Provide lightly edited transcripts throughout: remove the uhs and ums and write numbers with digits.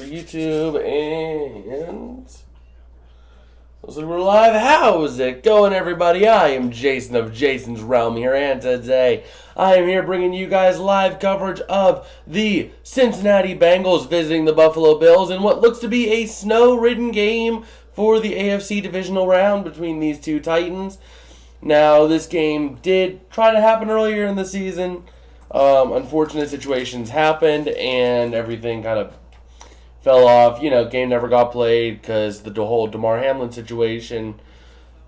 YouTube, and looks like we're live. How's it going, everybody? I am Jason of Jason's Realm here, and today I am here bringing you guys live coverage of the Cincinnati Bengals visiting the Buffalo Bills in what looks to be a snow-ridden game for the AFC Divisional round between these two Titans. Now, this game did try to happen earlier in the season. Unfortunate situations happened, and everything kind of fell off. Game never got played because the whole Damar Hamlin situation.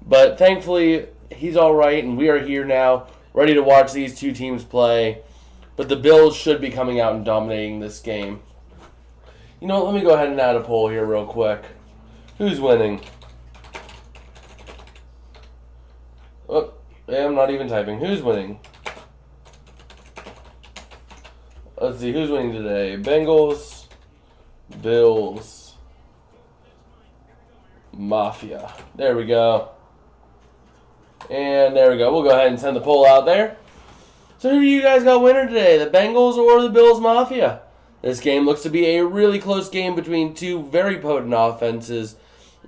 But thankfully, he's all right, and we are here now, ready to watch these two teams play. But the Bills should be coming out and dominating this game. Let me go ahead and add a poll here real quick. Who's winning? Oh, yeah, I'm not even typing. Who's winning? Let's see, who's winning today? Bengals, Bills, Mafia. There we go. And there we go. We'll go ahead and send the poll out there. So who do you guys got winner today? The Bengals or the Bills Mafia? This game looks to be a really close game between two very potent offenses.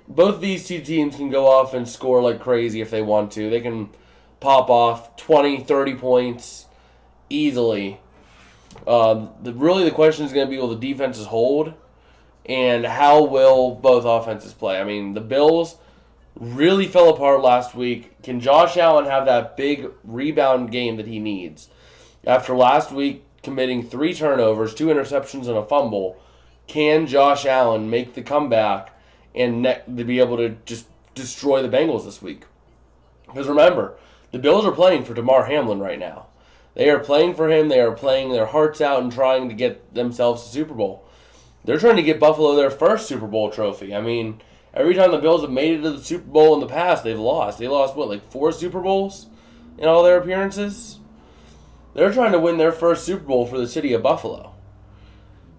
Both of these two teams can go off and score like crazy if they want to. They can pop off 20, 30 points easily. The question is going to be, will the defenses hold? And how will both offenses play? I mean, the Bills really fell apart last week. Can Josh Allen have that big rebound game that he needs? After last week committing 3 turnovers, 2 interceptions, and a fumble, can Josh Allen make the comeback and to be able to just destroy the Bengals this week? Because remember, the Bills are playing for Damar Hamlin right now. They are playing for him. They are playing their hearts out and trying to get themselves a Super Bowl. They're trying to get Buffalo their first Super Bowl trophy. I mean, every time the Bills have made it to the Super Bowl in the past, they've lost. They lost, 4 Super Bowls in all their appearances? They're trying to win their first Super Bowl for the city of Buffalo.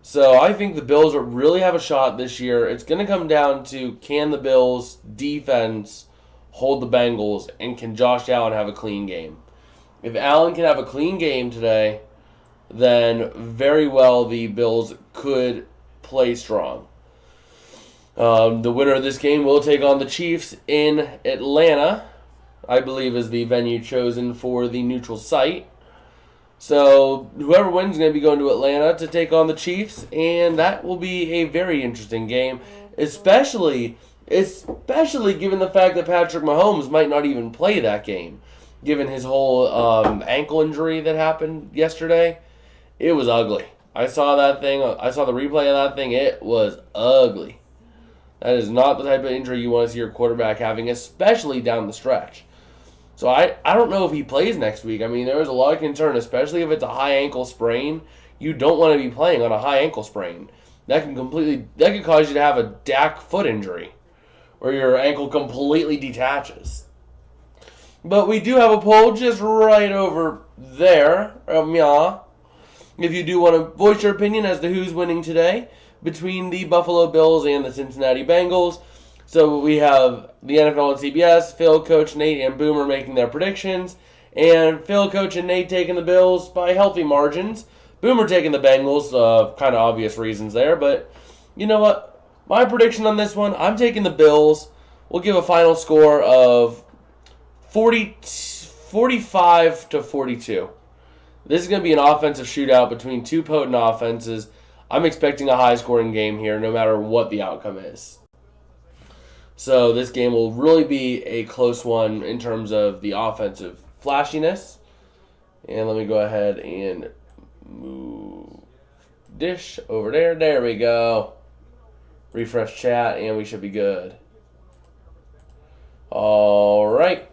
So I think the Bills really have a shot this year. It's going to come down to, can the Bills' defense hold the Bengals, and can Josh Allen have a clean game? If Allen can have a clean game today, then very well the Bills could play strong. The winner of this game will take on the Chiefs in Atlanta, I believe is the venue chosen for the neutral site. So whoever wins is going to be going to Atlanta to take on the Chiefs, and that will be a very interesting game, especially given the fact that Patrick Mahomes might not even play that game, given his whole ankle injury that happened yesterday. It was ugly. I saw that thing. I saw the replay of that thing. It was ugly. That is not the type of injury you want to see your quarterback having, especially down the stretch. So I don't know if he plays next week. I mean, there was a lot of concern, especially if it's a high ankle sprain. You don't want to be playing on a high ankle sprain. That could cause you to have a Dak foot injury, where your ankle completely detaches. But we do have a poll just right over there. If you do want to voice your opinion as to who's winning today between the Buffalo Bills and the Cincinnati Bengals. So we have the NFL and CBS, Phil, Coach, Nate, and Boomer making their predictions. And Phil, Coach, and Nate taking the Bills by healthy margins. Boomer taking the Bengals, kind of obvious reasons there. But you know what? My prediction on this one, I'm taking the Bills. We'll give a final score of 45 to 42. This is going to be an offensive shootout between two potent offenses. I'm expecting a high-scoring game here, no matter what the outcome is. So this game will really be a close one in terms of the offensive flashiness. And let me go ahead and move dish over there. There we go. Refresh chat, and we should be good. All right.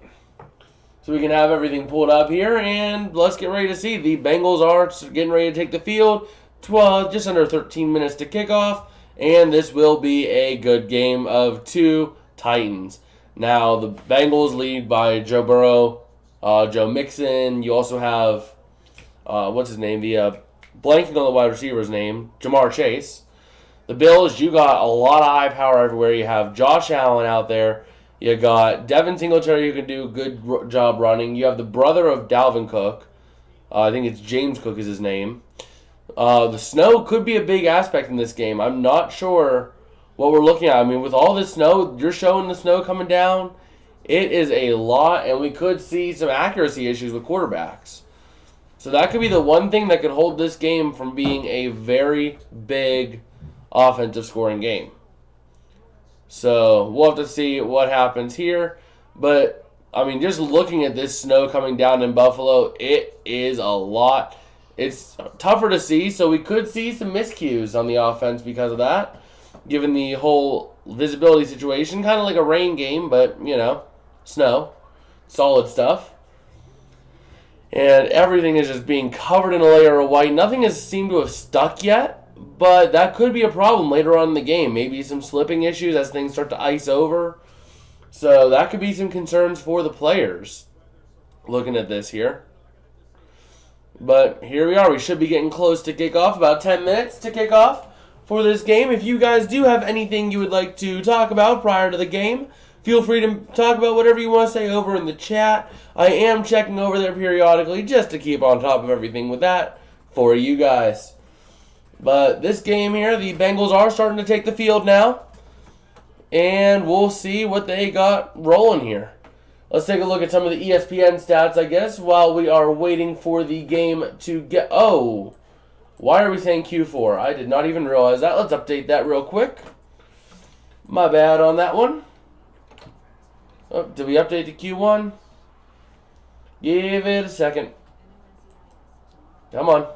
So we can have everything pulled up here, and let's get ready to see. The Bengals are getting ready to take the field. Just under 13 minutes to kick off, and this will be a good game of two Titans. Now, the Bengals lead by Joe Burrow, Joe Mixon. You also have, what's his name? Blanking on the wide receiver's name, Jamar Chase. The Bills, you got a lot of high power everywhere. You have Josh Allen out there. You got Devin Singletary who can do a good job running. You have the brother of Dalvin Cook. I think it's James Cook is his name. The snow could be a big aspect in this game. I'm not sure what we're looking at. I mean, with all this snow, you're showing the snow coming down. It is a lot, and we could see some accuracy issues with quarterbacks. So that could be the one thing that could hold this game from being a very big offensive scoring game. So we'll have to see what happens here. But, I mean, just looking at this snow coming down in Buffalo, it is a lot. It's tougher to see, so we could see some miscues on the offense because of that, given the whole visibility situation. Kind of like a rain game, but, snow. Solid stuff. And everything is just being covered in a layer of white. Nothing has seemed to have stuck yet, but that could be a problem later on in the game. Maybe some slipping issues as things start to ice over. So that could be some concerns for the players looking at this here. But here we are. We should be getting close to kickoff. About 10 minutes to kick off for this game. If you guys do have anything you would like to talk about prior to the game, feel free to talk about whatever you want to say over in the chat. I am checking over there periodically just to keep on top of everything with that for you guys. But this game here, the Bengals are starting to take the field now. And we'll see what they got rolling here. Let's take a look at some of the ESPN stats, I guess, while we are waiting for the game to get... Oh, why are we saying Q4? I did not even realize that. Let's update that real quick. My bad on that one. Oh, did we update to Q1? Give it a second. Come on.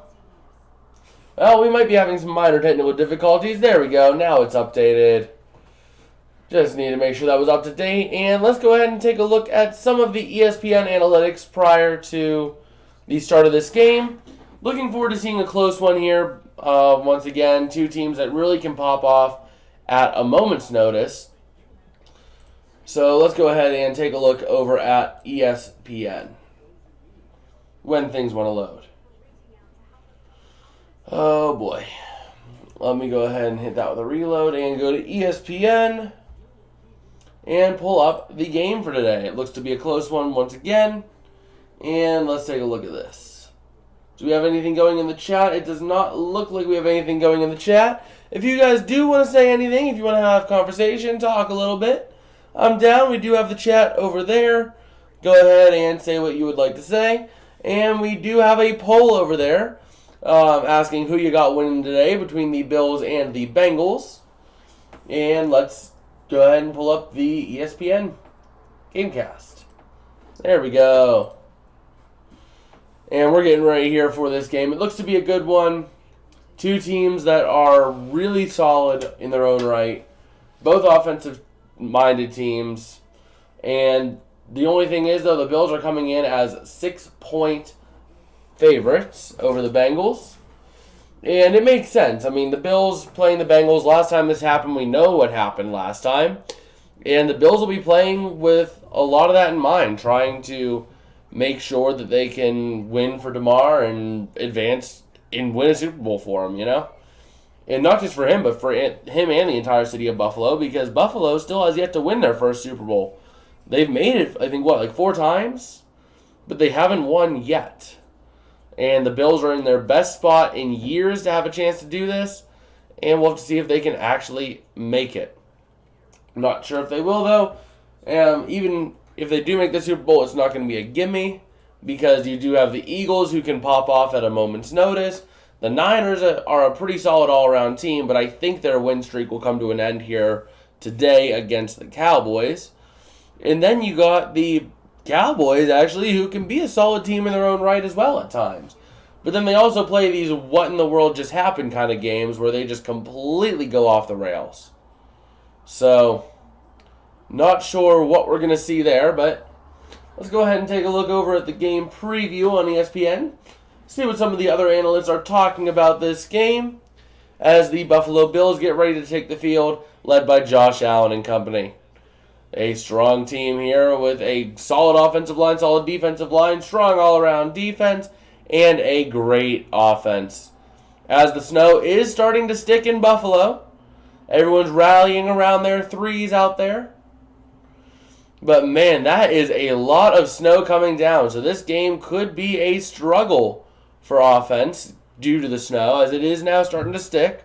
Well, we might be having some minor technical difficulties. There we go. Now it's updated. Just need to make sure that was up to date. And let's go ahead and take a look at some of the ESPN analytics prior to the start of this game. Looking forward to seeing a close one here. Once again, two teams that really can pop off at a moment's notice. So let's go ahead and take a look over at ESPN when things want to load. Oh boy. Let me go ahead and hit that with a reload and go to ESPN and pull up the game for today. It looks to be a close one once again. And let's take a look at this. Do we have anything going in the chat? It does not look like we have anything going in the chat. If you guys do want to say anything, if you want to have conversation, talk a little bit, I'm down. We do have the chat over there. Go ahead and say what you would like to say. And we do have a poll over there asking who you got winning today between the Bills and the Bengals. And let's go ahead and pull up the ESPN Gamecast. There we go. And we're getting ready here for this game. It looks to be a good one. Two teams that are really solid in their own right. Both offensive-minded teams. And the only thing is, though, the Bills are coming in as 6-point favorites over the Bengals. And it makes sense. I mean, the Bills playing the Bengals, last time this happened, we know what happened last time. And the Bills will be playing with a lot of that in mind, trying to make sure that they can win for Damar and advance and win a Super Bowl for him, And not just for him, but for him and the entire city of Buffalo, because Buffalo still has yet to win their first Super Bowl. They've made it, I think, 4 times? But they haven't won yet. And the Bills are in their best spot in years to have a chance to do this. And we'll have to see if they can actually make it. I'm not sure if they will, though. Even if they do make the Super Bowl, it's not going to be a gimme. Because you do have the Eagles who can pop off at a moment's notice. The Niners are a pretty solid all-around team. But I think their win streak will come to an end here today against the Cowboys. And then you got the Cowboys, actually, who can be a solid team in their own right as well at times. But then they also play these what in the world just happened kind of games where they just completely go off the rails. So, not sure what we're going to see there, but let's go ahead and take a look over at the game preview on ESPN. See what some of the other analysts are talking about this game as the Buffalo Bills get ready to take the field, led by Josh Allen and company. A strong team here with a solid offensive line, solid defensive line, strong all-around defense, and a great offense. As the snow is starting to stick in Buffalo, everyone's rallying around their threes out there. But man, that is a lot of snow coming down, so this game could be a struggle for offense, due to the snow, as it is now starting to stick.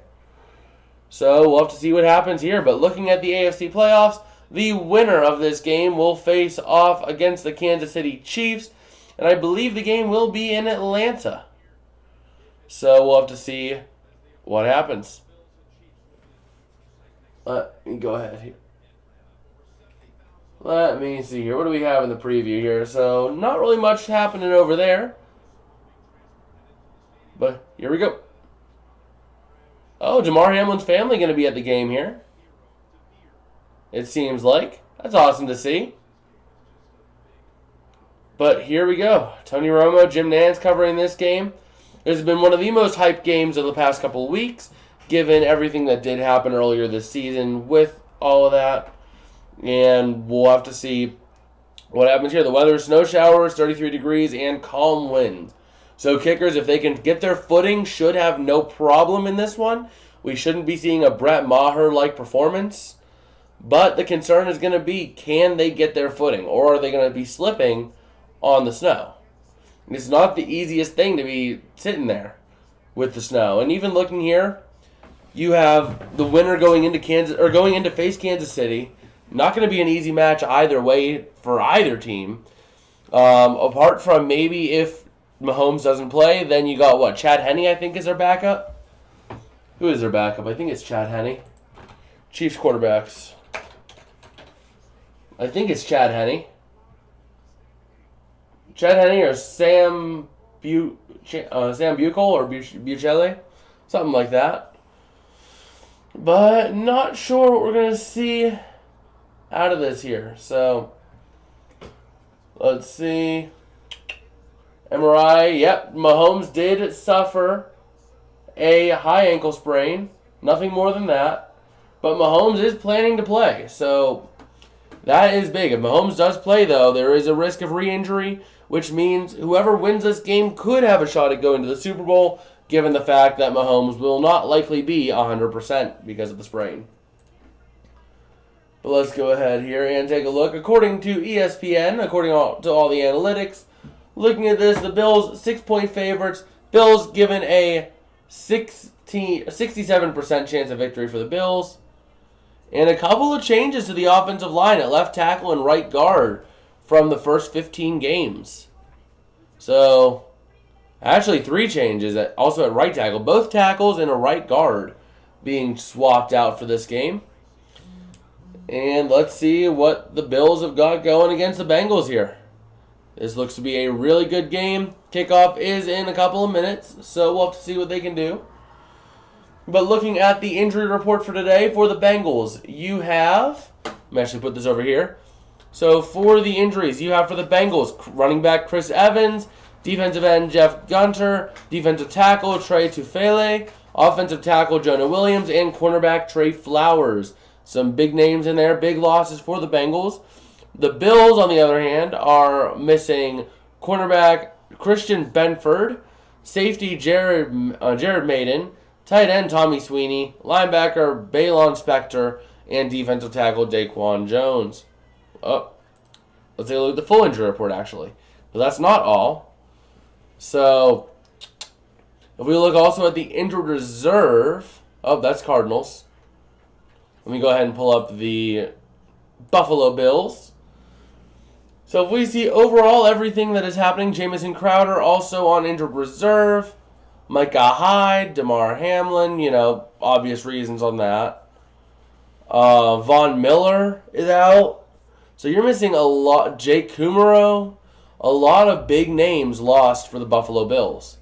So we'll have to see what happens here. But looking at the AFC playoffs, the winner of this game will face off against the Kansas City Chiefs. And I believe the game will be in Atlanta. So we'll have to see what happens. Let me go ahead here. Let me see here. What do we have in the preview here? So not really much happening over there. But here we go. Oh, Damar Hamlin's family going to be at the game here. It seems like. That's awesome to see. But here we go. Tony Romo, Jim Nantz covering this game. This has been one of the most hyped games of the past couple of weeks, given everything that did happen earlier this season with all of that. And we'll have to see what happens here. The weather is snow showers, 33 degrees, and calm winds. So kickers, if they can get their footing, should have no problem in this one. We shouldn't be seeing a Brett Maher-like performance. But the concern is going to be, can they get their footing? Or are they going to be slipping on the snow? It's not the easiest thing to be sitting there with the snow. And even looking here, you have the winner going into face Kansas City. Not going to be an easy match either way for either team. Apart from maybe if Mahomes doesn't play, then you got what? Chad Henne, I think, is their backup. Who is their backup? I think it's Chad Henne. Chiefs quarterbacks. I think it's Chad Henne. Chad Henne or Sam Buchel or Buchele, something like that. But not sure what we're going to see out of this here. So, let's see. MRI, yep, Mahomes did suffer a high ankle sprain. Nothing more than that. But Mahomes is planning to play. So, that is big. If Mahomes does play, though, there is a risk of re-injury, which means whoever wins this game could have a shot at going to the Super Bowl, given the fact that Mahomes will not likely be 100% because of the sprain. But let's go ahead here and take a look. According to ESPN, according to all the analytics, looking at this, the Bills 6-point favorites. Bills given a 67% chance of victory for the Bills. And a couple of changes to the offensive line at left tackle and right guard from the first 15 games. So, actually 3 changes also at right tackle. Both tackles and a right guard being swapped out for this game. And let's see what the Bills have got going against the Bengals here. This looks to be a really good game. Kickoff is in a couple of minutes, so we'll have to see what they can do. But looking at the injury report for today for the Bengals, you have... Let me actually put this over here. So for the injuries, you have for the Bengals, running back Chris Evans, defensive end Jeff Gunter, defensive tackle Trey Tufele, offensive tackle Jonah Williams, and cornerback Trey Flowers. Some big names in there, big losses for the Bengals. The Bills, on the other hand, are missing cornerback Christian Benford, safety Jared Maiden, tight end Tommy Sweeney, linebacker Baylon Spector, and defensive tackle Daquan Jones. Oh, let's take a look at the full injury report, actually. But that's not all. So, if we look also at the injured reserve, oh, that's Cardinals. Let me go ahead and pull up the Buffalo Bills. So if we see overall everything that is happening, Jamison Crowder also on injured reserve. Micah Hyde, Damar Hamlin, obvious reasons on that. Von Miller is out. So you're missing a lot. Jake Kumaro, a lot of big names lost for the Buffalo Bills.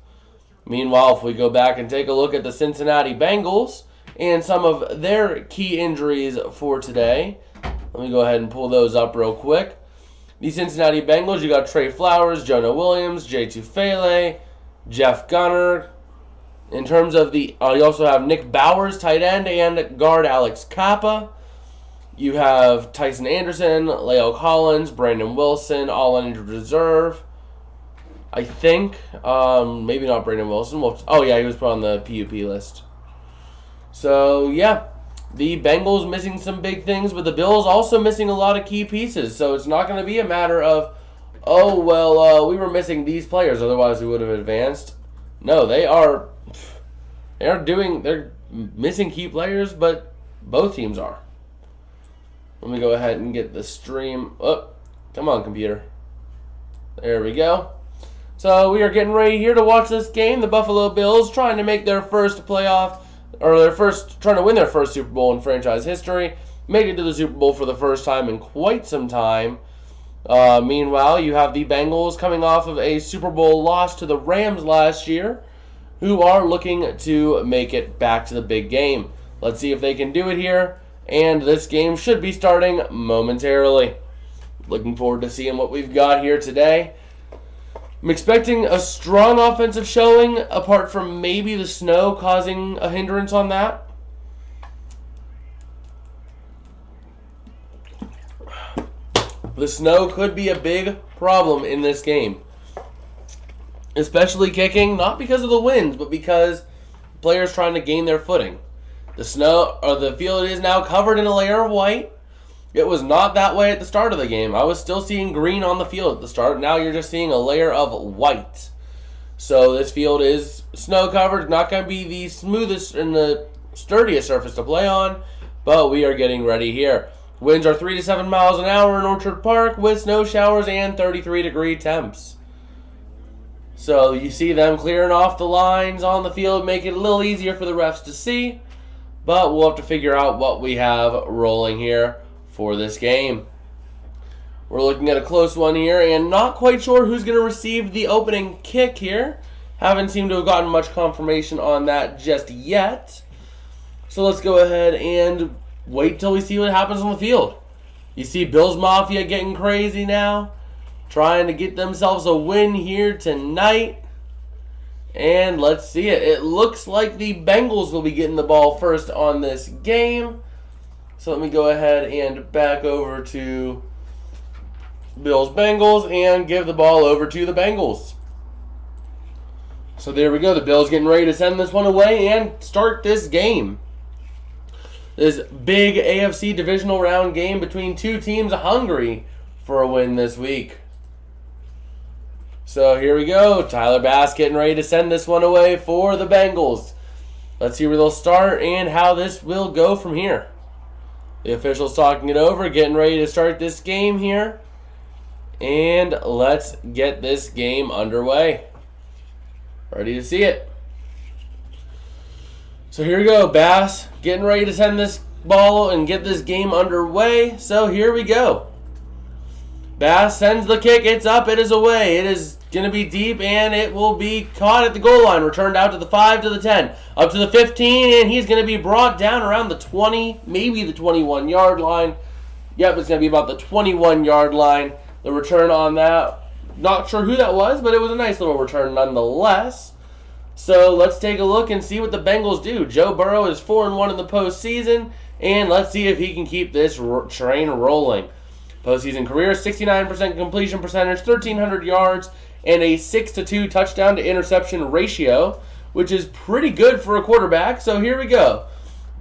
Meanwhile, if we go back and take a look at the Cincinnati Bengals and some of their key injuries for today, let me go ahead and pull those up real quick. The Cincinnati Bengals, you got Trey Flowers, Jonah Williams, Jay Tufele, Jeff Gunter. In terms of you also have Nick Bowers, tight end, and guard Alex Kappa. You have Tyson Anderson, Leo Collins, Brandon Wilson, all on injured reserve. I think, maybe not Brandon Wilson. Oh yeah, he was put on the PUP list. So yeah, the Bengals missing some big things, but the Bills also missing a lot of key pieces. So it's not going to be a matter of, we were missing these players, otherwise we would have advanced. No, they are They're missing key players, but both teams are. Let me go ahead and get the stream. Oh, come on, computer. There we go. So we are getting ready here to watch this game. The Buffalo Bills trying to make their first playoff, or trying to win their first Super Bowl in franchise history. Make it to the Super Bowl for the first time in quite some time. Meanwhile, you have the Bengals coming off of a Super Bowl loss to the Rams last year, who are looking to make it back to the big game. Let's see if they can do it here. And this game should be starting momentarily. Looking forward to seeing what we've got here today. I'm expecting a strong offensive showing, apart from maybe the snow causing a hindrance on that. The snow could be a big problem in this game. Especially kicking, not because of the winds, but because players trying to gain their footing. The field is now covered in a layer of white. It was not that way at the start of the game. I was still seeing green on the field at the start. Now you're just seeing a layer of white. So this field is snow covered. Not going to be the smoothest and the sturdiest surface to play on, but we are getting ready here. Winds are 3 to 7 miles an hour in Orchard Park with snow showers and 33-degree temps. So you see them clearing off the lines on the field, make it a little easier for the refs to see. But we'll have to figure out what we have rolling here for this game. We're looking at a close one here and not quite sure who's going to receive the opening kick here. Haven't seemed to have gotten much confirmation on that just yet. So let's go ahead and wait till we see what happens on the field. You see Bills Mafia getting crazy now, trying to get themselves a win here tonight. And let's see it. It looks like the Bengals will be getting the ball first on this game. So let me go ahead and back over to Bills-Bengals and give the ball over to the Bengals. So there we go. The Bills getting ready to send this one away and start this game. This big AFC Divisional round game between two teams hungry for a win this week. So here we go. Tyler Bass getting ready to send this one away for the Bengals. Let's see where they'll start and how this will go from here. The officials talking it over, getting ready to start this game here. And let's get this game underway. Ready to see it. So here we go. Bass getting ready to send this ball and get this game underway. So here we go. Bass sends the kick. It's up. It is away. It is going to be deep, and it will be caught at the goal line. Returned out to the 5, to the 10, up to the 15, and he's going to be brought down around the 20, maybe the 21-yard line. Yep, it's going to be about the 21-yard line. The return on that, not sure who that was, but it was a nice little return nonetheless. So let's take a look and see what the Bengals do. Joe Burrow is 4-1 in the postseason, and let's see if he can keep this train rolling. Postseason career, 69% completion percentage, 1,300 yards, and a 6-2 touchdown to interception ratio, which is pretty good for a quarterback. So here we go.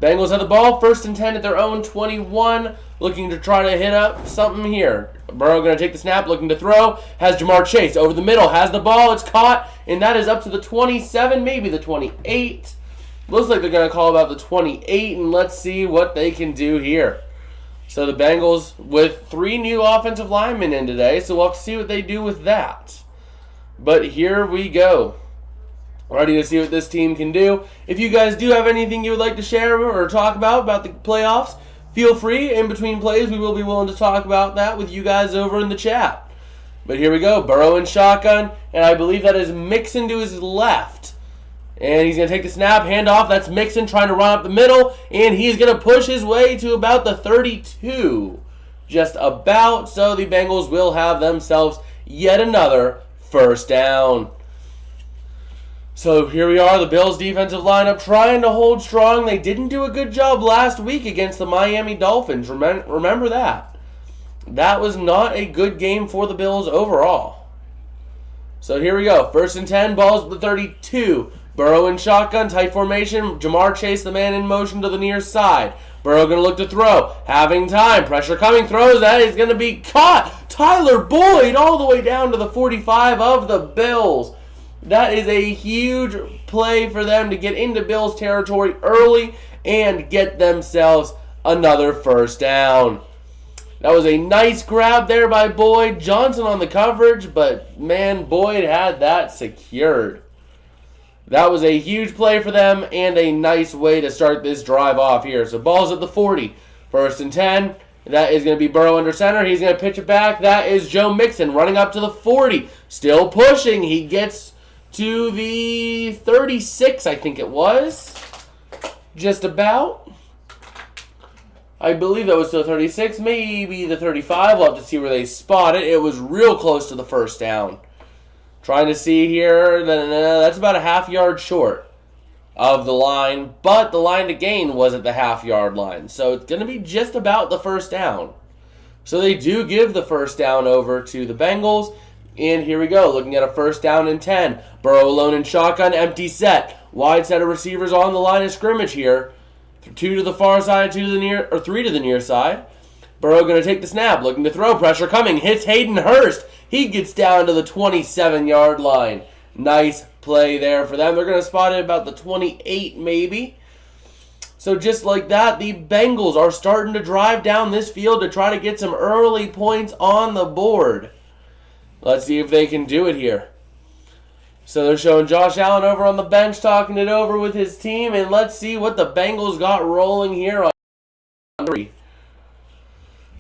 Bengals have the ball, 1st and 10 at their own 21, looking to try to hit up something here. Burrow going to take the snap, looking to throw. Has Jamar Chase over the middle, has the ball, it's caught, and that is up to the 27, maybe the 28. Looks like they're going to call about the 28, and let's see what they can do here. So the Bengals with 3 new offensive linemen in today, so we'll have to see what they do with that. But here we go. Ready to see what this team can do. If you guys do have anything you would like to share or talk about the playoffs, feel free. In between plays, we will be willing to talk about that with you guys over in the chat. But here we go. Burrow in shotgun, and I believe that is Mixon to his left. And he's going to take the snap, hand off. That's Mixon trying to run up the middle, and he's going to push his way to about the 32. Just about. So the Bengals will have themselves yet another first down. So here we are, the Bills defensive lineup trying to hold strong. They didn't do a good job last week against the Miami Dolphins. Remember that. That was not a good game for the Bills overall. So here we go. 1st and 10, balls at the 32. Burrow in shotgun, tight formation. Jamar Chase, the man in motion to the near side. Burrow going to look to throw. Having time. Pressure coming. Throws that. He's going to be caught. Tyler Boyd all the way down to the 45 of the Bills. That is a huge play for them to get into Bills territory early and get themselves another first down. That was a nice grab there by Boyd. Johnson on the coverage, but man, Boyd had that secured. That was a huge play for them and a nice way to start this drive off here. So ball's at the 40. 1st and 10. That is going to be Burrow under center. He's going to pitch it back. That is Joe Mixon running up to the 40. Still pushing. He gets to the 36, I think it was. Just about. I believe that was to the 36, maybe the 35. We'll have to see where they spot it. It was real close to the first down. Trying to see here, that's about a half-yard short of the line, but the line to gain was at the half-yard line. So it's going to be just about the first down. So they do give the first down over to the Bengals. And here we go, looking at a 1st down and 10. Burrow alone in shotgun, empty set. Wide set of receivers on the line of scrimmage here. 2 to the far side, 3 to the near side. Burrow going to take the snap, looking to throw, pressure coming, hits Hayden Hurst. He gets down to the 27-yard line. Nice play there for them. They're going to spot it about the 28 maybe. So just like that, the Bengals are starting to drive down this field to try to get some early points on the board. Let's see if they can do it here. So they're showing Josh Allen over on the bench, talking it over with his team, and let's see what the Bengals got rolling here on 3.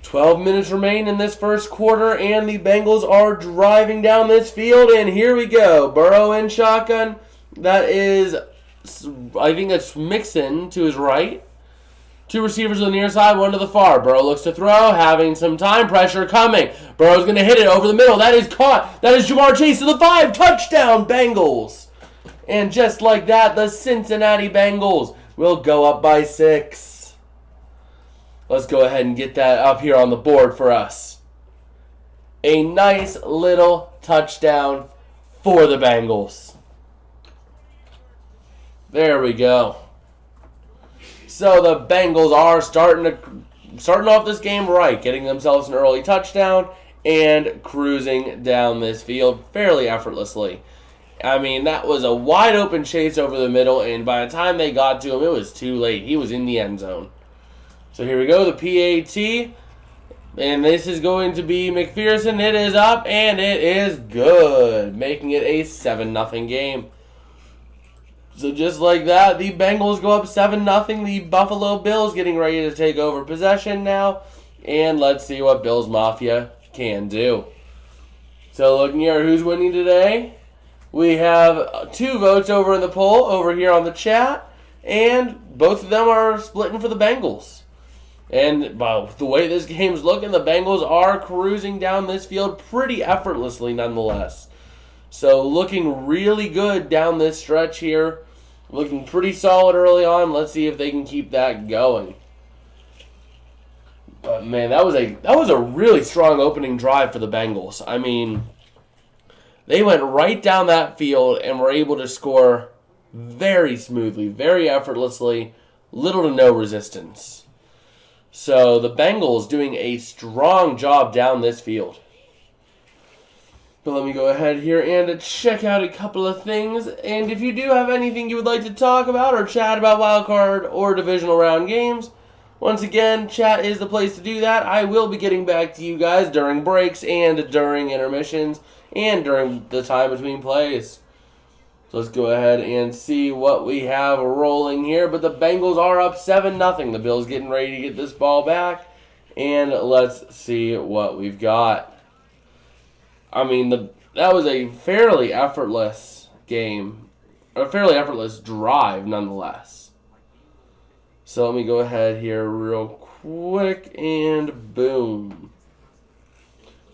12 minutes remain in this first quarter, and the Bengals are driving down this field, and here we go. Burrow in shotgun. That is, I think that's Mixon to his right. 2 receivers on the near side, 1 to the far. Burrow looks to throw, having some time, pressure coming. Burrow's going to hit it over the middle. That is caught. That is Jamar Chase to the 5. Touchdown, Bengals. And just like that, the Cincinnati Bengals will go up by 6. Let's go ahead and get that up here on the board for us. A nice little touchdown for the Bengals. There we go. So the Bengals are starting off this game right, getting themselves an early touchdown and cruising down this field fairly effortlessly. I mean, that was a wide open chase over the middle, and by the time they got to him, it was too late. He was in the end zone. So here we go, the PAT, and this is going to be McPherson. It is up, and it is good, making it a 7-0 game. So just like that, the Bengals go up 7-0. The Buffalo Bills getting ready to take over possession now, and let's see what Bills Mafia can do. So looking here, who's winning today? We have 2 votes over in the poll over here on the chat, and both of them are splitting for the Bengals. And by the way this game's looking, the Bengals are cruising down this field pretty effortlessly nonetheless. So looking really good down this stretch here. Looking pretty solid early on. Let's see if they can keep that going. But man, that was a really strong opening drive for the Bengals. I mean, they went right down that field and were able to score very smoothly, very effortlessly, little to no resistance. So the Bengals doing a strong job down this field. But let me go ahead here and check out a couple of things. And if you do have anything you would like to talk about or chat about wildcard or divisional round games, once again, chat is the place to do that. I will be getting back to you guys during breaks and during intermissions and during the time between plays. So let's go ahead and see what we have rolling here. But the Bengals are up 7-0. The Bills getting ready to get this ball back. And let's see what we've got. I mean, that was a fairly effortless game. A fairly effortless drive, nonetheless. So let me go ahead here real quick. And boom.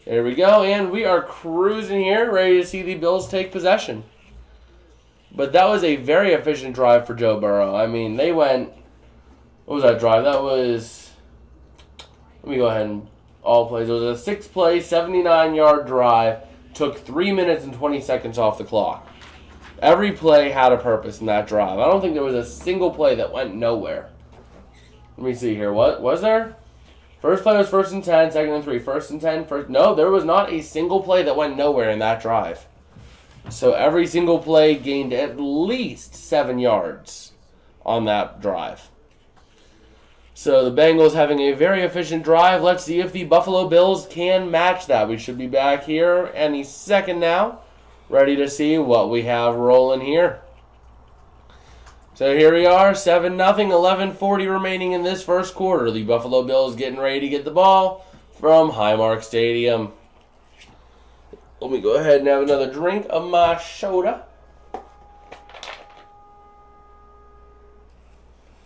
There we go. And we are cruising here, ready to see the Bills take possession. But that was a very efficient drive for Joe Burrow. I mean, they went... What was that drive? That was... Let me go ahead and all plays. It was a 6-play, 79-yard drive. Took 3 minutes and 20 seconds off the clock. Every play had a purpose in that drive. I don't think there was a single play that went nowhere. Let me see here. What was there? First play was 1st and 10, 2nd and 3. 1st and 10, first... No, there was not a single play that went nowhere in that drive. So every single play gained at least 7 yards on that drive. So the Bengals having a very efficient drive. Let's see if the Buffalo Bills can match that. We should be back here any second now, ready to see what we have rolling here. So here we are, 7-0, 11:40 remaining in this first quarter. The Buffalo Bills getting ready to get the ball from Highmark Stadium. Let me go ahead and have another drink of my soda.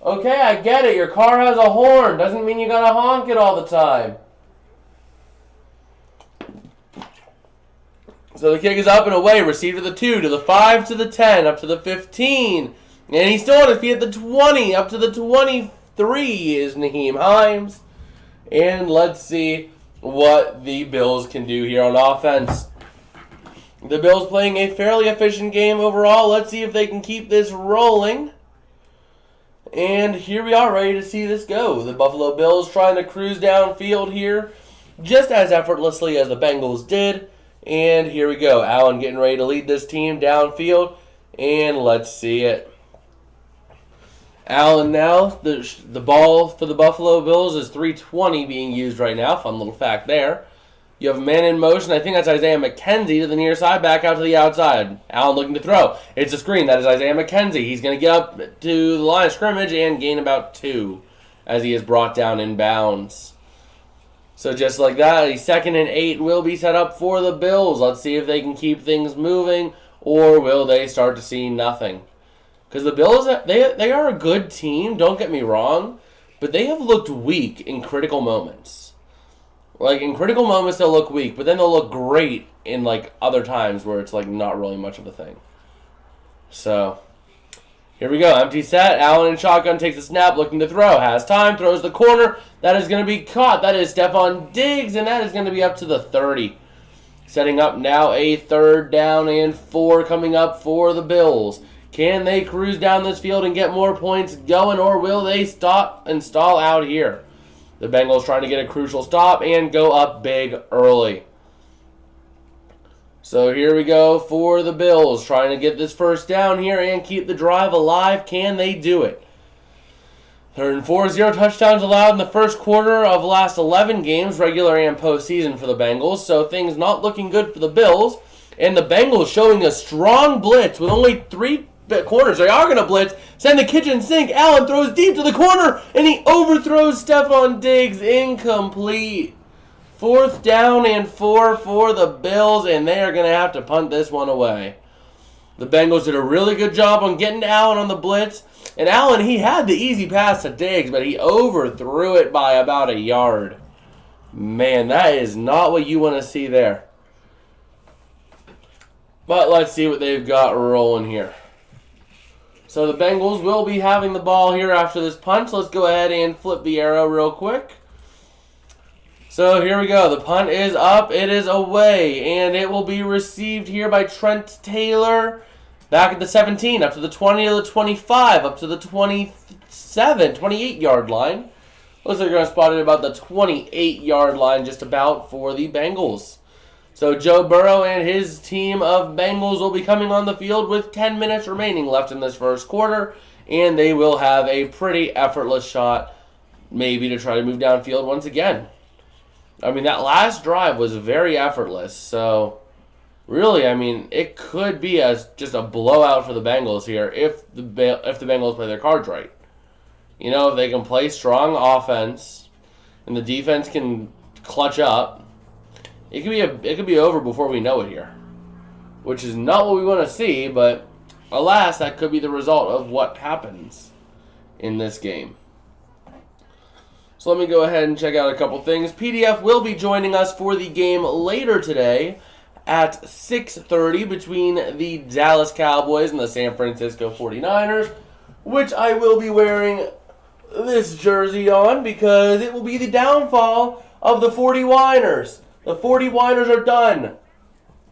Okay, I get it. Your car has a horn. Doesn't mean you gotta honk it all the time. So the kick is up and away. Received to the 2, to the 5, to the 10, up to the 15. And he's still on his feet at the 20. Up to the 23 is Nyheim Hines. And let's see what the Bills can do here on offense. The Bills playing a fairly efficient game overall. Let's see if they can keep this rolling. And here we are, ready to see this go. The Buffalo Bills trying to cruise downfield here just as effortlessly as the Bengals did. And here we go. Allen getting ready to lead this team downfield. And let's see it. Allen now, the ball for the Buffalo Bills is 320 being used right now. Fun little fact there. You have a man in motion. I think that's Isaiah McKenzie to the near side, back out to the outside. Allen looking to throw. It's a screen. That is Isaiah McKenzie. He's going to get up to the line of scrimmage and gain about 2 as he is brought down in bounds. So just like that, a 2nd and 8 will be set up for the Bills. Let's see if they can keep things moving, or will they start to see nothing? Because the Bills, they are a good team, don't get me wrong, but they have looked weak in critical moments. Like, in critical moments, they'll look weak, but then they'll look great in, like, other times where it's, like, not really much of a thing. So, here we go. Empty set. Allen in shotgun takes a snap, looking to throw. Has time, throws the corner. That is going to be caught. That is Stephon Diggs, and that is going to be up to the 30. Setting up now a 3rd down and 4 coming up for the Bills. Can they cruise down this field and get more points going, or will they stop and stall out here? The Bengals trying to get a crucial stop and go up big early. So here we go for the Bills, trying to get this 1st down here and keep the drive alive. Can they do it? 3rd and 4, 0 touchdowns allowed in the first quarter of the last 11 games, regular and postseason for the Bengals. So things not looking good for the Bills. And the Bengals showing a strong blitz with only 3 corners. They are going to blitz. Send the kitchen sink. Allen throws deep to the corner, and he overthrows Stephon Diggs. Incomplete. 4th down and 4 for the Bills, and they are going to have to punt this one away. The Bengals did a really good job on getting to Allen on the blitz. And Allen, he had the easy pass to Diggs, but he overthrew it by about a yard. Man, that is not what you want to see there. But let's see what they've got rolling here. So the Bengals will be having the ball here after this punt. So let's go ahead and flip the arrow real quick. So here we go. The punt is up. It is away. And it will be received here by Trent Taylor. Back at the 17. Up to the 20 to the 25. Up to the 28-yard line. Looks like they're going to spot it about the 28-yard line just about for the Bengals. So Joe Burrow and his team of Bengals will be coming on the field with 10 minutes remaining left in this first quarter. And they will have a pretty effortless shot maybe to try to move downfield once again. I mean, that last drive was very effortless. So really, I mean, it could be just a blowout for the Bengals here if the Bengals play their cards right. You know, if they can play strong offense and the defense can clutch up, it could be over before we know it here, which is not what we want to see, but alas, that could be the result of what happens in this game. So let me go ahead and check out a couple things. PDF will be joining us for the game later today at 6:30 between the Dallas Cowboys and the San Francisco 49ers, which I will be wearing this jersey on because it will be the downfall of the 40-winers. The 40-winers are done.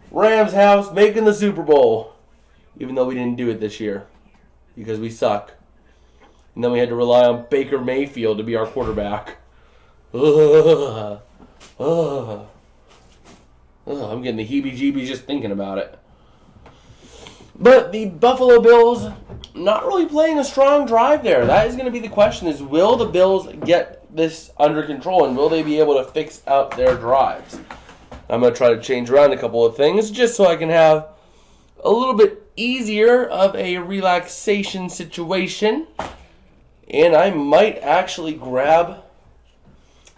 Rams house making the Super Bowl. Even though we didn't do it this year because we suck. And then we had to rely on Baker Mayfield to be our quarterback. I'm getting the heebie-jeebies just thinking about it. But the Buffalo Bills not really playing a strong drive there. That is going to be the question, is will the Bills get this under control, and will they be able to fix out their drives? I'm going to try to change around a couple of things just so I can have a little bit easier of a relaxation situation. And I might actually grab,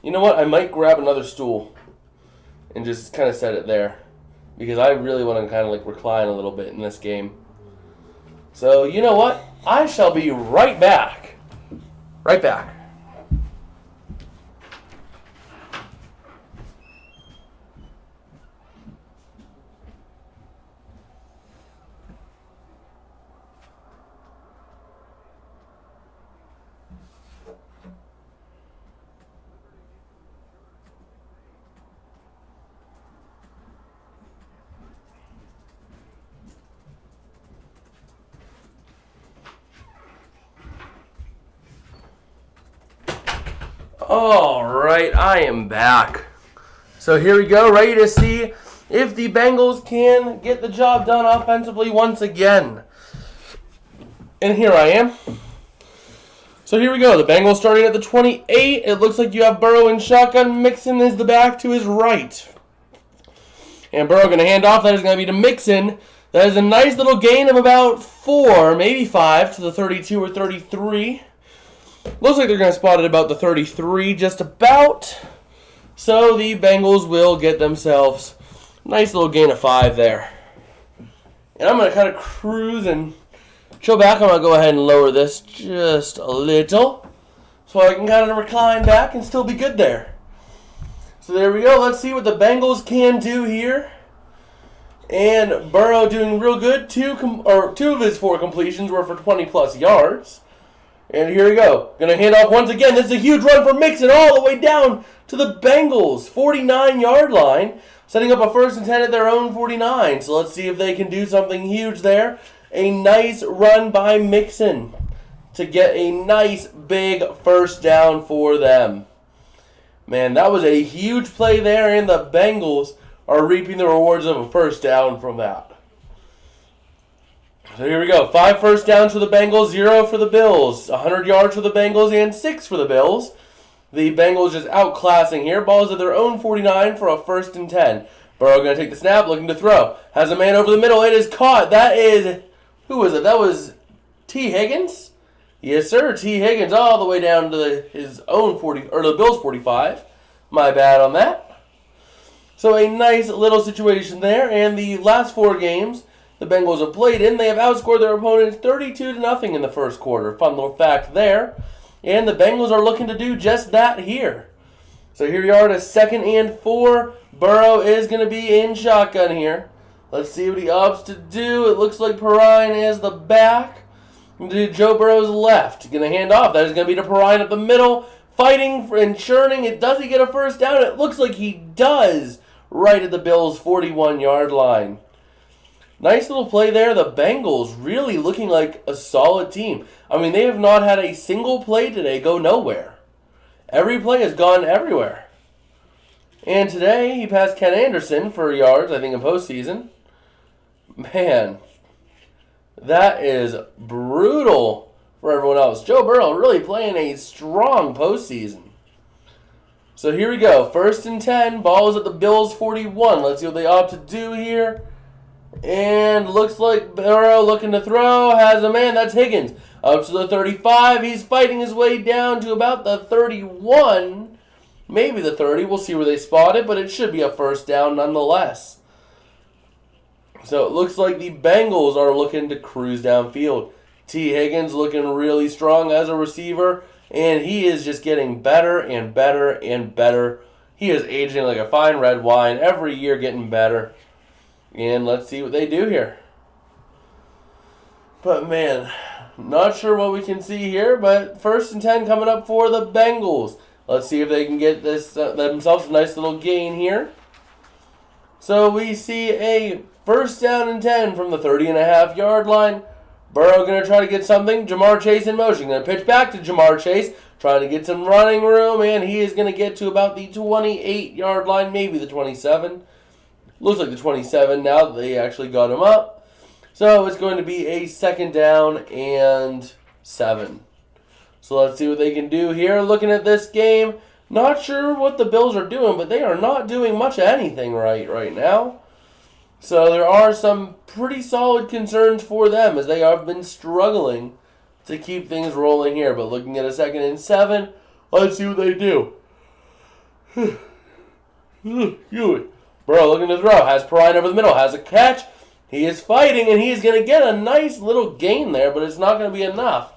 you know what, I might grab another stool and just kind of set it there, because I really want to kind of like recline a little bit in this game. So, you know what? I shall be right back. Right back. All right, I am back. So here we go, ready to see if the Bengals can get the job done offensively once again. And here I am. So here we go, the Bengals starting at the 28. It looks like you have Burrow in shotgun. Mixon is the back to his right. And Burrow going to hand off. That is going to be to Mixon. That is a nice little gain of about 4, maybe 5 to the 32 or 33. Looks like they're going to spot it about the 33, just about. So the Bengals will get themselves a nice little gain of 5 there. And I'm going to kind of cruise and chill back. I'm going to go ahead and lower this just a little so I can kind of recline back and still be good there. So there we go. Let's see what the Bengals can do here. And Burrow doing real good. Two of his 4 completions were for 20-plus yards. And here we go. Going to hand off once again. This is a huge run for Mixon all the way down to the Bengals' 49-yard line, setting up a 1st and 10 at their own 49. So let's see if they can do something huge there. A nice run by Mixon to get a nice big 1st down for them. Man, that was a huge play there, and the Bengals are reaping the rewards of a 1st down from that. So here we go. 5 first downs for the Bengals, 0 for the Bills. 100 yards for the Bengals and 6 for the Bills. The Bengals just outclassing here. Ball's at their own 49 for a 1st and 10. Burrow going to take the snap, looking to throw. Has a man over the middle. It is caught. That is, who was it? That was T. Higgins? Yes, sir. T. Higgins all the way down to his own 40, or the Bills' 45. My bad on that. So a nice little situation there. And the last 4 games the Bengals have played in, they have outscored their opponents 32-0 in the first quarter. Fun little fact there. And the Bengals are looking to do just that here. So here we are at a 2nd and 4. Burrow is going to be in shotgun here. Let's see what he opts to do. It looks like Perrine is the back. Joe Burrow's left. Going to hand off. That is going to be to Perrine up the middle. Fighting and churning. Does he get a 1st down? It looks like he does. Right at the Bills' 41-yard line. Nice little play there. The Bengals really looking like a solid team. I mean, they have not had a single play today go nowhere. Every play has gone everywhere. And today, he passed Ken Anderson for yards, I think, in postseason. Man, that is brutal for everyone else. Joe Burrow really playing a strong postseason. So here we go. 1st and 10. Ball is at the Bills' 41. Let's see what they opt to do here. And looks like Burrow looking to throw. Has a man. That's Higgins. Up to the 35. He's fighting his way down to about the 31. Maybe the 30. We'll see where they spot it. But it should be a 1st down nonetheless. So it looks like the Bengals are looking to cruise downfield. T. Higgins looking really strong as a receiver. And he is just getting better and better and better. He is aging like a fine red wine. Every year getting better. And let's see what they do here. But man, not sure what we can see here, but 1st and 10 coming up for the Bengals. Let's see if they can get this themselves a nice little gain here. So we see a 1st down and 10 from the 30.5-yard line. Burrow going to try to get something. Jamar Chase in motion. Going to pitch back to Jamar Chase. Trying to get some running room, and he is going to get to about the 28-yard line, maybe the 27. Looks like the 27 now that they actually got him up. So it's going to be a 2nd down and 7. So let's see what they can do here. Looking at this game, not sure what the Bills are doing, but they are not doing much of anything right now. So there are some pretty solid concerns for them as they have been struggling to keep things rolling here. But looking at a 2nd and 7, let's see what they do. Burrow looking to throw. Has Perrine over the middle. Has a catch. He is fighting, and he's going to get a nice little gain there, but it's not going to be enough.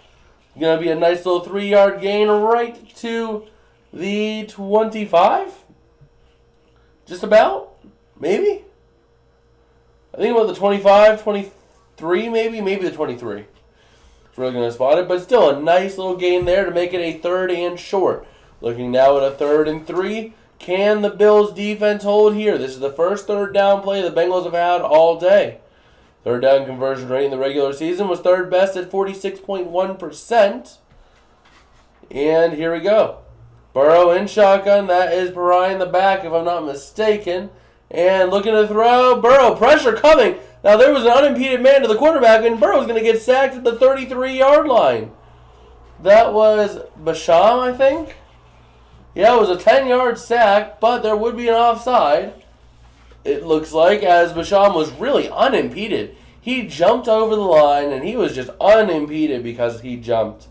It's going to be a nice little 3-yard gain right to the 25? Just about? Maybe? I think about the 25, 23 maybe? Maybe the 23. It's really going to spot it, but still a nice little gain there to make it a 3rd and short. Looking now at a 3rd and 3. Can the Bills defense hold here? This is the first 3rd down play the Bengals have had all day. 3rd down conversion rate in the regular season was 3rd best at 46.1%. And here we go. Burrow in shotgun. That is Perrine in the back, if I'm not mistaken. And looking to throw. Burrow, pressure coming. Now there was an unimpeded man to the quarterback, and Burrow's going to get sacked at the 33-yard line. That was Basham, I think. Yeah, it was a 10-yard sack, but there would be an offside, it looks like, as Basham was really unimpeded. He jumped over the line, and he was just unimpeded because he jumped.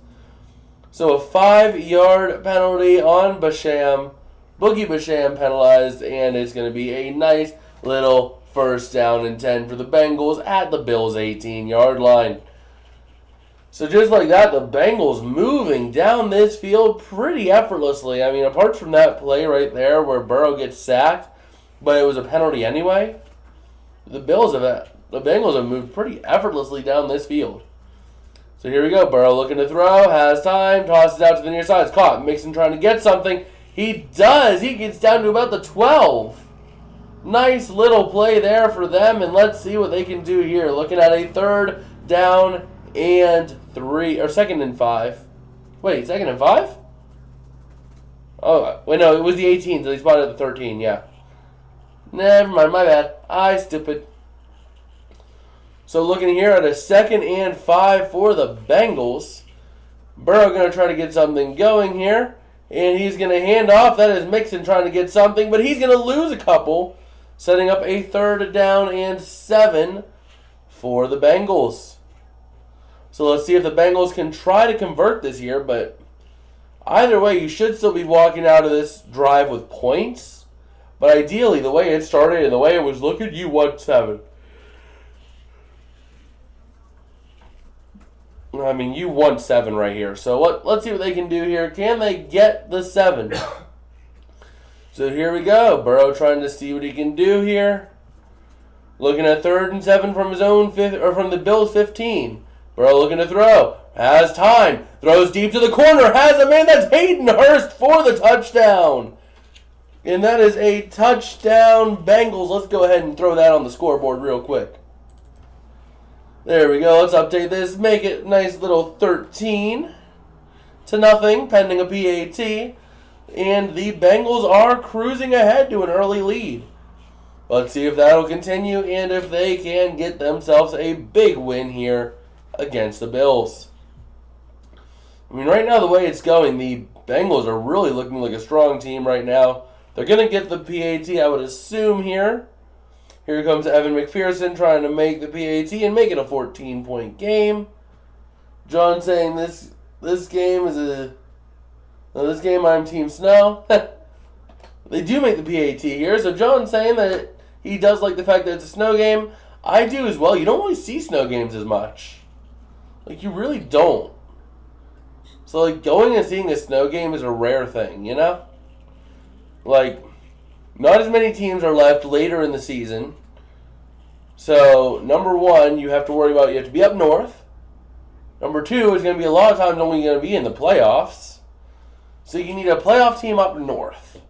So a 5-yard penalty on Basham. Boogie Basham penalized, and it's going to be a nice little 1st down and 10 for the Bengals at the Bills' 18-yard line. So just like that, the Bengals moving down this field pretty effortlessly. I mean, apart from that play right there where Burrow gets sacked, but it was a penalty anyway, the Bengals have moved pretty effortlessly down this field. So here we go. Burrow looking to throw, has time, tosses out to the near side. It's caught. Mixon trying to get something. He does. He gets down to about the 12. Nice little play there for them, and let's see what they can do here. Looking at a 3rd down and 3, or 2nd and 5. Wait, 2nd and 5? Oh, wait, no, it was the 18, so they spotted at the 13, yeah. Never mind, my bad. I stupid. So looking here at a 2nd and 5 for the Bengals. Burrow going to try to get something going here. And he's going to hand off. That is Mixon trying to get something, but he's going to lose a couple. Setting up a 3rd down and 7 for the Bengals. So let's see if the Bengals can try to convert this here, but either way, you should still be walking out of this drive with points. But ideally, the way it started and the way it was looking, you want 7. I mean, you want 7 right here. So let's see what they can do here. Can they get the 7? So here we go. Burrow trying to see what he can do here. Looking at 3rd and 7 from his own from the Bills' 15. Burrow looking to throw. Has time. Throws deep to the corner. Has a man. That's Hayden Hurst for the touchdown. And that is a touchdown, Bengals. Let's go ahead and throw that on the scoreboard real quick. There we go. Let's update this. Make it nice little 13-0 pending a PAT. And the Bengals are cruising ahead to an early lead. Let's see if that'll continue and if they can get themselves a big win here against the Bills. I mean, right now, the way it's going, the Bengals are really looking like a strong team right now. They're going to get the PAT, I would assume, here. Here comes Evan McPherson trying to make the PAT and make it a 14-point game. John saying this game is this game I'm Team Snow. They do make the PAT here, so John's saying that he does like the fact that it's a snow game. I do as well. You don't really see snow games as much. Like, you really don't. So, like, going and seeing a snow game is a rare thing, you know? Like, not as many teams are left later in the season. So, number one, you have to worry about, you have to be up north. Number two, is going to be a lot of times only going to be in the playoffs. So you need a playoff team up north.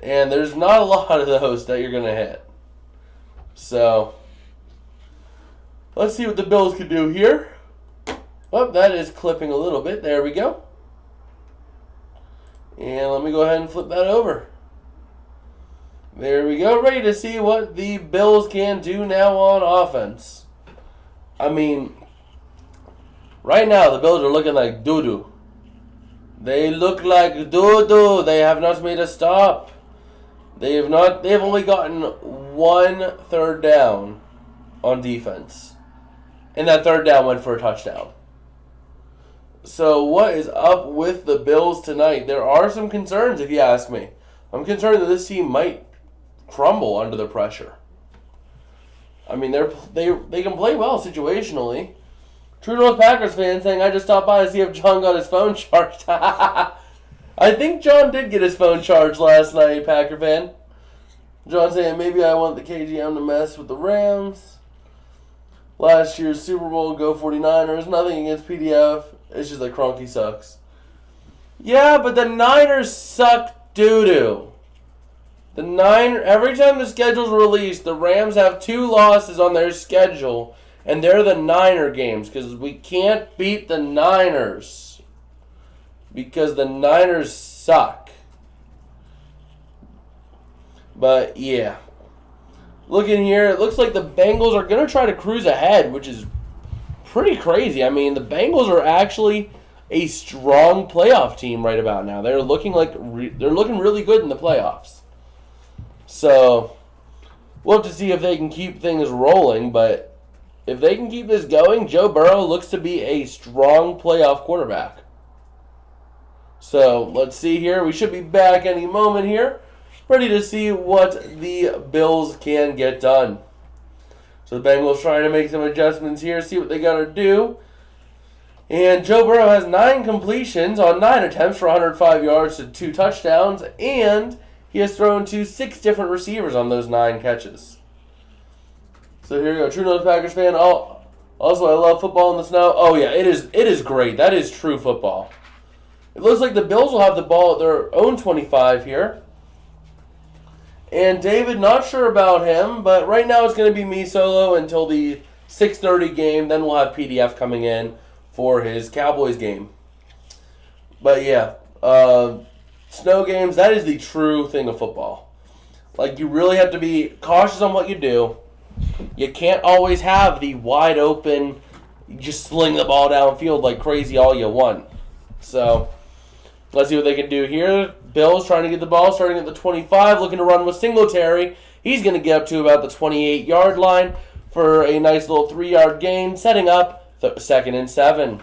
And there's not a lot of those that you're going to hit. So, let's see what the Bills can do here. Well, that is clipping a little bit. There we go. And let me go ahead and flip that over. There we go. Ready to see what the Bills can do now on offense. I mean, right now the Bills are looking like doo-doo. They look like doo-doo. They have not made a stop. They have only gotten 1 third down on defense. And that third down went for a touchdown. So what is up with the Bills tonight? There are some concerns, if you ask me. I'm concerned that this team might crumble under the pressure. I mean, they can play well situationally. True North Packers fan saying, I just stopped by to see if John got his phone charged. I think John did get his phone charged last night, Packer fan. John saying, maybe I want the KGM to mess with the Rams. Last year's Super Bowl, go 49ers. Nothing against PDF. It's just that Kroenke sucks. Yeah, but the Niners suck doo-doo. Every time the schedule's released, the Rams have 2 losses on their schedule, and they're the Niner games, because we can't beat the Niners. Because the Niners suck. But, yeah. Looking here, it looks like the Bengals are going to try to cruise ahead, which is pretty crazy. I mean, the Bengals are actually a strong playoff team right about now. They're looking really good in the playoffs. So, we'll have to see if they can keep things rolling, but if they can keep this going, Joe Burrow looks to be a strong playoff quarterback. So, let's see here. We should be back any moment here, ready to see what the Bills can get done. So the Bengals trying to make some adjustments here, see what they got to do. And Joe Burrow has 9 completions on 9 attempts for 105 yards to 2 touchdowns, and he has thrown to 6 different receivers on those 9 catches. So here we go. True North Packers fan. Oh, also, I love football in the snow. Oh, yeah, it is great. That is true football. It looks like the Bills will have the ball at their own 25 here. And David, not sure about him, but right now it's going to be me solo until the 6:30 game. Then we'll have PDF coming in for his Cowboys game. But yeah, snow games, that is the true thing of football. Like, you really have to be cautious on what you do. You can't always have the wide open, just sling the ball downfield like crazy all you want. So, let's see what they can do here. Bills trying to get the ball, starting at the 25, looking to run with Singletary. He's going to get up to about the 28-yard line for a nice little 3-yard gain, setting up 2nd and 7.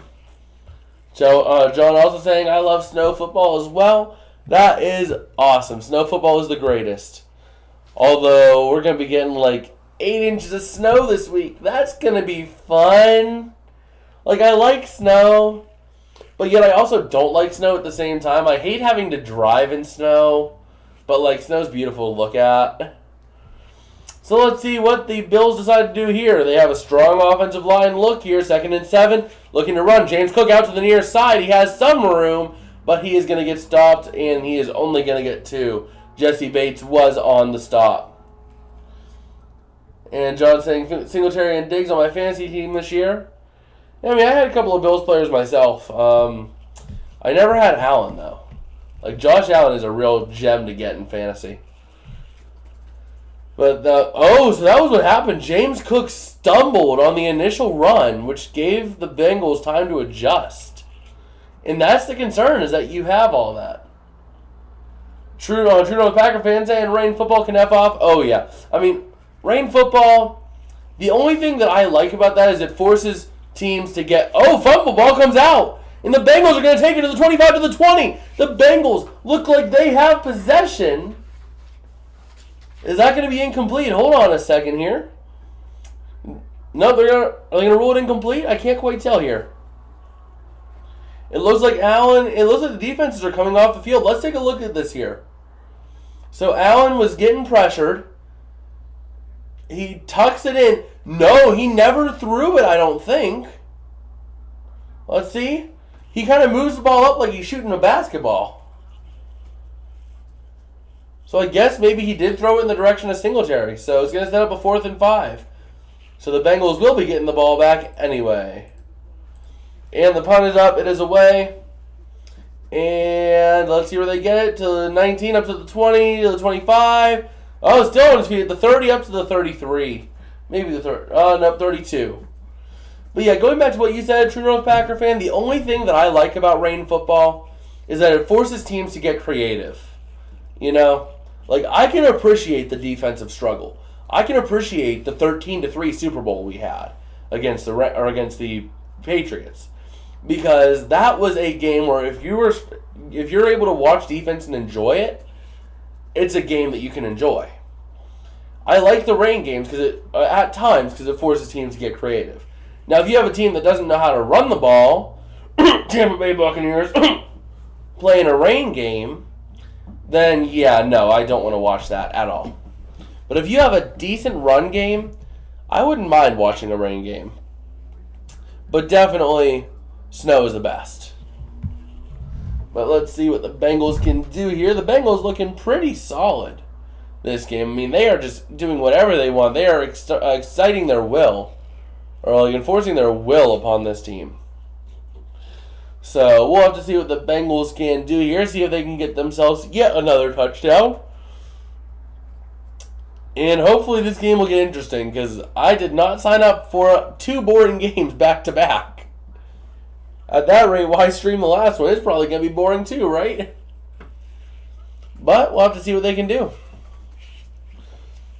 So, John also saying, I love snow football as well. That is awesome. Snow football is the greatest. Although, we're going to be getting like 8 inches of snow this week. That's going to be fun. Like, I like snow, but yet I also don't like snow at the same time. I hate having to drive in snow, but like, snow's beautiful to look at. So let's see what the Bills decide to do here. They have a strong offensive line look here. 2nd and 7, looking to run. James Cook out to the near side. He has some room, but he is going to get stopped, and he is only going to get 2. Jesse Bates was on the stop. And John saying Singletary and Diggs on my fantasy team this year. I mean, I had a couple of Bills players myself. I never had Allen, though. Like, Josh Allen is a real gem to get in fantasy. But, so that was what happened. James Cook stumbled on the initial run, which gave the Bengals time to adjust. And that's the concern, is that you have all that. True North Packer fans saying rain football can F off. Oh, yeah. I mean, rain football, the only thing that I like about that is it forces teams to get, fumble, ball comes out. And the Bengals are going to take it to the 25 to the 20. The Bengals look like they have possession. Is that going to be incomplete? Hold on a second here. No, are they going to rule it incomplete? I can't quite tell here. It looks like the defenses are coming off the field. Let's take a look at this here. So Allen was getting pressured. He tucks it in. No, he never threw it, I don't think. Let's see. He kind of moves the ball up like he's shooting a basketball. So I guess maybe he did throw it in the direction of Singletary. So it's going to set up a 4th and 5. So the Bengals will be getting the ball back anyway. And the punt is up. It is away. And let's see where they get it. To the 19, up to the 20, to the 25. Oh, still on his feet. The 30 up to the 33. Maybe the 30. Oh, no, 32. But yeah, going back to what you said, True North Packer fan, the only thing that I like about rain football is that it forces teams to get creative. You know? Like, I can appreciate the defensive struggle. I can appreciate the 13-3 Super Bowl we had against the Patriots. Because that was a game where if you're able to watch defense and enjoy it, it's a game that you can enjoy. I like the rain games at times because it forces teams to get creative. Now, if you have a team that doesn't know how to run the ball, Tampa Bay Buccaneers playing a rain game, then yeah, no, I don't want to watch that at all. But if you have a decent run game, I wouldn't mind watching a rain game. But definitely, snow is the best. But let's see what the Bengals can do here. The Bengals looking pretty solid this game. I mean, they are just doing whatever they want. They are exciting their will, or like enforcing their will upon this team. So we'll have to see what the Bengals can do here. See if they can get themselves yet another touchdown. And hopefully this game will get interesting, because I did not sign up for 2 boring games back to back. At that rate, why stream the last one? It's probably going to be boring too, right? But we'll have to see what they can do.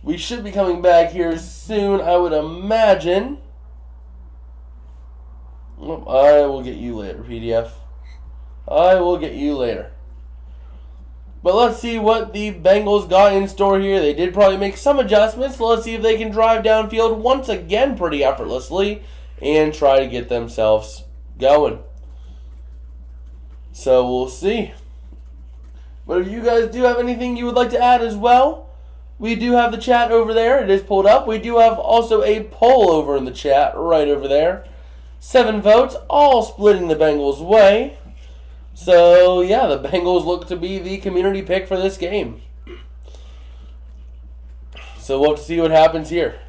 We should be coming back here soon, I would imagine. I will get you later, PDF. I will get you later. But let's see what the Bengals got in store here. They did probably make some adjustments. So let's see if they can drive downfield once again pretty effortlessly and try to get themselves going. So we'll see. But if you guys do have anything you would like to add as well, we do have the chat over there. It is pulled up. We do have also a poll over in the chat right over there. 7 votes, all splitting the Bengals' way. So, yeah, the Bengals look to be the community pick for this game. So we'll have to see what happens here.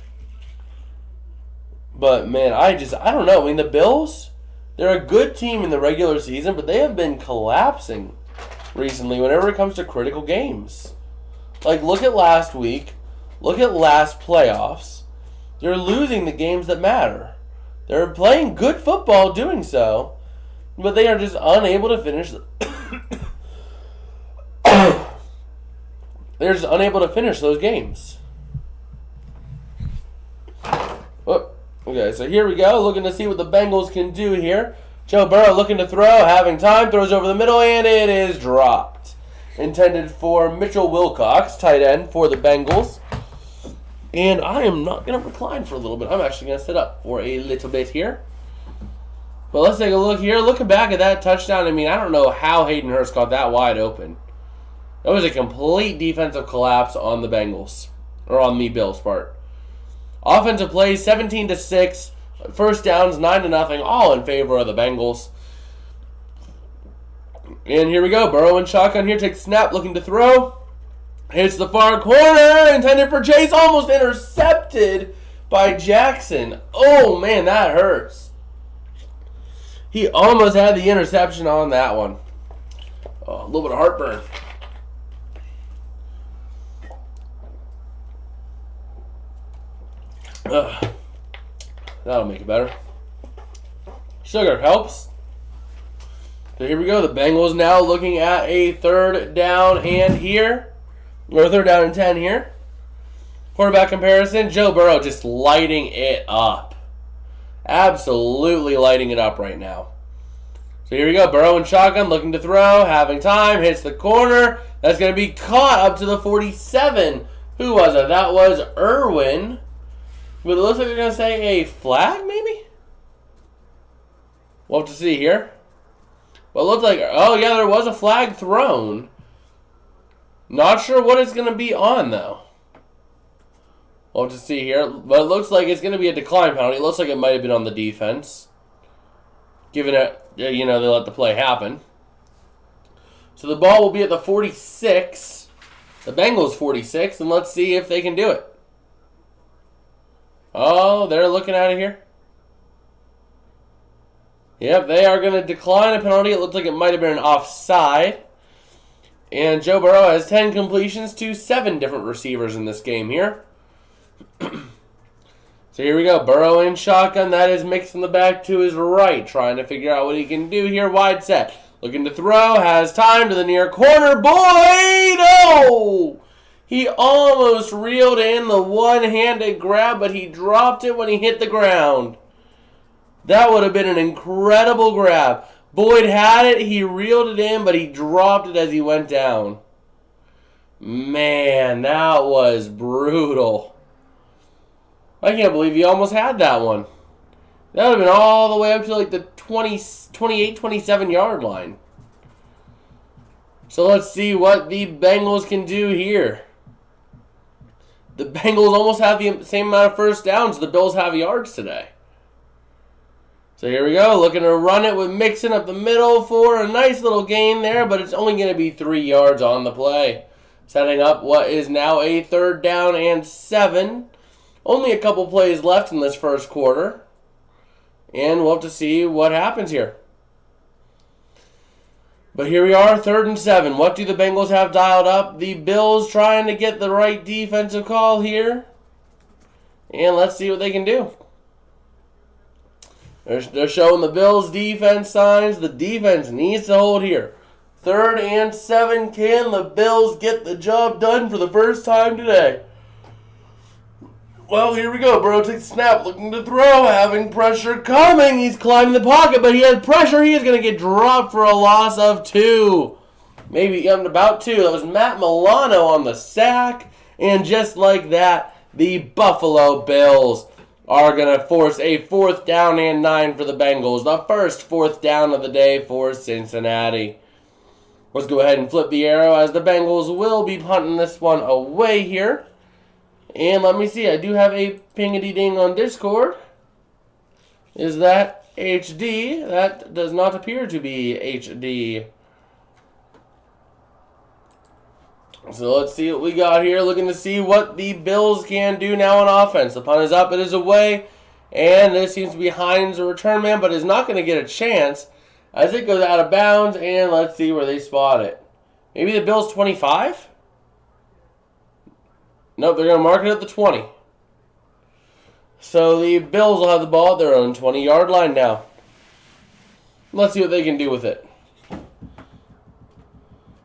But, man, I don't know. I mean, the Bills, they're a good team in the regular season, but they have been collapsing recently whenever it comes to critical games. Like, look at last week. Look at last playoffs. They're losing the games that matter. They're playing good football doing so, but they are just unable to finish. They're just unable to finish those games. Oh, okay, so here we go. Looking to see what the Bengals can do here. Joe Burrow looking to throw, having time, throws over the middle, and it is dropped. Intended for Mitchell Wilcox, tight end for the Bengals. And I am not going to recline for a little bit. I'm actually going to sit up for a little bit here. But let's take a look here. Looking back at that touchdown, I mean, I don't know how Hayden Hurst got that wide open. That was a complete defensive collapse on the Bengals. Or on the Bills' part. Offensive plays, 17-6. First downs, 9-0. All in favor of the Bengals. And here we go. Burrow in shotgun here. Takes snap, looking to throw. Hits the far corner, intended for Chase, almost intercepted by Jackson. Oh, man, that hurts. He almost had the interception on that one. Oh, a little bit of heartburn. That'll make it better. Sugar helps. So here we go. The Bengals now looking at a 3rd down and here. Or 3rd down and 10 here. Quarterback comparison. Joe Burrow just lighting it up. Absolutely lighting it up right now. So here we go. Burrow in shotgun, looking to throw, having time, hits the corner. That's going to be caught up to the 47. Who was it? That was Irwin. But it looks like they're going to say a flag, maybe? We'll have to see here. Well, it looked like, oh yeah, there was a flag thrown. Not sure what it's going to be on, though. We'll have to see here. But it looks like it's going to be a decline penalty. It looks like it might have been on the defense. Given it, they let the play happen. So the ball will be at the 46. The Bengals 46. And let's see if they can do it. Oh, they're looking at it here. Yep, they are going to decline a penalty. It looked like it might have been an offside. And Joe Burrow has 10 completions to 7 different receivers in this game here. So here we go. Burrow in shotgun. That is Mixon the back to his right. Trying to figure out what he can do here. Wide set. Looking to throw. Has time to the near corner. Boyd! Oh! He almost reeled in the one-handed grab, but he dropped it when he hit the ground. That would have been an incredible grab. Boyd had it. He reeled it in, but he dropped it as he went down. Man, that was brutal. I can't believe he almost had that one. That would have been all the way up to like the 28, 27 yard line. So let's see what the Bengals can do here. The Bengals almost have the same amount of first downs the Bills have yards today. So here we go, looking to run it with Mixon up the middle for a nice little gain there, but it's only going to be 3 yards on the play. Setting up what is now a 3rd down and 7. Only a couple plays left in this first quarter. And we'll have to see what happens here. But here we are, 3rd and 7. What do the Bengals have dialed up? The Bills trying to get the right defensive call here. And let's see what they can do. They're showing the Bills defense signs. The defense needs to hold here. 3rd and 7. Can the Bills get the job done for the first time today? Well, here we go. Burrow takes the snap, looking to throw, having pressure coming. He's climbing the pocket, but he has pressure. He is going to get dropped for a loss of 2. Maybe about 2. That was Matt Milano on the sack. And just like that, the Buffalo Bills are going to force a 4th down and 9 for the Bengals. The first 4th down of the day for Cincinnati. Let's go ahead and flip the arrow as the Bengals will be punting this one away here. And let me see, I do have a ping-a-dee-ding on Discord. Is that HD? That does not appear to be HD. So let's see what we got here. Looking to see what the Bills can do now on offense. The punt is up, it is away. And this seems to be Hines, a return man, but is not going to get a chance as it goes out of bounds. And let's see where they spot it. Maybe the Bills 25? Nope, they're going to mark it at the 20. So the Bills will have the ball at their own 20-yard line now. Let's see what they can do with it.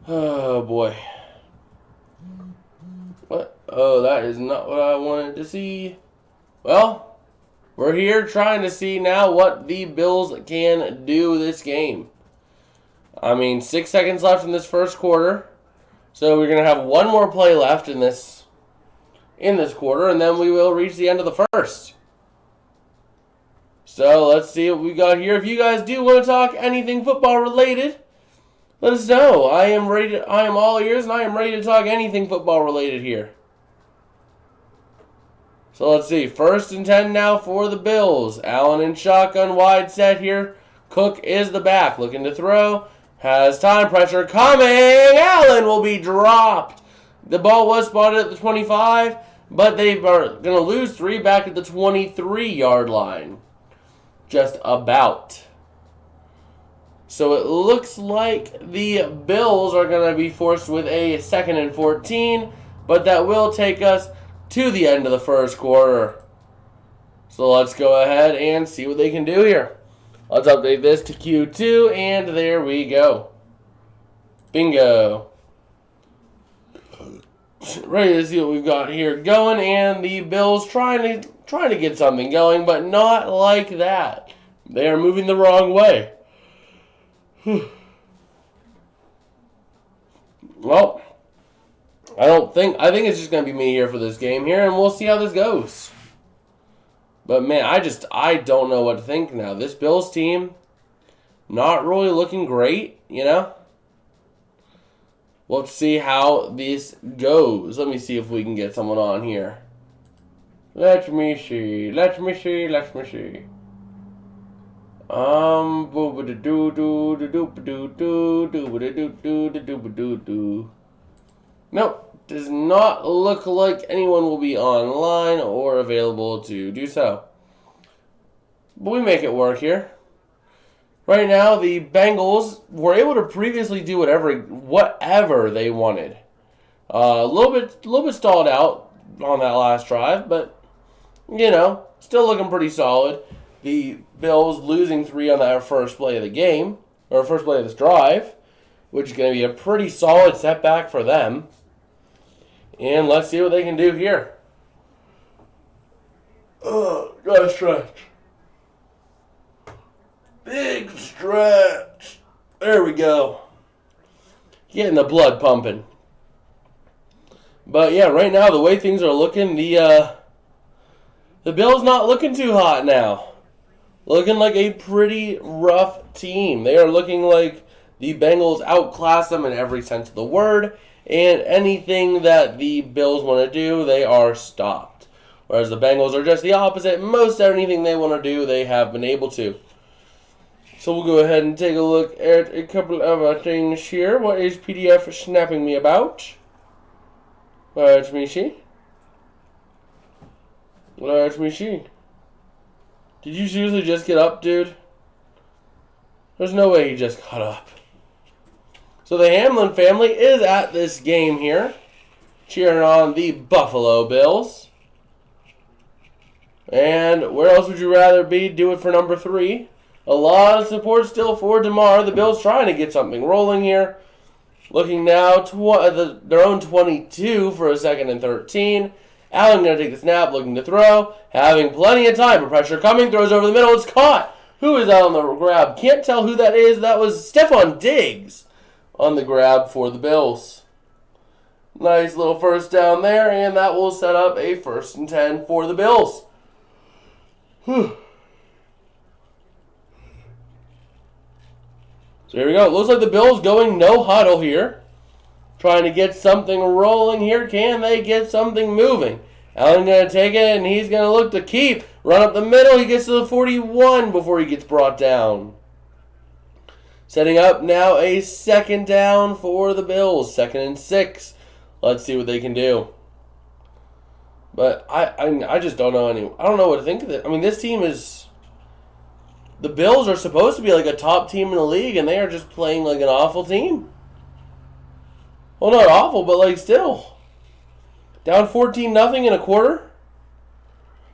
Oh, boy. What? Oh, that is not what I wanted to see. Well, we're here trying to see now what the Bills can do this game. I mean, 6 seconds left in this first quarter. So we're going to have one more play left in this quarter, and then we will reach the end of the first. So let's see what we got here. If you guys do want to talk anything football related, let us know. I am all ears, and I am ready to talk anything football related here. So let's see. 1st and 10 now for the Bills. Allen in shotgun, wide set here. Cook is the back, looking to throw. Has time, pressure coming. Allen will be dropped. The ball was spotted at the 25, but they are going to lose 3 back at the 23-yard line. Just about. So it looks like the Bills are going to be forced with a 2nd and 14, but that will take us to the end of the first quarter. So let's go ahead and see what they can do here. Let's update this to Q2, and there we go. Bingo. Ready to see what we've got here going, and the Bills trying to get something going, but not like that. They are moving the wrong way. Well, I think it's just going to be me here for this game here, and we'll see how this goes. But man, I don't know what to think now. This Bills team, not really looking great, you know? Let's see how this goes. Let me see if we can get someone on here. Let me see. Nope, does not look like anyone will be online or available to do so. But we make it work here. Right now, the Bengals were able to previously do whatever they wanted. A little bit stalled out on that last drive, but still looking pretty solid. The Bills losing 3 on that first play of the game, or first play of this drive, which is going to be a pretty solid setback for them. And let's see what they can do here. Oh, gotta stretch. Big stretch. There we go. Getting the blood pumping. But yeah, right now the way things are looking, the Bills not looking too hot now. Looking like a pretty rough team. They are looking like the Bengals outclass them in every sense of the word, and anything that the Bills want to do, they are stopped. Whereas the Bengals are just the opposite. Most anything they want to do, they have been able to. So we'll go ahead and take a look at a couple of things here. What is PDF snapping me about? Let me see. Let me see. Did you seriously just get up, dude? There's no way he just got up. So the Hamlin family is at this game here, cheering on the Buffalo Bills. And where else would you rather be? Do it for number 3. A lot of support still for Damar. The Bills trying to get something rolling here. Looking now to their own 22 for a 2nd and 13. Allen going to take the snap, looking to throw. Having plenty of time. Pressure coming. Throws over the middle. It's caught. Who is out on the grab? Can't tell who that is. That was Stephon Diggs on the grab for the Bills. Nice little first down there. And that will set up a 1st and 10 for the Bills. Whew. So here we go. It looks like the Bills going no huddle here. Trying to get something rolling here. Can they get something moving? Allen going to take it, and he's going to look to keep. Run up the middle. He gets to the 41 before he gets brought down. Setting up now a 2nd down for the Bills. 2nd and 6. Let's see what they can do. But I just don't know I don't know what to think of it. I mean, this team is... The Bills are supposed to be like a top team in the league, and they are just playing like an awful team. Well, not awful, but like still. Down 14-0 in a quarter.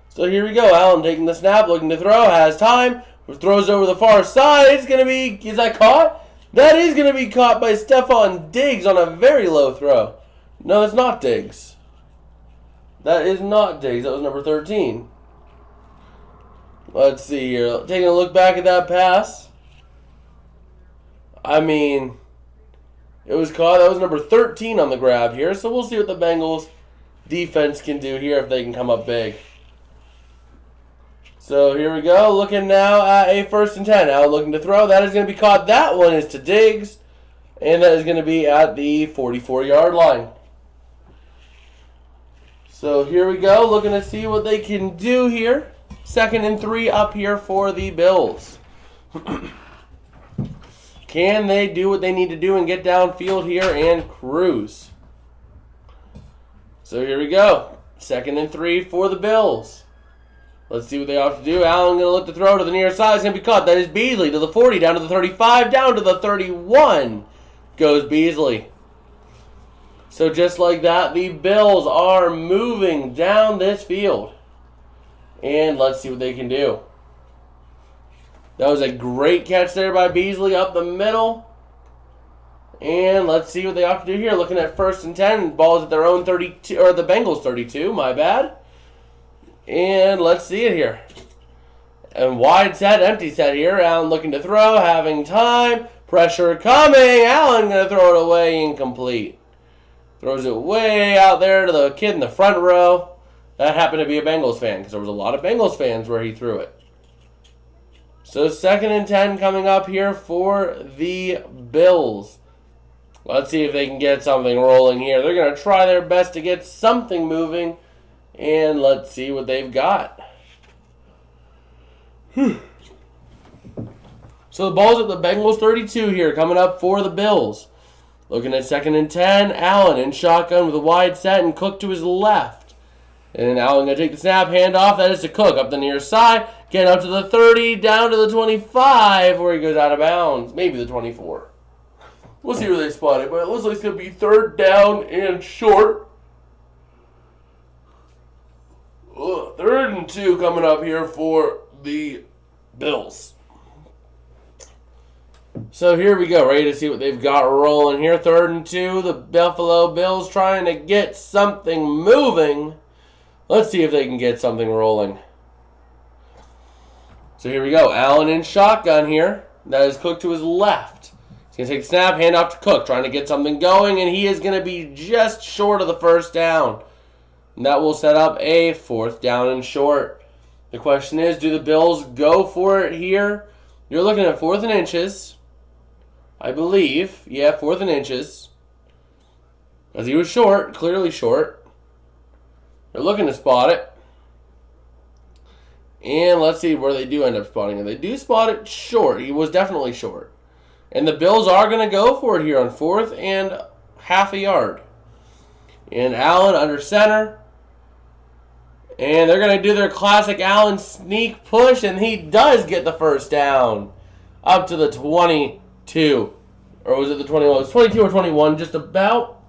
So here we go. Allen taking the snap, looking to throw, has time. Throws over the far side. It's going to be, is that caught? That is going to be caught by Stephon Diggs on a very low throw. No, it's not Diggs. That is not Diggs. That was number 13. Let's see here. Taking a look back at that pass. I mean, it was caught. That was number 13 on the grab here. So we'll see what the Bengals defense can do here if they can come up big. So here we go. Looking now at a 1st and 10. Now looking to throw. That is going to be caught. That one is to Diggs. And that is going to be at the 44-yard line. So here we go. Looking to see what they can do here. 2nd and 3 up here for the Bills. Can they do what they need to do and get downfield here and cruise? So here we go. 2nd and 3 for the Bills. Let's see what they have to do. Allen going to look to throw to the near side. It's going to be caught. That is Beasley to the 40, down to the 35, down to the 31. Goes Beasley. So just like that, the Bills are moving down this field. And let's see what they can do. That was a great catch there by Beasley up the middle. And let's see what they have to do here. Looking at 1st and 10. Ball's at their own 32, or the Bengals 32, my bad. And let's see it here. And wide set, empty set here. Allen looking to throw, having time. Pressure coming. Allen going to throw it away, incomplete. Throws it way out there to the kid in the front row. That happened to be a Bengals fan because there was a lot of Bengals fans where he threw it. So 2nd and 10 coming up here for the Bills. Let's see if they can get something rolling here. They're going to try their best to get something moving. And let's see what they've got. So the ball's at the Bengals 32 here coming up for the Bills. Looking at 2nd and 10. Allen in shotgun with a wide set and Cook to his left. And Allen going to take the snap, hand off. That is to Cook up the near side. Getting up to the 30, down to the 25, where he goes out of bounds. Maybe the 24. We'll see where they spot it, but it looks like it's going to be 3rd down and short. 3rd 3rd and 2 coming up here for the Bills. So here we go, ready to see what they've got rolling here. 3rd and 2, the Buffalo Bills trying to get something moving. Let's see if they can get something rolling. So here we go. Allen in shotgun here. That is Cook to his left. He's going to take the snap, hand off to Cook, trying to get something going, and he is going to be just short of the first down. And that will set up a 4th down and short. The question is, do the Bills go for it here? You're looking at 4th and inches. I believe. Yeah, 4th and inches. Because he was short, clearly short. They're looking to spot it. And let's see where they do end up spotting it. They do spot it short. He was definitely short. And the Bills are going to go for it here on 4th and half a yard. And Allen under center. And they're going to do their classic Allen sneak push. And he does get the first down. Up to the 22. Or was it the 21? It was 22 or 21. Just about.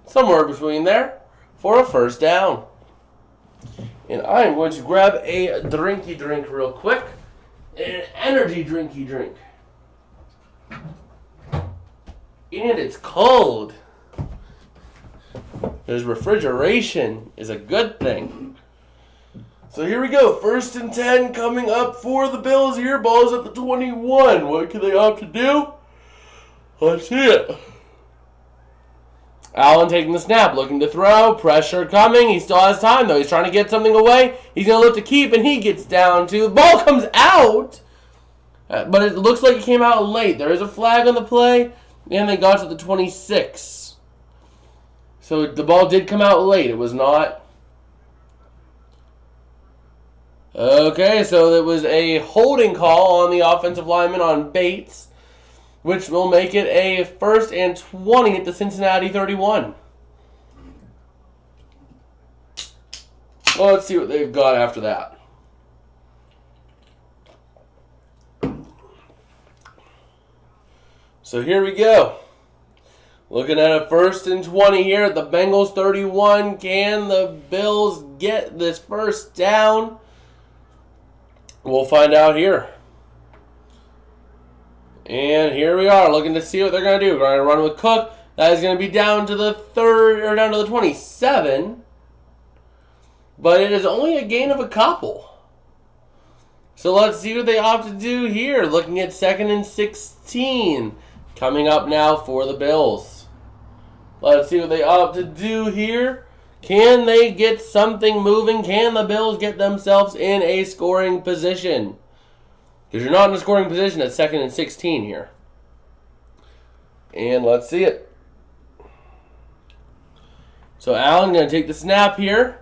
Somewhere between there. For a first down. And I am going to grab a drinky drink real quick. An energy drinky drink. And it's cold. Because refrigeration is a good thing. So here we go. 1st and 10 coming up for the Bills here. Ball's at the 21. What can they opt to do? Let's see it. Allen taking the snap, looking to throw. Pressure coming. He still has time, though. He's trying to get something away. He's going to look to keep, and he gets down to. The ball comes out. But it looks like it came out late. There is a flag on the play, and they got to the 26. So the ball did come out late. It was not. Okay, so it was a holding call on the offensive lineman on Bates, which will make it a 1st and 20 at the Cincinnati 31. Well, let's see what they've got after that. So here we go. Looking at a 1st and 20 here at the Bengals 31. Can the Bills get this first down? We'll find out here. And here we are, looking to see what they're going to do. We're going to run with Cook. That is going to be down to the 27. But it is only a gain of a couple. So let's see what they opt to do here. Looking at 2nd and 16. Coming up now for the Bills. Let's see what they opt to do here. Can they get something moving? Can the Bills get themselves in a scoring position? Because you're not in a scoring position at 2nd and 16 here. And let's see it. So Allen going to take the snap here.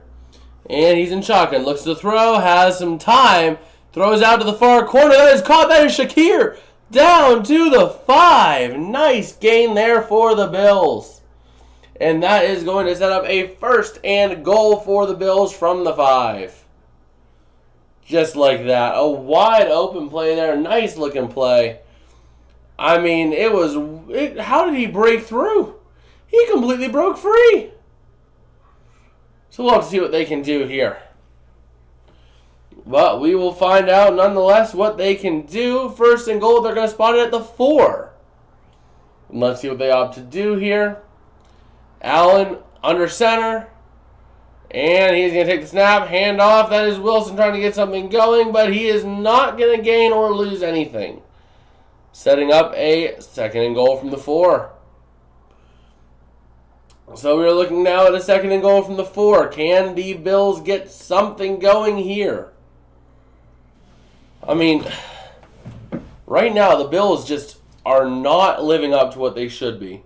And he's in shotgun. Looks to throw. Has some time. Throws out to the far corner. That is caught. That is Shakir. Down to the 5. Nice gain there for the Bills. And that is going to set up a 1st and goal for the Bills from the 5. Just like that. A wide open play there. Nice looking play. I mean, how did he break through? He completely broke free. So we'll have to see what they can do here. But we will find out nonetheless what they can do. 1st and goal, they're going to spot it at the 4. And let's see what they opt to do here. Allen under center. And he's going to take the snap, hand off. That is Wilson trying to get something going, but he is not going to gain or lose anything. Setting up a 2nd and goal from the 4. So we're looking now at a 2nd and goal from the 4. Can the Bills get something going here? I mean, right now the Bills just are not living up to what they should be.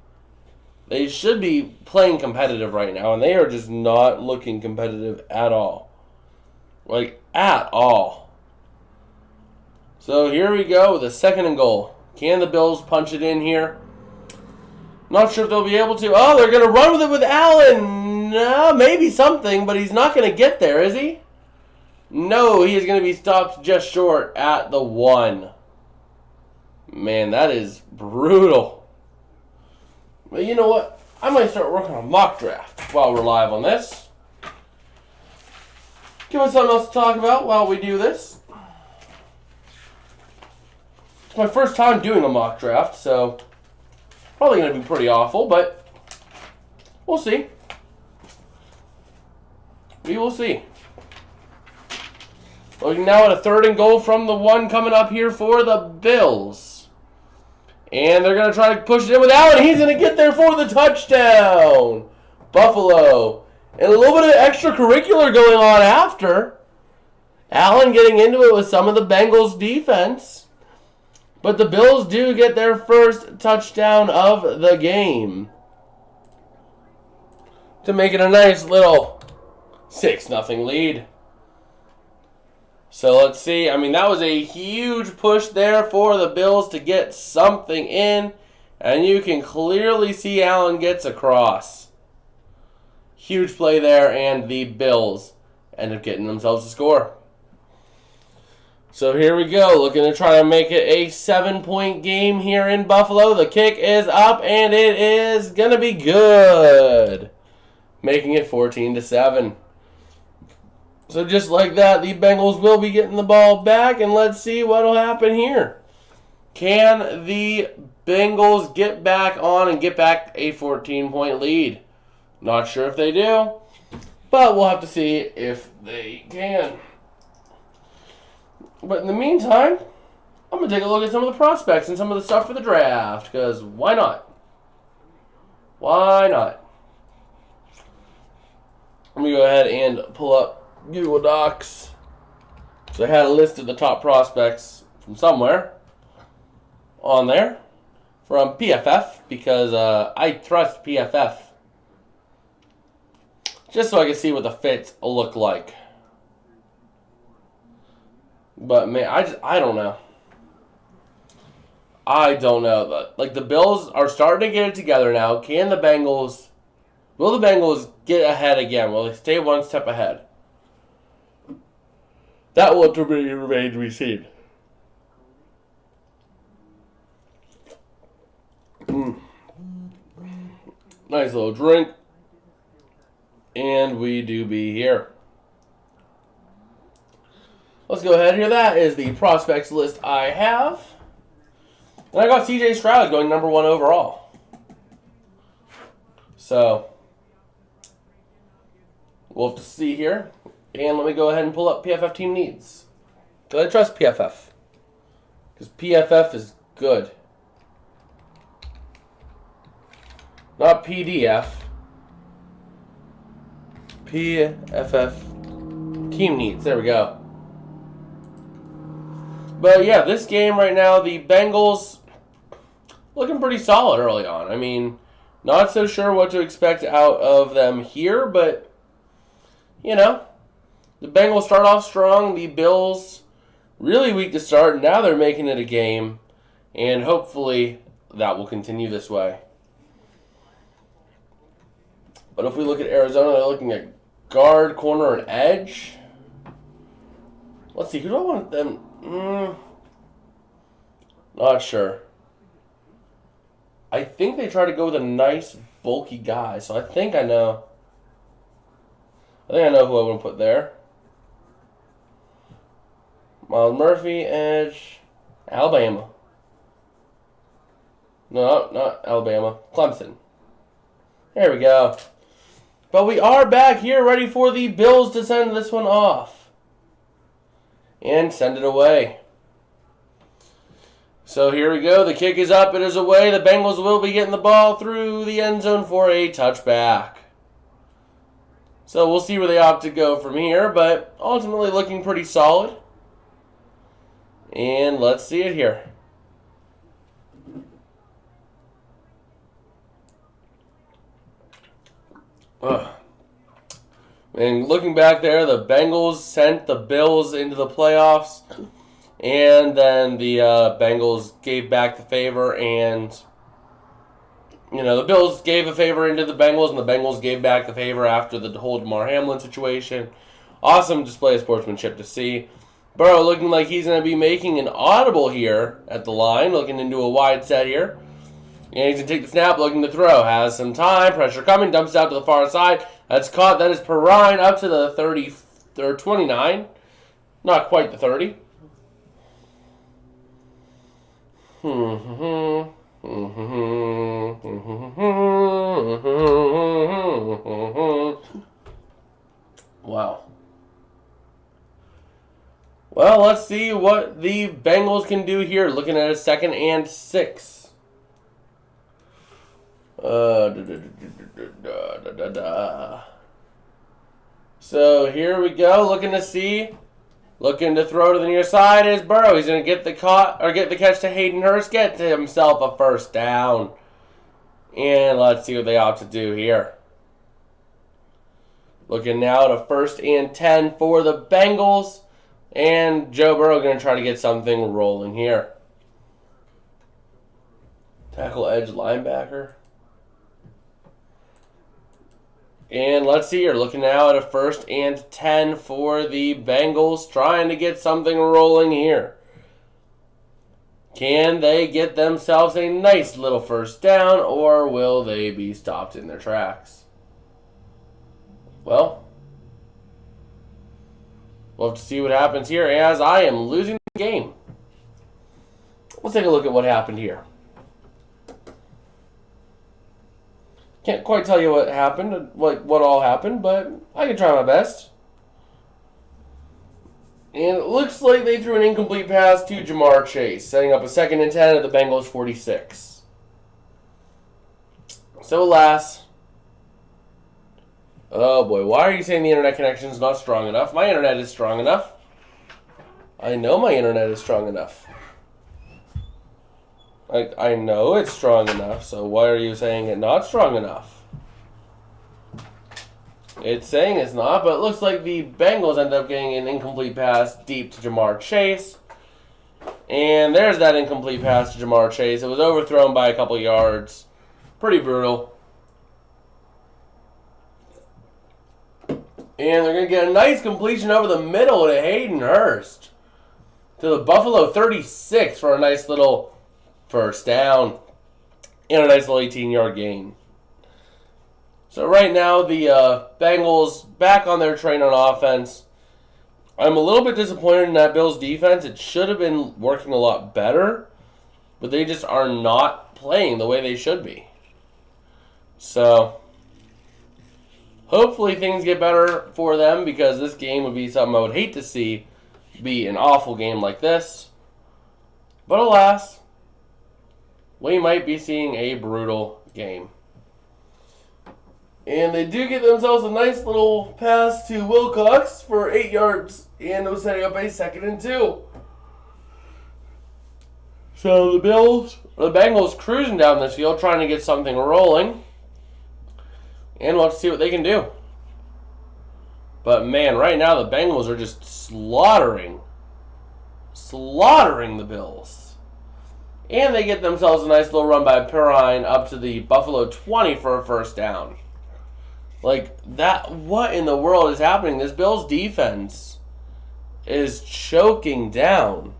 They should be playing competitive right now, and they are just not looking competitive at all. Like, at all. So here we go with a 2nd and goal. Can the Bills punch it in here? Not sure if they'll be able to. Oh, they're going to run with it with Allen. No, maybe something, but he's not going to get there, is he? No, he is going to be stopped just short at the 1. Man, that is brutal. But you know what? I might start working on a mock draft while we're live on this. Give us something else to talk about while we do this. It's my first time doing a mock draft, so probably going to be pretty awful, but we'll see. We will see. Looking now at a 3rd and goal from the 1 coming up here for the Bills. And they're going to try to push it in with Allen. He's going to get there for the touchdown. Buffalo. And a little bit of extracurricular going on after. Allen getting into it with some of the Bengals defense. But the Bills do get their first touchdown of the game. To make it a nice little 6-0 lead. So let's see. I mean, that was a huge push there for the Bills to get something in. And you can clearly see Allen gets across. Huge play there, and the Bills end up getting themselves a score. So here we go. Looking to try to make it a 7-point game here in Buffalo. The kick is up, and it is going to be good. Making it 14-7. So just like that, the Bengals will be getting the ball back, and let's see what will happen here. Can the Bengals get back on and get back a 14-point lead? Not sure if they do, but we'll have to see if they can. But in the meantime, I'm going to take a look at some of the prospects and some of the stuff for the draft, because why not? Why not? Let me go ahead and pull up Google Docs. So I had a list of the top prospects from somewhere on there from PFF, because I trust PFF. Just so I can see what the fits look like. But man, I don't know. I don't know. Like, the Bills are starting to get it together now. Will the Bengals get ahead again? Will they stay one step ahead? That will remain to be seen. Nice little drink. And we do be here. Let's go ahead here. That is the prospects list I have. And I got CJ Stroud going number 1 overall. So, we'll have to see here. And let me go ahead and pull up PFF team needs. Because I trust PFF. Because PFF is good. Not PDF. PFF team needs. There we go. But yeah, this game right now, the Bengals looking pretty solid early on. I mean, not so sure what to expect out of them here, but, you know, the Bengals start off strong. The Bills really weak to start, and now they're making it a game, and hopefully that will continue this way. But if we look at Arizona, they're looking at guard, corner, and edge. Let's see, who do I want them? Not sure. I think they try to go with a nice, bulky guy, so I think I know. who I want to put there. Miles Murphy, edge, Alabama. No, not Alabama. Clemson. There we go. But we are back here ready for the Bills to send this one off. And send it away. So here we go. The kick is up. It is away. The Bengals will be getting the ball through the end zone for a touchback. So we'll see where they opt to go from here. But ultimately looking pretty solid. And let's see it here. And looking back there, the Bengals sent the Bills into the playoffs, and then the Bengals gave back the favor, and the Bills gave a favor into the Bengals, and the Bengals gave back the favor after the whole Damar Hamlin situation. Awesome display of sportsmanship to see. Burrow looking like he's going to be making an audible here at the line, looking into a wide set here. And he's going to take the snap, looking to throw. Has some time. Pressure coming. Dumps it out to the far side. That's caught. That is Perrine up to the They're 29. Not quite the 30. Wow. Well, let's see what the Bengals can do here. Looking at a 2nd and 6. So here we go. Looking to throw to the near side is Burrow. He's going to get the catch to Hayden Hurst, get to himself a first down. And let's see what they opt to do here. Looking now at a 1st and 10 for the Bengals. And Joe Burrow going to try to get something rolling here. Tackle edge linebacker. And let's see here. Looking now at a 1st and 10 for the Bengals. Trying to get something rolling here. Can they get themselves a nice little first down, or will they be stopped in their tracks? Well, we'll have to see what happens here as I am losing the game. Let's take a look at what happened here. Can't quite tell you what happened, what all happened, but I can try my best. And it looks like they threw an incomplete pass to Jamar Chase, setting up a 2nd and 10 at the Bengals 46. So alas. Oh boy, why are you saying the internet connection is not strong enough? My internet is strong enough. I know my internet is strong enough. I know it's strong enough, so why are you saying it's not strong enough? It's saying it's not, but it looks like the Bengals end up getting an incomplete pass deep to Jamar Chase. And there's that incomplete pass to Jamar Chase. It was overthrown by a couple yards. Pretty brutal. And they're going to get a nice completion over the middle to Hayden Hurst. To the Buffalo 36 for a nice little first down. And a nice little 18-yard gain. So right now, the Bengals back on their train on offense. I'm a little bit disappointed in that Bills defense. It should have been working a lot better, but they just are not playing the way they should be. So hopefully things get better for them, because this game would be something I would hate to see be an awful game like this. But alas, we might be seeing a brutal game. And they do get themselves a nice little pass to Wilcox for 8 yards. And it was setting up a 2nd and 2. So the Bengals cruising down this field, trying to get something rolling. And we'll have to see what they can do. But man, right now the Bengals are just slaughtering the Bills. And they get themselves a nice little run by Perrine up to the Buffalo 20 for a first down. Like, that, what in the world is happening? This Bills defense is choking down.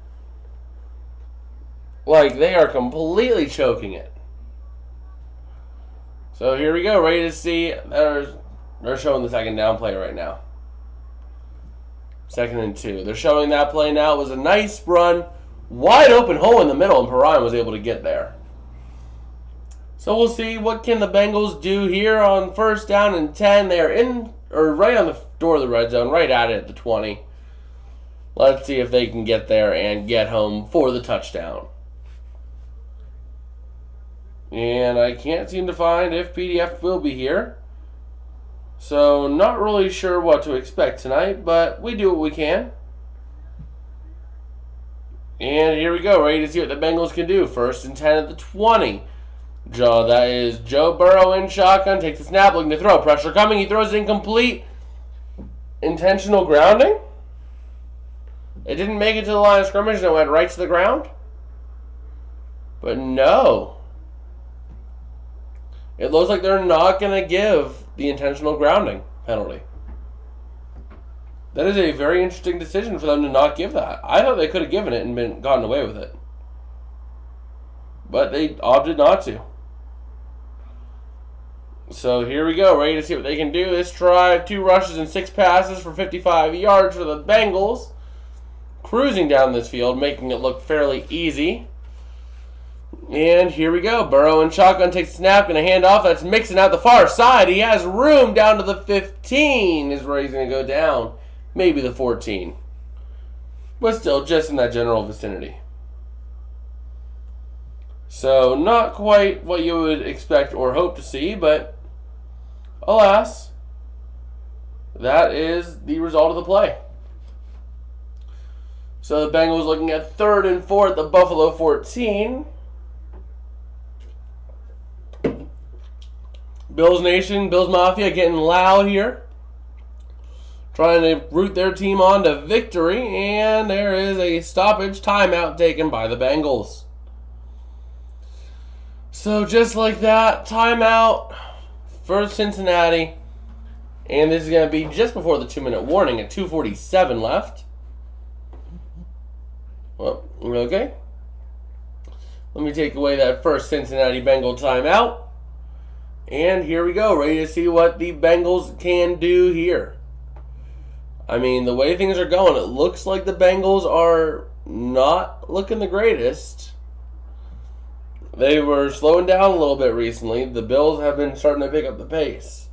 Like, they are completely choking it. So here we go, ready to see. They're showing the 2nd down play right now. 2nd and 2. They're showing that play now. It was a nice run. Wide open hole in the middle, and Perrine was able to get there. So we'll see what can the Bengals do here on 1st down and 10. They are right on the door of the red zone, right at it at the 20. Let's see if they can get there and get home for the touchdown. And I can't seem to find if PDF will be here. So not really sure what to expect tonight, but we do what we can. And here we go, ready to see what the Bengals can do. 1st and 10 at the 20. That is Joe Burrow in shotgun. Takes the snap, looking to throw. Pressure coming. He throws it incomplete. Intentional grounding. It didn't make it to the line of scrimmage and it went right to the ground. But no. It looks like they're not going to give the intentional grounding penalty. That is a very interesting decision for them to not give that. I thought they could have given it and gotten away with it. But they opted not to. So here we go, ready to see what they can do. This drive, 2 rushes and 6 passes for 55 yards for the Bengals. Cruising down this field, making it look fairly easy. And here we go. Burrow and shotgun takes a snap, and a handoff. That's Mixon out the far side. He has room down to the 15 is where he's going to go down. Maybe the 14. But still, just in that general vicinity. So, not quite what you would expect or hope to see, but alas, that is the result of the play. So the Bengals looking at 3rd and 4 at the Buffalo 14. Bills Nation, Bills Mafia getting loud here. Trying to root their team on to victory, and there is a stoppage timeout taken by the Bengals. So just like that, timeout for Cincinnati. And this is going to be just before the 2-minute warning at 2:47 left. Well, okay. Let me take away that first Cincinnati Bengal timeout. And here we go, ready to see what the Bengals can do here. I mean, the way things are going, it looks like the Bengals are not looking the greatest. They were slowing down a little bit recently. The Bills have been starting to pick up the pace.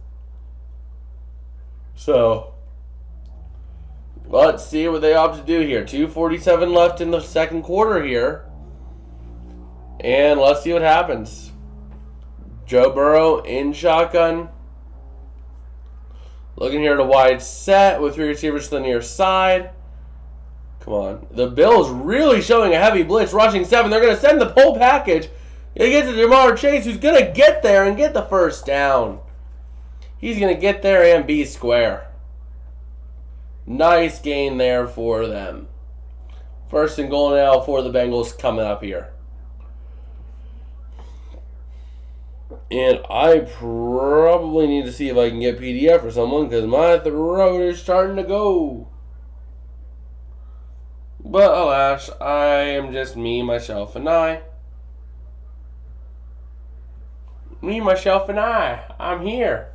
So, let's see what they opt to do here. 2:47 left in the second quarter here. And let's see what happens. Joe Burrow in shotgun. Looking here at a wide set with 3 receivers to the near side. Come on. The Bills really showing a heavy blitz, rushing 7. They're going to send the whole package. They get to Jamar Chase, who's going to get there and get the first down. He's going to get there and be square. Nice gain there for them. 1st and goal now for the Bengals coming up here. And I probably need to see if I can get PDF for someone because my throat is starting to go. But alas, I am just me, myself, and I. Me, myself, and I. I'm here.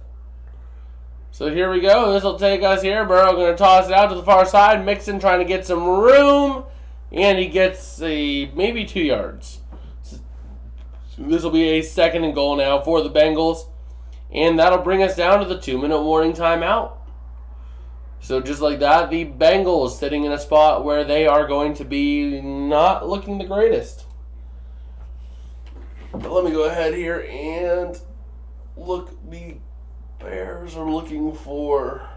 So here we go. This will take us here. Burrow going to toss it out to the far side. Mixon trying to get some room. And he gets maybe 2 yards. This will be a 2nd and goal now for the Bengals. And that'll bring us down to the 2-minute warning timeout. So just like that, the Bengals sitting in a spot where they are going to be not looking the greatest. But let me go ahead here and look. The Bears are looking for...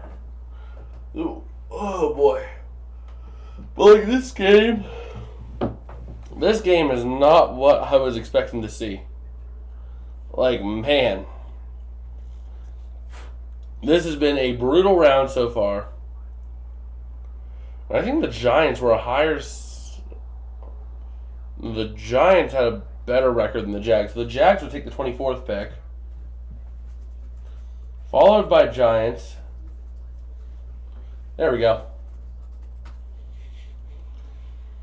Ooh, oh boy. But like this game is not what I was expecting to see. Like, man. This has been a brutal round so far. I think the Giants were a higher... The Giants had a better record than the Jags. So the Jags would take the 24th pick. Followed by Giants. There we go.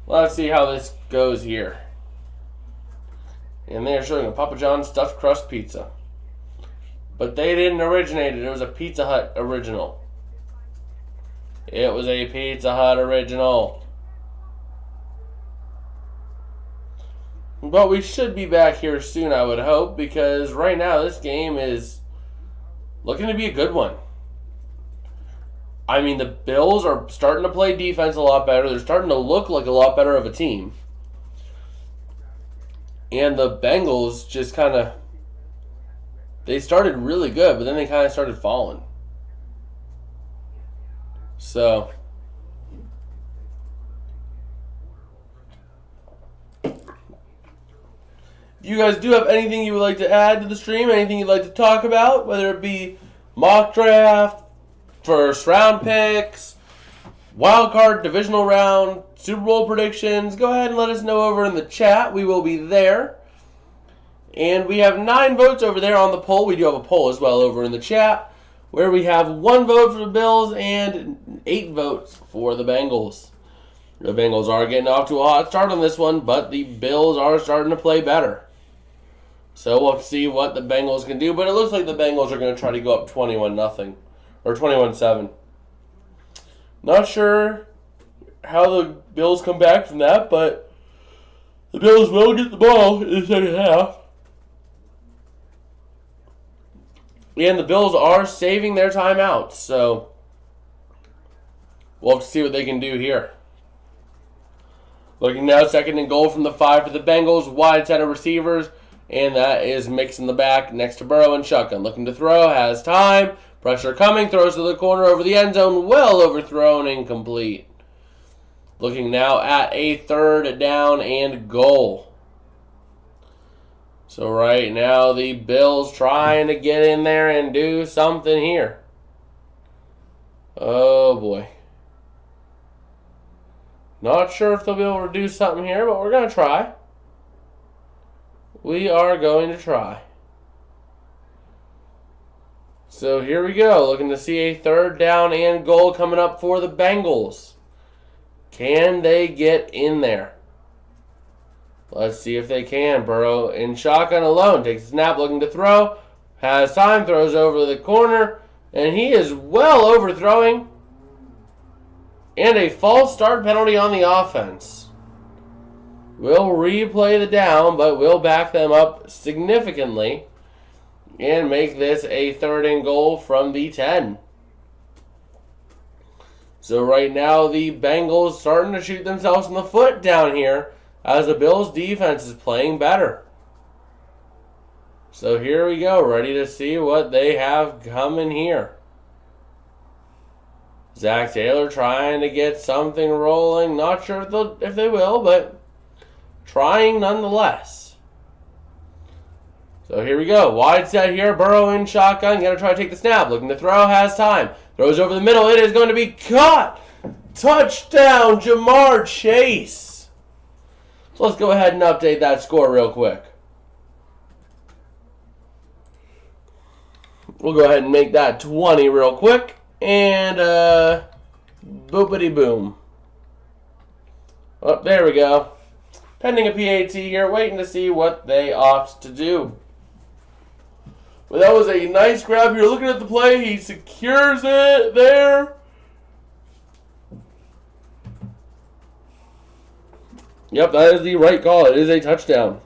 Let's see how this goes here. And they are showing a Papa John's stuffed crust pizza. But they didn't originate it. It was a Pizza Hut original. It was a Pizza Hut original. But we should be back here soon, I would hope, because right now this game is looking to be a good one. I mean, the Bills are starting to play defense a lot better. They're starting to look like a lot better of a team. And the Bengals just kind of... They started really good, but then they kind of started falling. So... If you guys do have anything you would like to add to the stream, anything you'd like to talk about, whether it be mock draft, first round picks, wild card, divisional round, Super Bowl predictions, go ahead and let us know over in the chat. We will be there. And we have 9 votes over there on the poll. We do have a poll as well over in the chat, where we have 1 vote for the Bills and 8 votes for the Bengals. The Bengals are getting off to a hot start on this one, but the Bills are starting to play better. So we'll see what the Bengals can do, but it looks like the Bengals are going to try to go up 21-0 or 21-7. Not sure how the Bills come back from that, but the Bills will get the ball in the second half. And the Bills are saving their timeouts, so we'll have to see what they can do here. Looking now, 2nd and goal from the 5 for the Bengals. Wide set of receivers, and that is Mix in the back next to Burrow and shotgun. Looking to throw, has time. Pressure coming, throws to the corner over the end zone. Well overthrown, incomplete. Looking now at a 3rd down and goal. So right now the Bills trying to get in there and do something here. Oh boy. Not sure if they'll be able to do something here, but we're going to try. We are going to try. So here we go. Looking to see a 3rd down and goal coming up for the Bengals. Can they get in there? Let's see if they can. Burrow in shotgun alone. Takes a snap, looking to throw. Has time, throws over the corner. And he is well overthrowing. And a false start penalty on the offense. We'll replay the down, but we'll back them up significantly. And make this a 3rd and goal from the 10. So right now the Bengals starting to shoot themselves in the foot down here, as the Bills' defense is playing better. So here we go, ready to see what they have coming here. Zach Taylor trying to get something rolling. Not sure if they will, but trying nonetheless. So here we go. Wide set here. Burrow in shotgun. Going to try to take the snap. Looking to throw. Has time. Throws over the middle. It is going to be caught. Touchdown, Jamar Chase. So let's go ahead and update that score real quick. We'll go ahead and make that 20 real quick. And, boopity boom. Oh, there we go. Pending a PAT here, waiting to see what they opt to do. But that was a nice grab here. Looking at the play, he secures it there. Yep, that is the right call. It is a touchdown.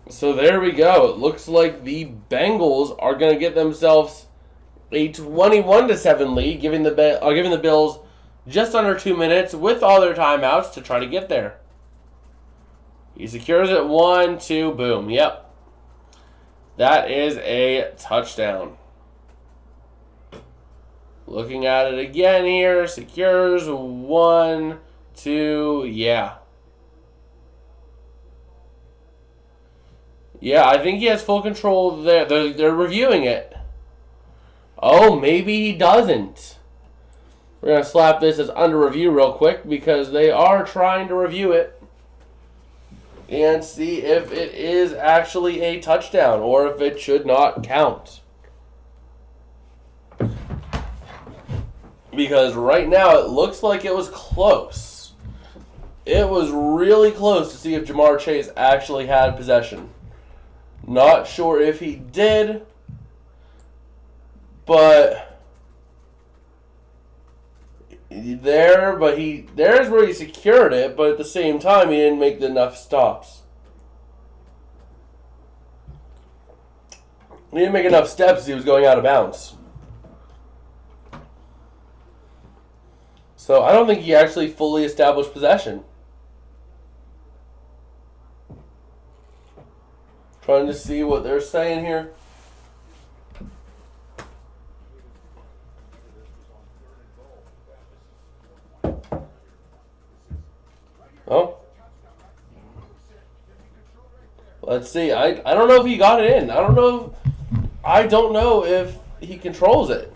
So there we go. It looks like the Bengals are going to get themselves a 21-7 lead, giving the Bills just under 2 minutes with all their timeouts to try to get there. He secures it. 1, 2, boom. Yep. That is a touchdown. Looking at it again here. Secures. 1, 2, yeah. Yeah, I think he has full control there. They're reviewing it. Oh, maybe he doesn't. We're going to slap this as under review real quick because they are trying to review it and see if it is actually a touchdown or if it should not count. Because right now it looks like it was close. It was really close to see if Jamar Chase actually had possession. Not sure if he did, but there's where he secured it, but at the same time he didn't make enough stops. He didn't make enough steps as he was going out of bounds. So I don't think he actually fully established possession. Trying to see what they're saying here. Oh. Let's see. I don't know if he got it in. I don't know if he controls it.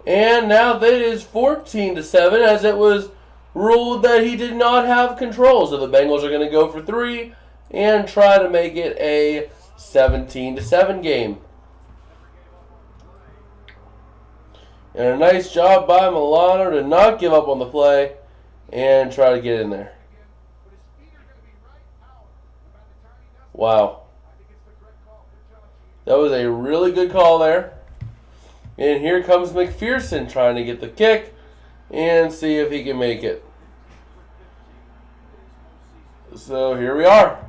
And now that is 14-7, as it was ruled that he did not have control. So the Bengals are going to go for 3 and try to make it a 17-7 game. And a nice job by Milano to not give up on the play and try to get in there. Wow. That was a really good call there. And here comes McPherson trying to get the kick and see if he can make it. So here we are.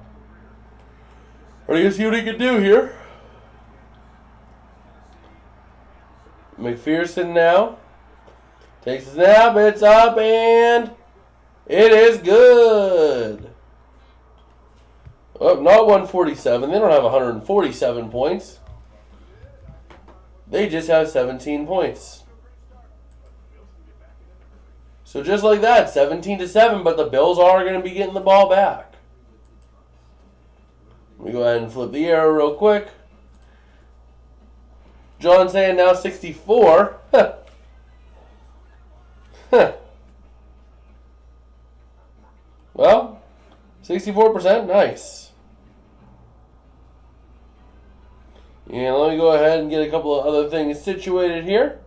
Ready to see what he can do here. McPherson now takes a snap. It's up and it is good. Oh, not 147. They don't have 147 points. They just have 17 points. So just like that, 17-7, but the Bills are going to be getting the ball back. Let me go ahead and flip the arrow real quick. John saying now 64. Well, 64%, nice. And let me go ahead and get a couple of other things situated here.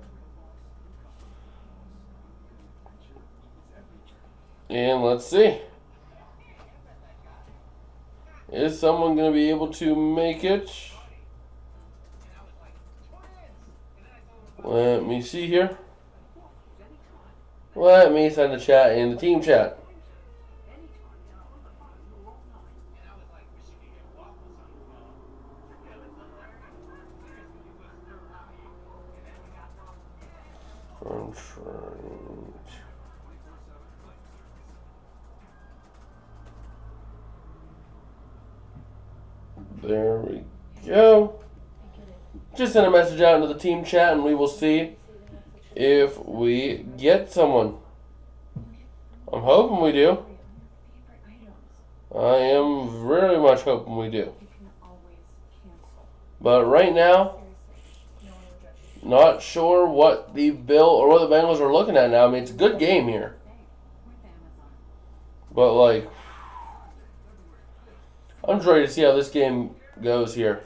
And let's see. Is someone going to be able to make it? Let me see here. Let me send the chat in the team chat. I'm trying. There we go. Just send a message out into the team chat and we will see if we get someone. I'm hoping we do. I am very much hoping we do. But right now, not sure what the Bengals are looking at now. I mean, it's a good game here. But, like, I'm just ready to see how this game goes here.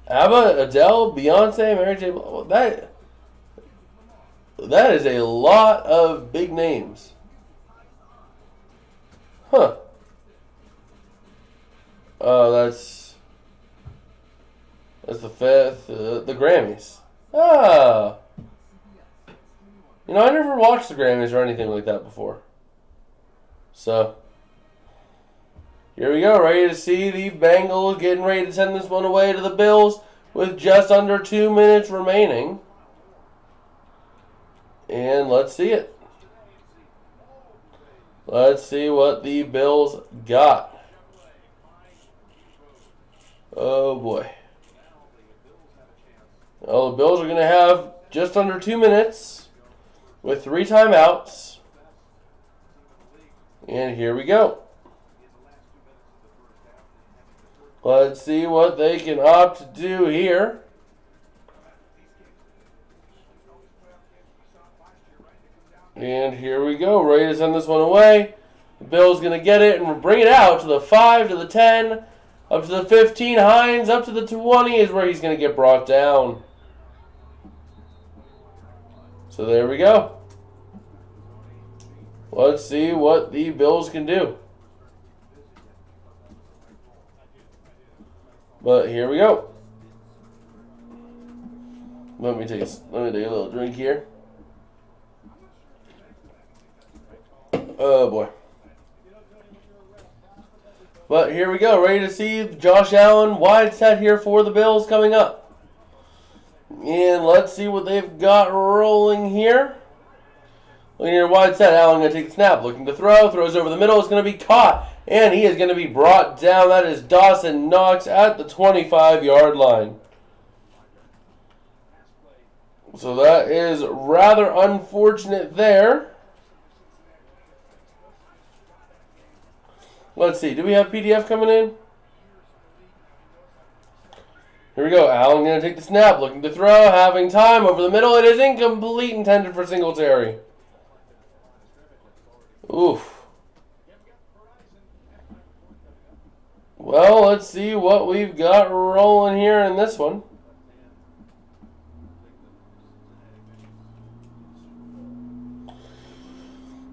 ABBA, Adele, Beyonce, Mary J. That is a lot of big names. Huh. Oh, that's the fifth, the Grammys. Ah. You know, I never watched the Grammys or anything like that before. So, here we go. Ready to see the Bengals getting ready to send this one away to the Bills with just under 2 minutes remaining. And let's see it. Let's see what the Bills got. Oh, boy. Well, the Bills are going to have just under 2 minutes with 3 timeouts. And here we go. Let's see what they can opt to do here. And here we go. Ready to send this one away. The Bills going to get it and bring it out to the 5, to the 10, up to the 15. Hines up to the 20 is where he's going to get brought down. So there we go. Let's see what the Bills can do. But here we go. Let me take a little drink here. Oh boy. But here we go. Ready to see Josh Allen wide set here for the Bills coming up. And let's see what they've got rolling here. Looking here, wide set. Allen going to take the snap. Looking to throw. Throws over the middle. It's going to be caught. And he is going to be brought down. That is Dawson Knox at the 25-yard line. So that is rather unfortunate there. Let's see. Do we have PDF coming in? Here we go. Allen going to take the snap. Looking to throw. Having time over the middle. It is incomplete. Intended for Singletary. Oof. Well, let's see what we've got rolling here in this one.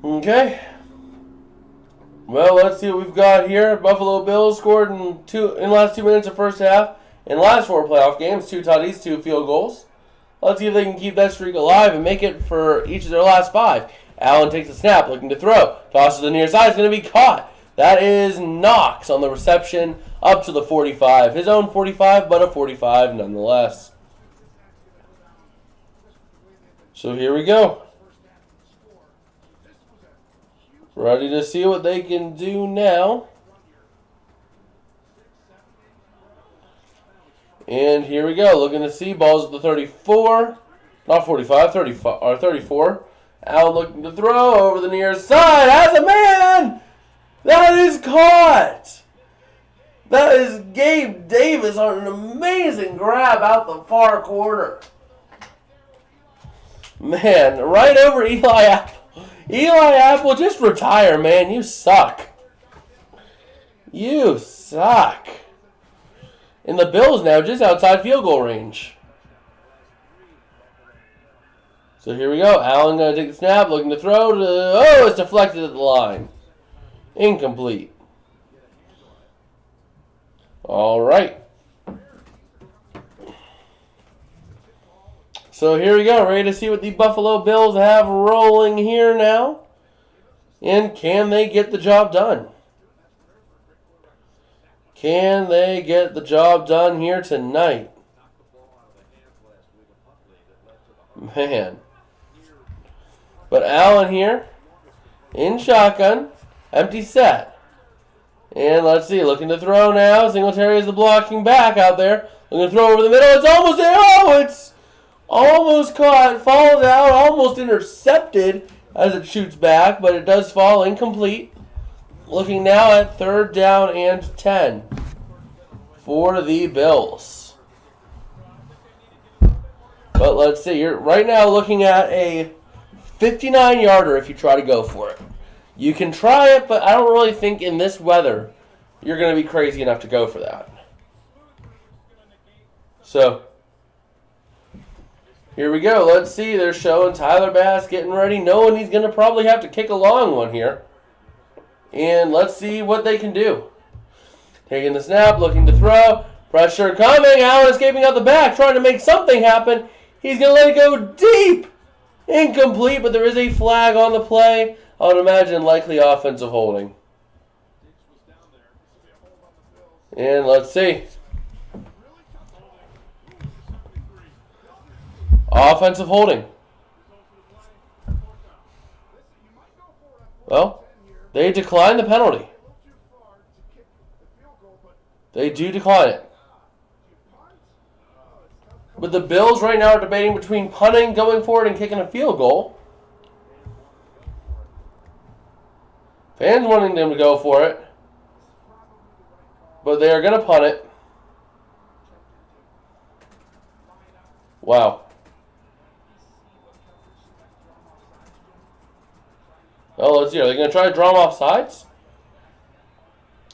Okay. Well, let's see what we've got here. Buffalo Bills scored in the last 2 minutes of first half. In the last 4 playoff games, 2 tutties, 2 field goals. Let's see if they can keep that streak alive and make it for each of their last 5. Allen takes a snap, looking to throw. Tosses to the near side. It's going to be caught. That is Knox on the reception up to the 45. His own 45, but a 45 nonetheless. So here we go. Ready to see what they can do now. And here we go. Looking to see balls at the 34. Not 45, 35 or 34. Allen looking to throw over the near side. Has a man! That is caught! That is Gabe Davis on an amazing grab out the far corner. Man, right over Eli Apple. Eli Apple, just retire, man. You suck. You suck. And the Bills now just outside field goal range. So here we go. Allen going to take the snap, looking to throw. Oh, it's deflected at the line. Incomplete. All right. So here we go. Ready to see what the Buffalo Bills have rolling here now. And can they get the job done? Can they get the job done here tonight? Man. But Allen here in shotgun. Empty set. And let's see. Looking to throw now. Singletary is the blocking back out there. Looking to throw over the middle. It's almost there. Oh, it's almost caught. Falls out. Almost intercepted as it shoots back. But it does fall incomplete. Looking now at 3rd down and 10 for the Bills. But let's see. You're right now looking at a 59-yarder if you try to go for it. You can try it, but I don't really think in this weather you're going to be crazy enough to go for that. So, here we go. Let's see. They're showing Tyler Bass getting ready, knowing he's going to probably have to kick a long one here. And let's see what they can do. Taking the snap, looking to throw. Pressure coming. Allen escaping out the back, trying to make something happen. He's going to let it go deep. Incomplete, but there is a flag on the play. I would imagine likely offensive holding. And let's see. Offensive holding. Well, they decline the penalty. They do decline it. But the Bills right now are debating between punting, going for it, and kicking a field goal. Fans wanting them to go for it. But they are going to punt it. Wow. Oh, let's see. Are they going to try to draw them off sides?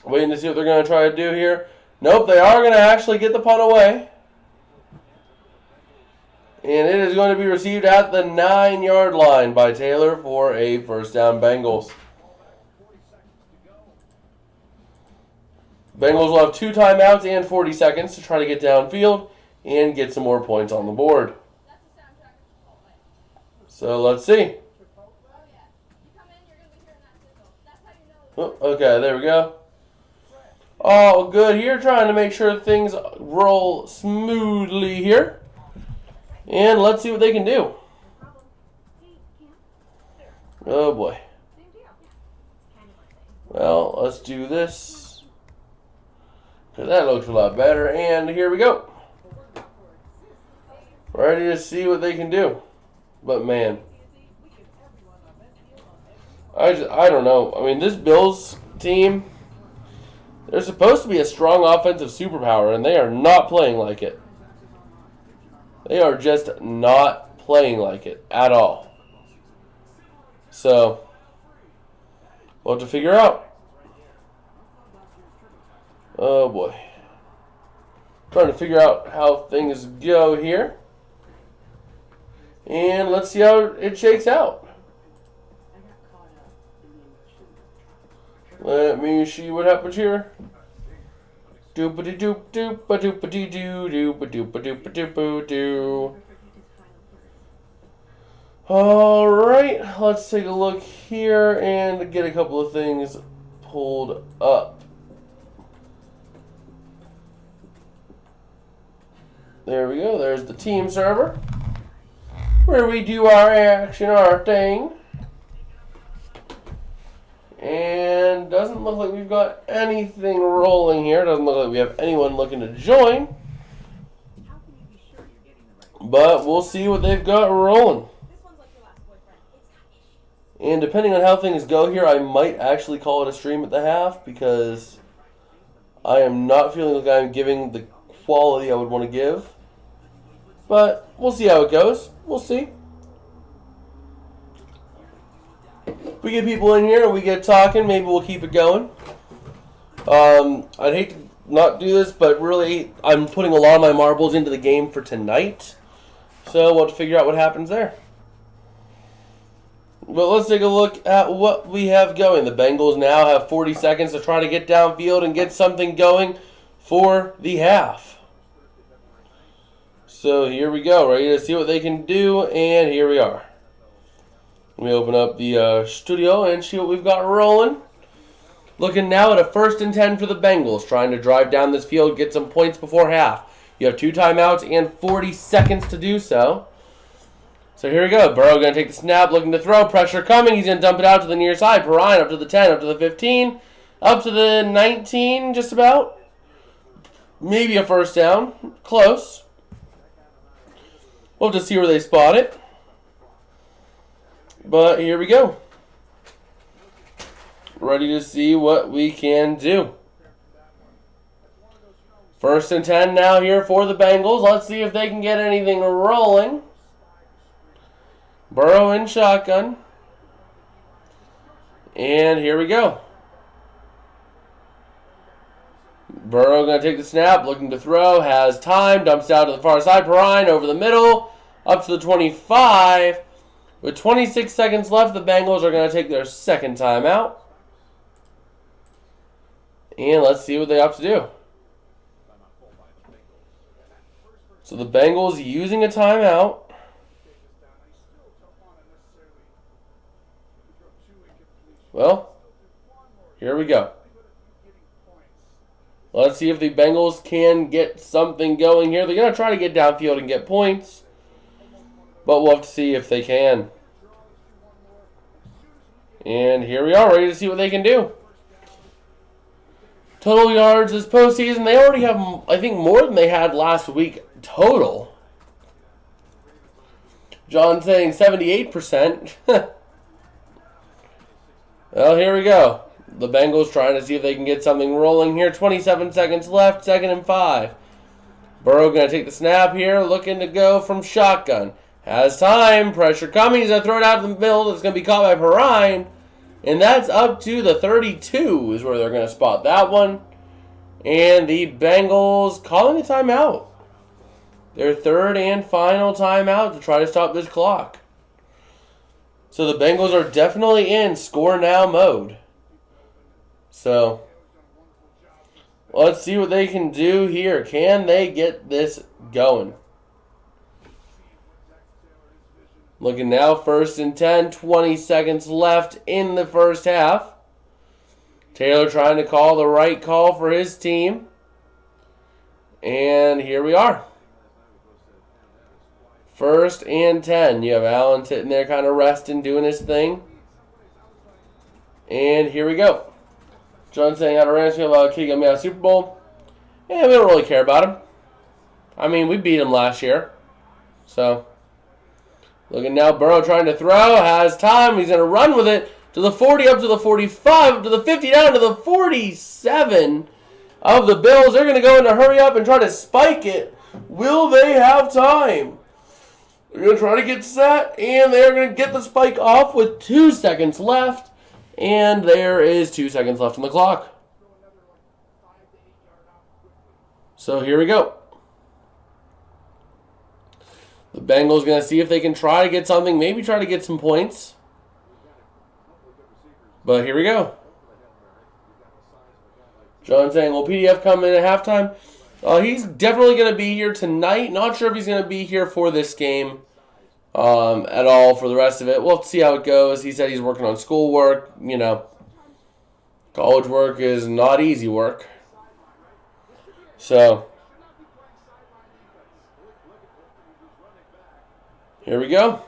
Waiting to see what they're going to try to do here. Nope, they are going to actually get the punt away. And it is going to be received at the 9-yard line by Taylor for a first down Bengals. Bengals will have 2 timeouts and 40 seconds to try to get downfield and get some more points on the board. So let's see. Oh, okay, there we go. All good here. Trying to make sure things roll smoothly here. And let's see what they can do. Oh boy. Well, let's do this. Because that looks a lot better. And here we go. Ready to see what they can do. But man. I don't know. I mean, this Bills team, they're supposed to be a strong offensive superpower, and they are not playing like it. They are just not playing like it at all. So, we'll have to figure out. Oh boy. Trying to figure out how things go here. And let's see how it shakes out. Let me see what happens here. Doopity doop doop ba doopity doo doo ba doop ba doop ba doop ba doo. Alright, let's take a look here and get a couple of things pulled up. There we go, there's the team server where we do our action, our thing. And doesn't look like we've got anything rolling here. Doesn't look like we have anyone looking to join. But we'll see what they've got rolling. And depending on how things go here, I might actually call it a stream at the half because I am not feeling like I'm giving the quality I would want to give. But we'll see how it goes. We'll see. If we get people in here and we get talking, maybe we'll keep it going. I'd hate to not do this, but really I'm putting a lot of my marbles into the game for tonight. So we'll have to figure out what happens there. But let's take a look at what we have going. The Bengals now have 40 seconds to try to get downfield and get something going for the half. So here we go, ready to see what they can do, and here we are. Let me open up the studio and see what we've got rolling. Looking now at a 1st and 10 for the Bengals, trying to drive down this field, get some points before half. You have 2 timeouts and 40 seconds to do so. So here we go. Burrow going to take the snap, looking to throw. Pressure coming. He's going to dump it out to the near side. Perrine up to the 10, up to the 15, up to the 19, just about. Maybe a first down. Close. We'll have to see where they spot it. But here we go. Ready to see what we can do. 1st and 10 now here for the Bengals. Let's see if they can get anything rolling. Burrow in shotgun. And here we go. Burrow going to take the snap, looking to throw, has time, dumps out to the far side. Perrine over the middle, up to the 25. With 26 seconds left, the Bengals are going to take their 2nd timeout. And let's see what they have to do. So the Bengals using a timeout. Well, here we go. Let's see if the Bengals can get something going here. They're going to try to get downfield and get points. But we'll have to see if they can. And here we are, ready to see what they can do. Total yards this postseason, they already have, I think, more than they had last week total. John saying 78%. Well, here we go. The Bengals trying to see if they can get something rolling here. 27 seconds left, 2nd and 5. Burrow going to take the snap here, looking to go from shotgun. Has time, pressure coming. He's going to throw it out of the middle. It's going to be caught by Perrine. And that's up to the 32 is where they're going to spot that one. And the Bengals calling a timeout. Their 3rd and final timeout to try to stop this clock. So the Bengals are definitely in score now mode. So let's see what they can do here. Can they get this going? Looking now, 1st and 10, 20 seconds left in the first half. Taylor trying to call the right call for his team. And here we are. 1st and 10. You have Allen sitting there kind of resting, doing his thing. And here we go. John saying out of Ranchville, kid got me out of Super Bowl. Yeah, we don't really care about him. I mean, we beat him last year. So, looking now, Burrow trying to throw, has time. He's going to run with it to the 40, up to the 45, up to the 50, down to the 47 of the Bills. They're going to go in a hurry up and try to spike it. Will they have time? They're going to try to get set, and they're going to get the spike off with 2 seconds left. And there is 2 seconds left on the clock. So here we go. The Bengals going to see if they can try to get something, maybe try to get some points. But here we go. John saying, will PDF come in at halftime? He's definitely going to be here tonight. Not sure if he's going to be here for this game at all for the rest of it. We'll see how it goes. He said he's working on schoolwork. You know, college work is not easy work. So, here we go.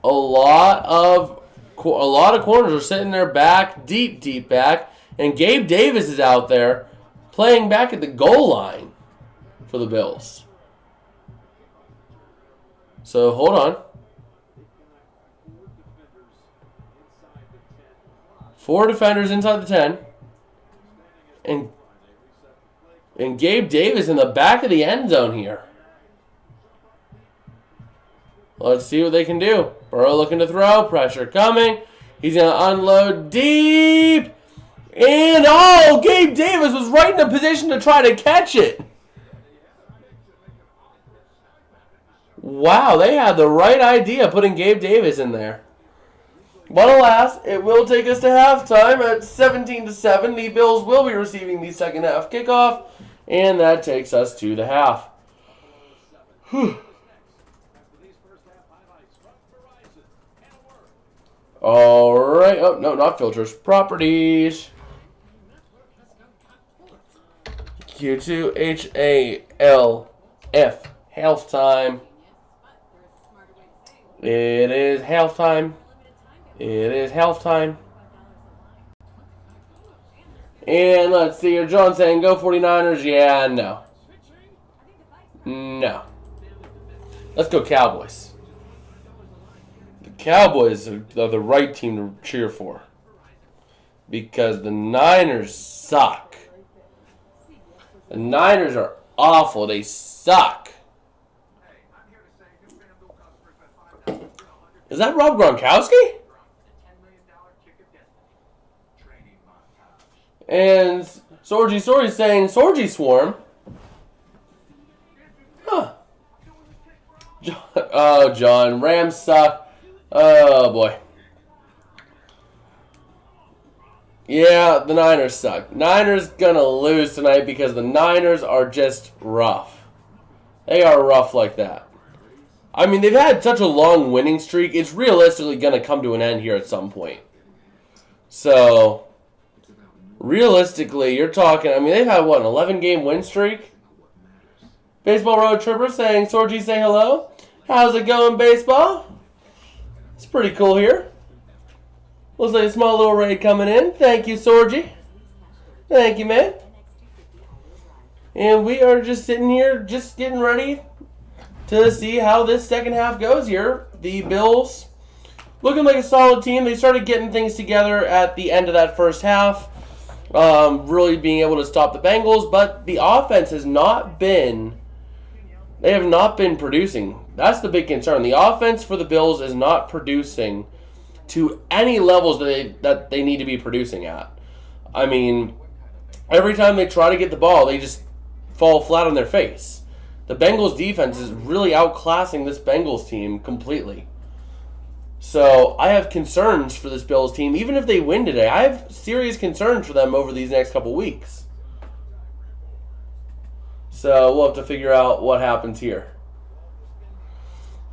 A lot of corners are sitting there back, deep back, and Gabe Davis is out there playing back at the goal line for the Bills. So, hold on. 4 defenders inside the 10. And Gabe Davis in the back of the end zone here. Let's see what they can do. Burrow looking to throw. Pressure coming. He's going to unload deep. And, Gabe Davis was right in a position to try to catch it. Wow, they had the right idea putting Gabe Davis in there. But alas, it will take us to halftime at 17-7. The Bills will be receiving the second half kickoff, and that takes us to the half. Whew. All right. Oh, no, not filters. Properties. Q2HALF. Halftime. It is halftime. It is halftime. And let's see here. John saying, go 49ers. Yeah, no. No. Let's go Cowboys. The Cowboys are the right team to cheer for. Because the Niners suck. The Niners are awful. They suck. Is that Rob Gronkowski? And Sorgy saying Sorgy Swarm. Huh. John. Rams suck. Oh, boy. Yeah, the Niners suck. Niners gonna lose tonight because the Niners are just rough. They are rough like that. I mean, they've had such a long winning streak, it's realistically gonna come to an end here at some point. So, realistically, you're talking, I mean, they've had, what, an 11-game win streak? Baseball Road Tripper saying, Sorgy, say hello. How's it going, baseball? It's pretty cool here. Looks like a small little raid coming in. Thank you, Sorgy. Thank you, man. And we are just sitting here, just getting ready to see how this second half goes here. The Bills looking like a solid team. They started getting things together at the end of that first half. Really being able to stop the Bengals. But the offense has not been... They have not been producing. That's the big concern. The offense for the Bills is not producing to any levels that they need to be producing at. I mean, every time they try to get the ball, they just fall flat on their face. The Bengals defense is really outclassing this Bengals team completely. So I have concerns for this Bills team. Even if they win today, I have serious concerns for them over these next couple weeks. So we'll have to figure out what happens here.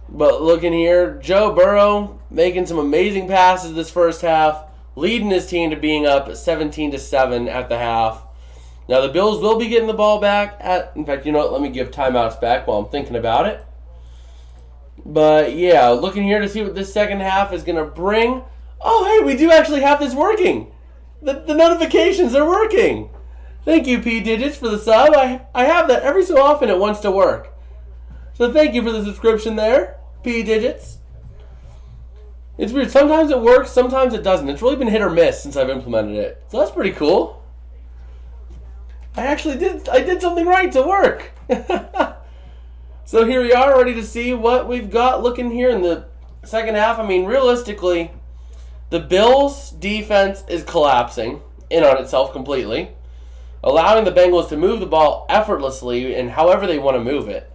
But looking here, Joe Burrow making some amazing passes this first half, leading his team to being up 17-7 at the half. Now the Bills will be getting the ball back in fact, you know what, let me give timeouts back while I'm thinking about it. But yeah, looking here to see what this second half is going to bring. Oh, hey, we do actually have this working. The notifications are working. Thank you, P Digits, for the sub. I have that every so often it wants to work. So thank you for the subscription there, P Digits. It's weird. Sometimes it works, sometimes it doesn't. It's really been hit or miss since I've implemented it. So that's pretty cool. I did something right to work. So here we are, ready to see what we've got looking here in the second half. I mean, realistically, the Bills' defense is collapsing in on itself completely, allowing the Bengals to move the ball effortlessly and however they want to move it.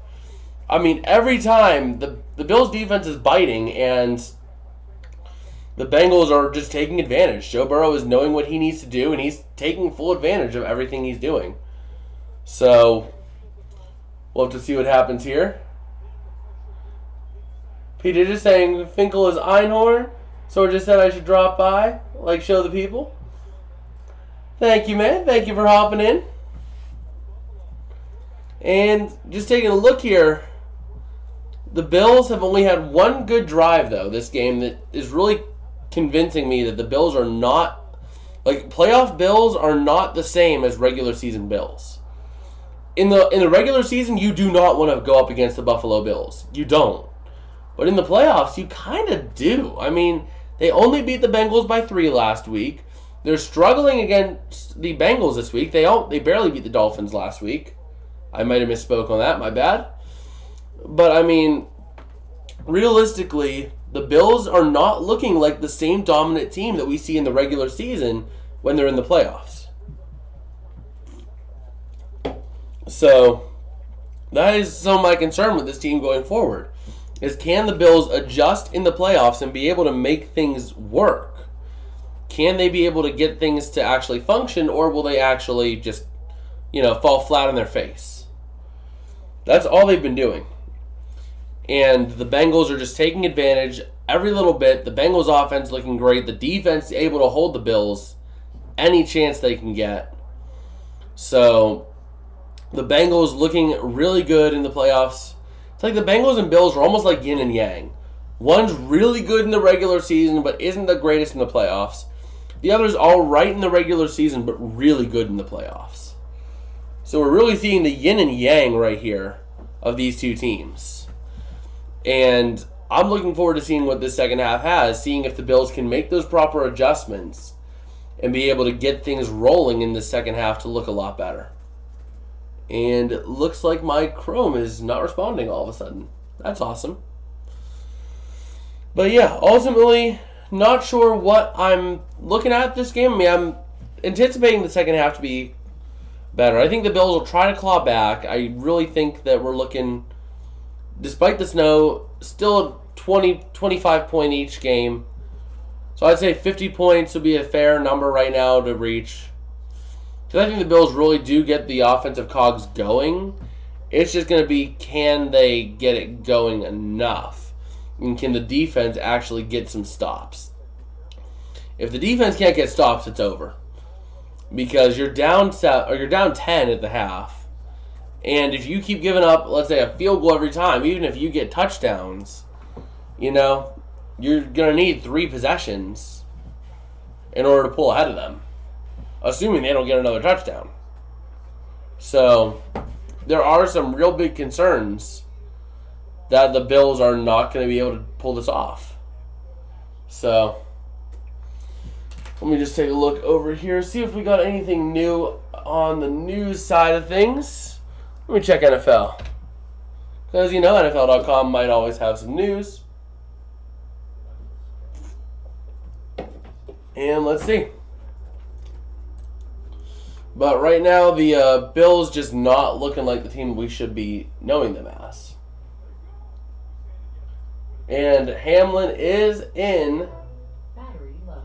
I mean, every time the Bills' defense is biting, and the Bengals are just taking advantage. Joe Burrow is knowing what he needs to do, and he's taking full advantage of everything he's doing. So, we'll have to see what happens here. Peter just saying Finkel is Einhorn, so just said I should drop by, show the people. Thank you, man. Thank you for hopping in. And just taking a look here, the Bills have only had one good drive, though, this game that is really convincing me that the Bills are not, playoff Bills are not the same as regular season Bills. In the regular season, you do not want to go up against the Buffalo Bills. You don't. But in the playoffs, you kind of do. I mean, they only beat the Bengals by 3 last week. They're struggling against the Bengals this week. They barely beat the Dolphins last week. I might have misspoke on that. My bad. But, I mean, realistically, the Bills are not looking like the same dominant team that we see in the regular season when they're in the playoffs. So, that is some of my concern with this team going forward. Is can the Bills adjust in the playoffs and be able to make things work? Can they be able to get things to actually function, or will they actually just, fall flat on their face? That's all they've been doing. And the Bengals are just taking advantage every little bit. The Bengals offense looking great. The defense is able to hold the Bills any chance they can get. So, the Bengals looking really good in the playoffs. It's like the Bengals and Bills are almost like yin and yang. One's really good in the regular season, but isn't the greatest in the playoffs. The other's all right in the regular season, but really good in the playoffs. So we're really seeing the yin and yang right here of these two teams. And I'm looking forward to seeing what this second half has, seeing if the Bills can make those proper adjustments and be able to get things rolling in the second half to look a lot better. And it looks like my Chrome is not responding all of a sudden. That's awesome. But yeah, ultimately, not sure what I'm looking at this game. I mean, I'm anticipating the second half to be better. I think the Bills will try to claw back. I really think that we're looking, despite the snow, still 20, 25 point each game. So I'd say 50 points would be a fair number right now to reach. Because I think the Bills really do get the offensive cogs going. It's just going to be, can they get it going enough? And can the defense actually get some stops? If the defense can't get stops, it's over. Because you're down 10 at the half. And if you keep giving up, let's say, a field goal every time, even if you get touchdowns, you're going to need 3 possessions in order to pull ahead of them. Assuming they don't get another touchdown. So, there are some real big concerns that the Bills are not going to be able to pull this off. So, let me just take a look over here, see if we got anything new on the news side of things. Let me check NFL. Because, NFL.com might always have some news. And let's see. But right now, the Bills just not looking like the team we should be knowing them as. And Hamlin is in. Battery low.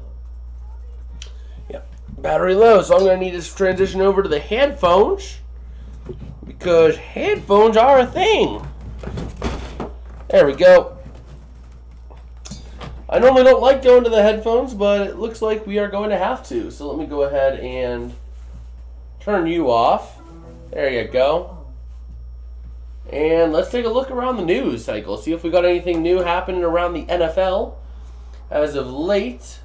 Yeah, battery low. So I'm going to need to transition over to the headphones. Because headphones are a thing. There we go. I normally don't like going to the headphones, but it looks like we are going to have to. So let me go ahead and turn you off. There you go. And let's take a look around the news cycle. See if we got anything new happening around the NFL as of late.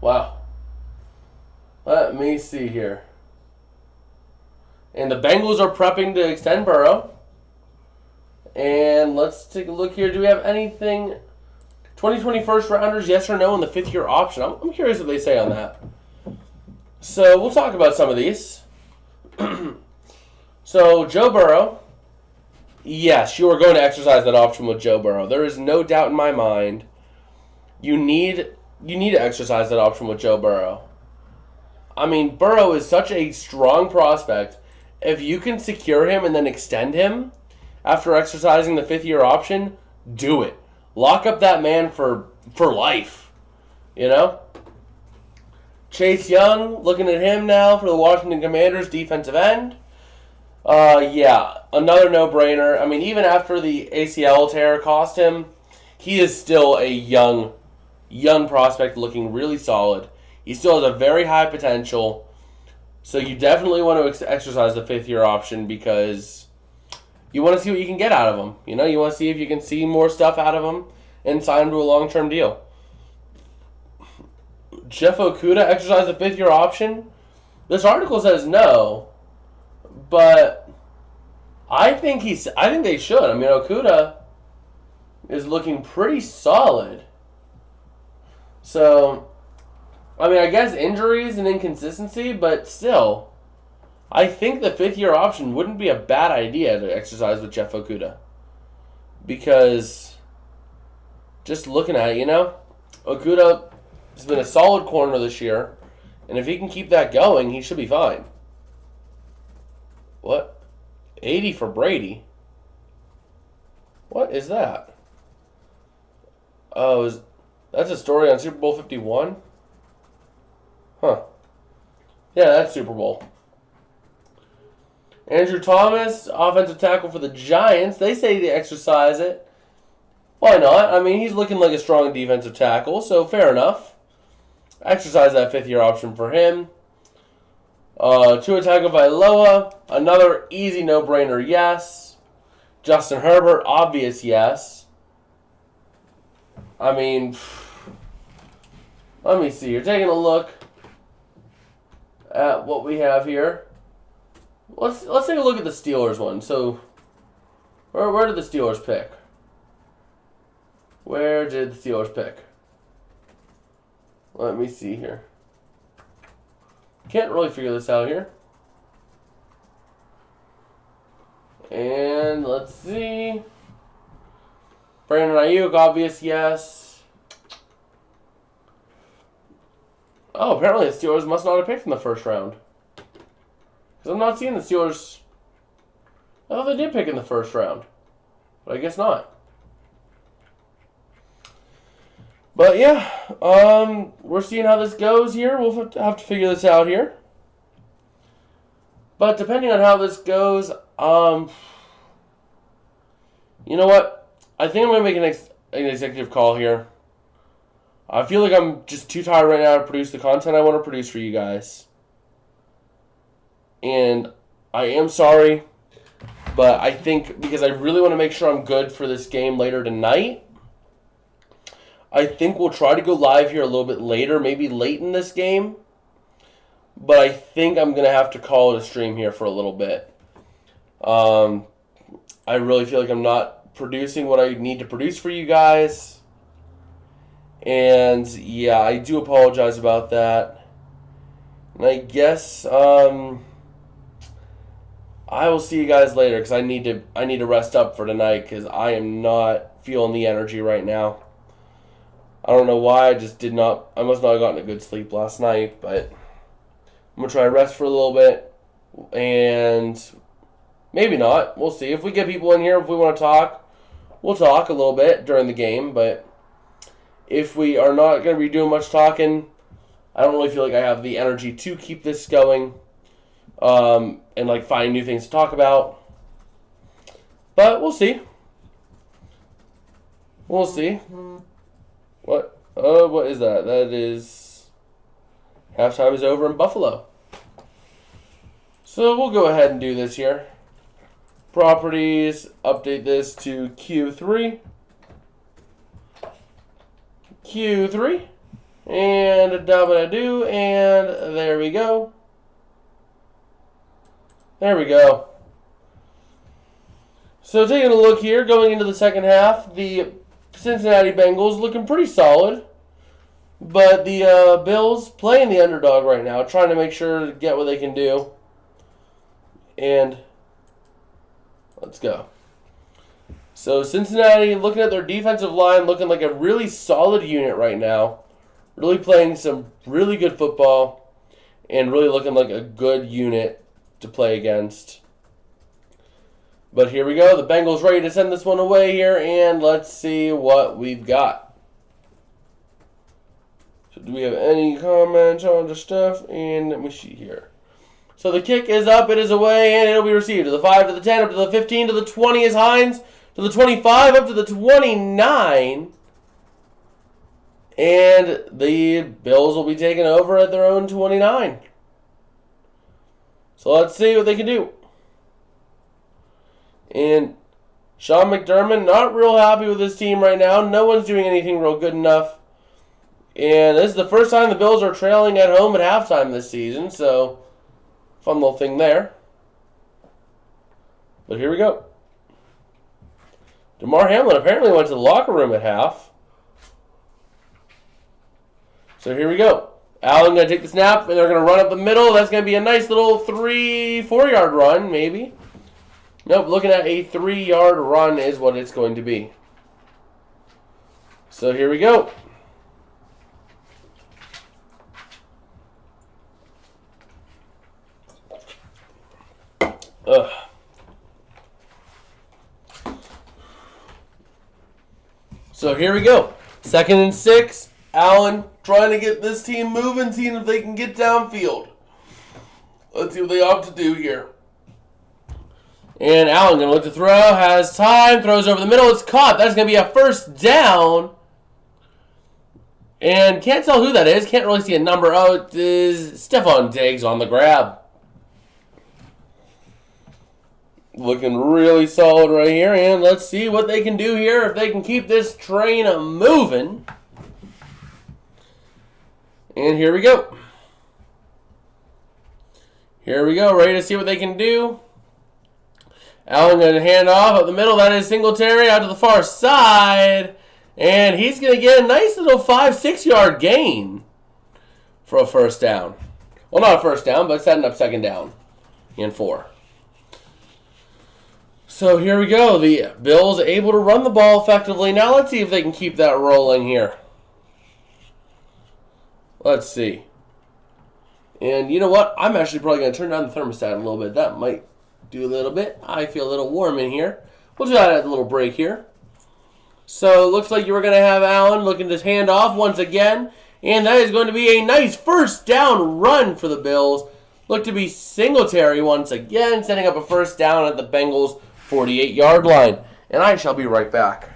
Wow. Let me see here. And the Bengals are prepping to extend Burrow. And let's take a look here. Do we have anything? 2020 first rounders, yes or no, in the 5th-year option. I'm curious what they say on that. So we'll talk about some of these. So Joe Burrow, yes, you are going to exercise that option with Joe Burrow. There is no doubt in my mind. You need to exercise that option with Joe Burrow. I mean, Burrow is such a strong prospect. If you can secure him and then extend him after exercising the 5th-year option, do it. Lock up that man for for life, you know? Chase Young, looking at him now for the Washington Commanders, defensive end. Yeah, another no-brainer. I mean, even after the ACL tear cost him, he is still a young prospect looking really solid. He still has a very high potential. So you definitely want to exercise the fifth-year option because you want to see what you can get out of him. You know, you want to see if you can see more stuff out of him and sign him to a long-term deal. Jeff Okudah exercise the fifth-year option? This article says no, but I think they should. I mean, Okudah is looking pretty solid. So, I mean, I guess injuries and inconsistency, but still, I think the fifth-year option wouldn't be a bad idea to exercise with Jeff Okudah. Because, just looking at it, you know, Okudah has been a solid corner this year, and if he can keep that going, he should be fine. What? 80 for Brady? What is that? Oh, that's a story on Super Bowl 51? Huh. Yeah, that's Super Bowl. Andrew Thomas, offensive tackle for the Giants. They say they exercise it. Why not? I mean, he's looking like a strong defensive tackle, so fair enough. Exercise that fifth-year option for him. Tua Tagovailoa, another easy no-brainer yes. Justin Herbert, obvious yes. I mean, let me see. You're taking a look at what we have here. Let's take a look at the Steelers one. So, where did the Steelers pick? Where did the Steelers pick? Let me see here. Can't really figure this out here. And let's see. Brandon Ayuk, obvious yes. Oh, apparently the Steelers must not have picked in the first round. Because I'm not seeing the Steelers. I thought they did pick in the first round. But I guess not. But yeah, we're seeing how this goes here. We'll have to figure this out here. But depending on how this goes, you know what? I think I'm going to make an executive call here. I feel like I'm just too tired right now to produce the content I want to produce for you guys. And I am sorry, but I think because I really want to make sure I'm good for this game later tonight, I think we'll try to go live here a little bit later, maybe late in this game. But I think I'm going to have to call it a stream here for a little bit. I really feel like I'm not producing what I need to produce for you guys. And yeah, I do apologize about that. And I guess I will see you guys later because I need to rest up for tonight because I am not feeling the energy right now. I don't know why, I must not have gotten a good sleep last night, but I'm going to try to rest for a little bit, and maybe not. We'll see. If we get people in here, if we want to talk, we'll talk a little bit during the game, but if we are not going to be doing much talking, I don't really feel like I have the energy to keep this going, and like find new things to talk about, but we'll see. We'll see. What? What is that? That is halftime is over in Buffalo. So we'll go ahead and do this here. Properties, update this to Q3. Q3. And a da-ba-da-do, and there we go. There we go. So taking a look here, going into the second half, the Cincinnati Bengals looking pretty solid, but the Bills playing the underdog right now, trying to make sure to get what they can do. And let's go. So Cincinnati looking at their defensive line, looking like a really solid unit right now, really playing some really good football, and really looking like a good unit to play against. But here we go. The Bengals ready to send this one away here, and let's see what we've got. So do we have any comments on the stuff? And let me see here. So the kick is up, it is away, and it'll be received to the 5, to the 10, up to the 15, to the 20 is Hines, to the 25, up to the 29. And the Bills will be taken over at their own 29. So let's see what they can do. And Sean McDermott, not real happy with his team right now. No one's doing anything real good enough. And this is the first time the Bills are trailing at home at halftime this season. So, fun little thing there. But here we go. Damar Hamlin apparently went to the locker room at half. So here we go. Allen going to take the snap, and they're going to run up the middle. That's going to be a nice little 3-4 yard run, maybe. Nope, looking at a 3-yard run is what it's going to be. So here we go. So here we go. 2nd and 6. Allen trying to get this team moving, seeing if they can get downfield. Let's see what they opt to do here. And Allen going to look to throw, has time, throws over the middle, it's caught. That's going to be a first down. And can't tell who that is, can't really see a number. Oh, it is Stephon Diggs on the grab. Looking really solid right here, and let's see what they can do here, if they can keep this train moving. And here we go. Here we go, ready to see what they can do. Allen going to hand off up the middle. That is Singletary out to the far side. And he's going to get a nice little 5-6 yard gain for a first down. Well, not a first down, but setting up 2nd down and 4. So here we go. The Bills able to run the ball effectively. Now let's see if they can keep that rolling here. Let's see. And you know what? I'm actually probably going to turn down the thermostat a little bit. That might do a little bit. I feel a little warm in here. We'll do that at a little break here. So it looks like you were going to have Allen looking to hand off once again. And that is going to be a nice first down run for the Bills. Look to be Singletary once again, setting up a first down at the Bengals' 48-yard line. And I shall be right back.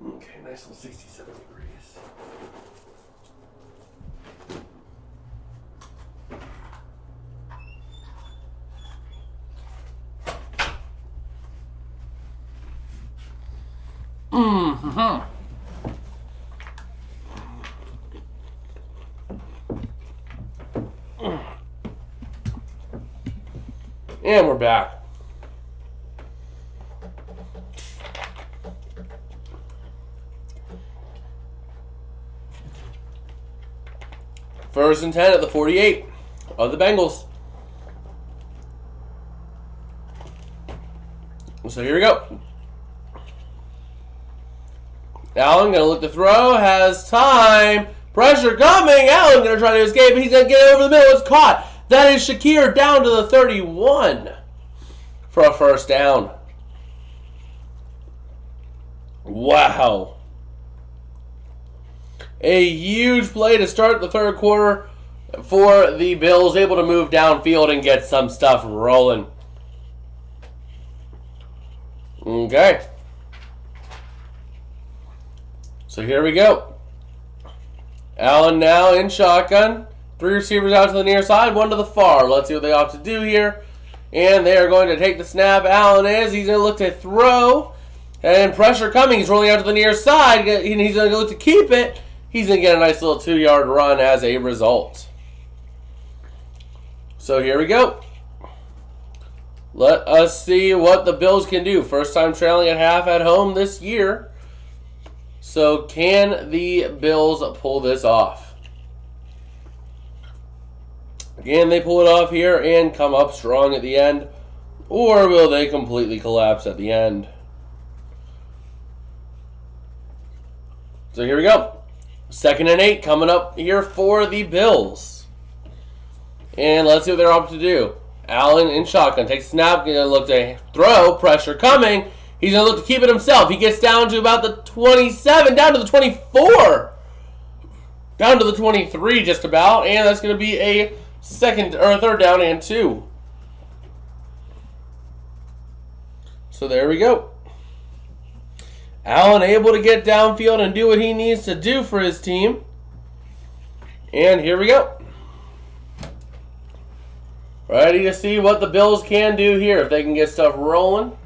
Okay, nice little 67 degrees. And we're back. First and 10 at the 48 of the Bengals. So here we go. Allen going to look to throw, has time. Pressure coming. Allen going to try to escape. He's going to get over the middle. It's caught. That is Shakir down to the 31 for a first down. Wow. A huge play to start the third quarter for the Bills, able to move downfield and get some stuff rolling. Okay. So here we go. Allen now in shotgun. 3 receivers out to the near side, 1 to the far. Let's see what they opt to do here. And they are going to take the snap. Allen is. He's going to look to throw. And pressure coming. He's rolling out to the near side. And he's going to look to keep it. He's going to get a nice little 2-yard run as a result. So here we go. Let us see what the Bills can do. First time trailing at half at home this year. So can the Bills pull this off? Again, they pull it off here and come up strong at the end. Or will they completely collapse at the end? So here we go. 2nd and 8 coming up here for the Bills. And let's see what they're up to do. Allen in shotgun. Takes a snap. Going to look to throw. Pressure coming. He's going to look to keep it himself. He gets down to about the 27. Down to the 24. Down to the 23 just about. And that's going to be a 3rd down and 2. So there we go. Allen able to get downfield and do what he needs to do for his team. And here we go. Ready to see what the Bills can do here if they can get stuff rolling.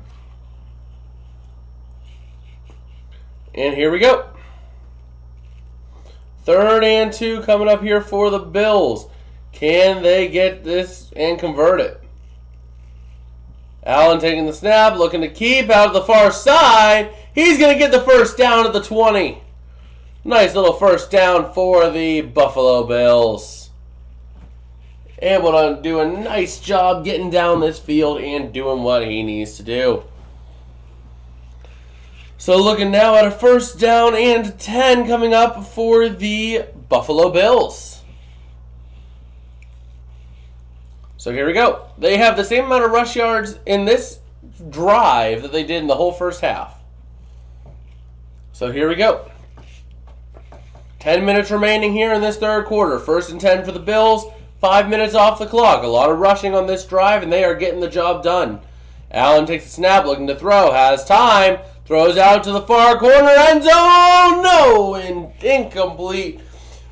And here we go. 3rd and 2 coming up here for the Bills. Can they get this and convert it? Allen taking the snap, looking to keep out of the far side. He's going to get the 1st down at the 20. Nice little 1st down for the Buffalo Bills. Able to do a nice job getting down this field and doing what he needs to do. So looking now at a 1st down and 10 coming up for the Buffalo Bills. So here we go. They have the same amount of rush yards in this drive that they did in the whole first half. So here we go. 10 minutes remaining here in this 3rd quarter. 1st and 10 for the Bills. 5 minutes off the clock. A lot of rushing on this drive, and they are getting the job done. Allen takes a snap, looking to throw. Has time. Throws out to the far corner. End zone. No. Incomplete.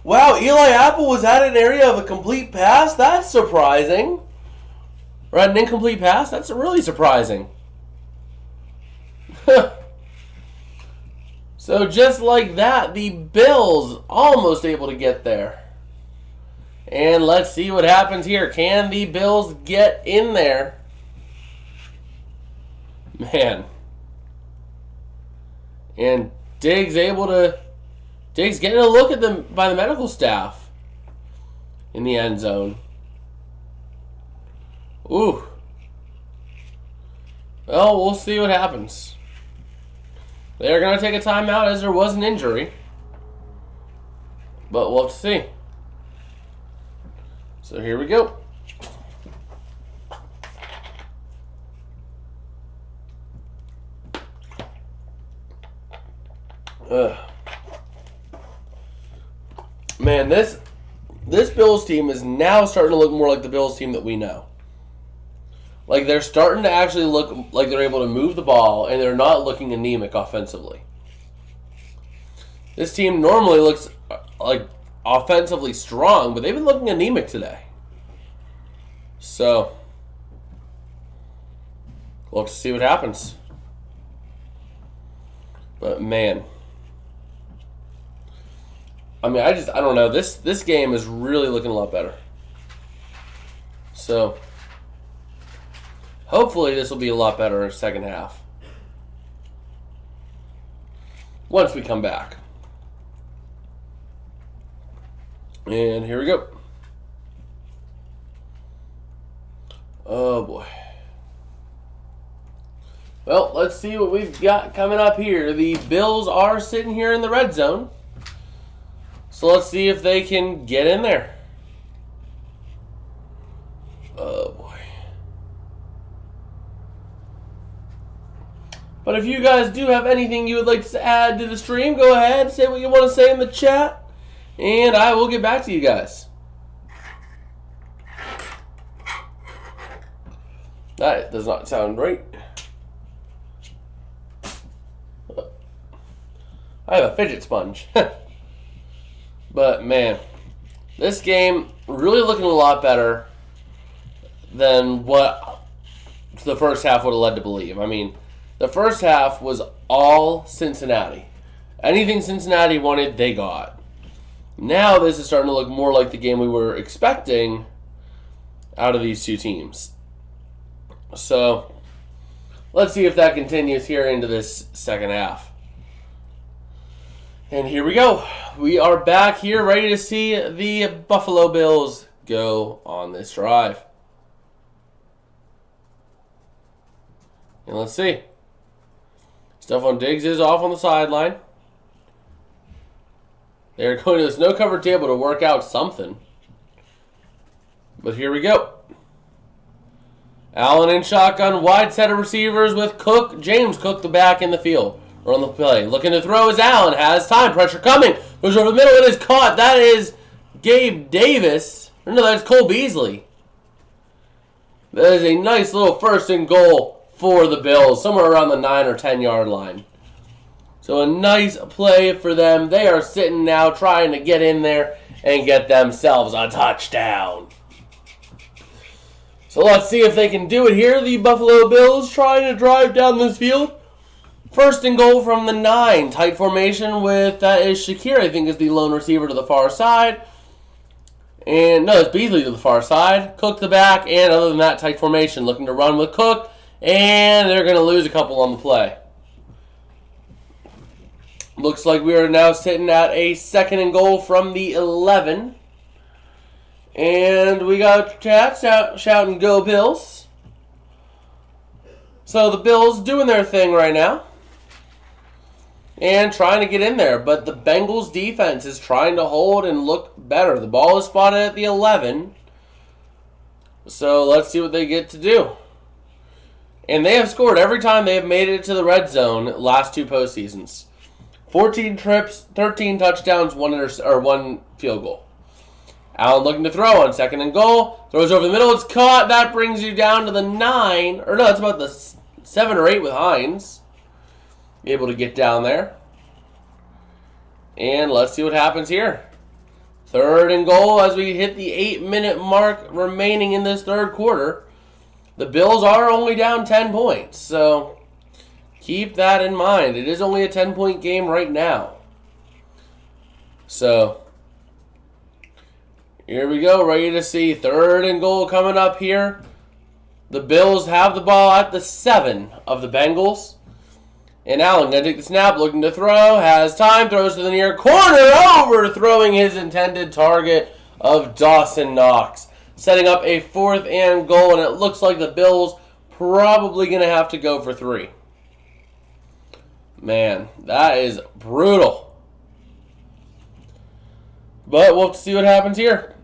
Wow, Eli Apple was at an area of a complete pass? That's surprising. Or an incomplete pass? That's really surprising. So just like that, the Bills almost able to get there. And let's see what happens here. Can the Bills get in there? Man. And Diggs getting a look at them by the medical staff in the end zone. Ooh. Well, we'll see what happens. They're going to take a timeout as there was an injury. But we'll have to see. So here we go. Man, this Bills team is now starting to look more like the Bills team that we know. Like, they're starting to actually look like they're able to move the ball, and they're not looking anemic offensively. This team normally looks like offensively strong, but they've been looking anemic today. So, we'll have to see what happens. But, man. I mean, I don't know. This game is really looking a lot better. So, hopefully this will be a lot better in the second half. Once we come back. And here we go. Oh, boy. Well, let's see what we've got coming up here. The Bills are sitting here in the red zone. So let's see if they can get in there. Oh, boy. But if you guys do have anything you would like to add to the stream, go ahead, say what you want to say in the chat, and I will get back to you guys. That does not sound right. I have a fidget sponge. But, man, this game really looking a lot better than what the first half would have led to believe. I mean, the first half was all Cincinnati. Anything Cincinnati wanted, they got. Now this is starting to look more like the game we were expecting out of these two teams. So, let's see if that continues here into this second half. And here we go. We are back here ready to see the Buffalo Bills go on this drive. And let's see. Stephon Diggs is off on the sideline. They're going to this no-cover table to work out something. But here we go. Allen in shotgun, wide set of receivers with Cook. James Cook, the back in the field. Or on the play. Looking to throw is Allen. Has time. Pressure coming. Goes over the middle. It is caught. That is Gabe Davis. No, that's Cole Beasley. That is a nice little first and goal for the Bills. Somewhere around the 9 or 10 yard line. So a nice play for them. They are sitting now trying to get in there and get themselves a touchdown. So let's see if they can do it here. The Buffalo Bills trying to drive down this field. First and goal from the 9. Tight formation with, that is Shakir, I think is the lone receiver to the far side. And no, it's Beasley to the far side. Cook the back, and other than that, tight formation. Looking to run with Cook, and they're going to lose a couple on the play. Looks like we are now sitting at a second and goal from the 11. And we got chat shouting, "Go Bills." So the Bills doing their thing right now. And trying to get in there. But the Bengals defense is trying to hold and look better. The ball is spotted at the 11. So let's see what they get to do. And they have scored every time they have made it to the red zone last 2 postseasons. 14 trips, 13 touchdowns, 1 field goal. Allen looking to throw on second and goal. Throws over the middle. It's caught. That brings you down to the 9. Or no, it's about the 7 or 8 with Hines. Able to get down there. And let's see what happens here. Third and goal as we hit the 8-minute mark remaining in this third quarter. The Bills are only down 10 points. So keep that in mind. It is only a 10-point game right now. So here we go. Ready to see third and goal coming up here. The Bills have the ball at the 7 of the Bengals. And Allen going to take the snap, looking to throw, has time, throws to the near corner, overthrowing his intended target of Dawson Knox. Setting up a 4th and goal, and it looks like the Bills probably going to have to go for 3. Man, that is brutal. But we'll see what happens here.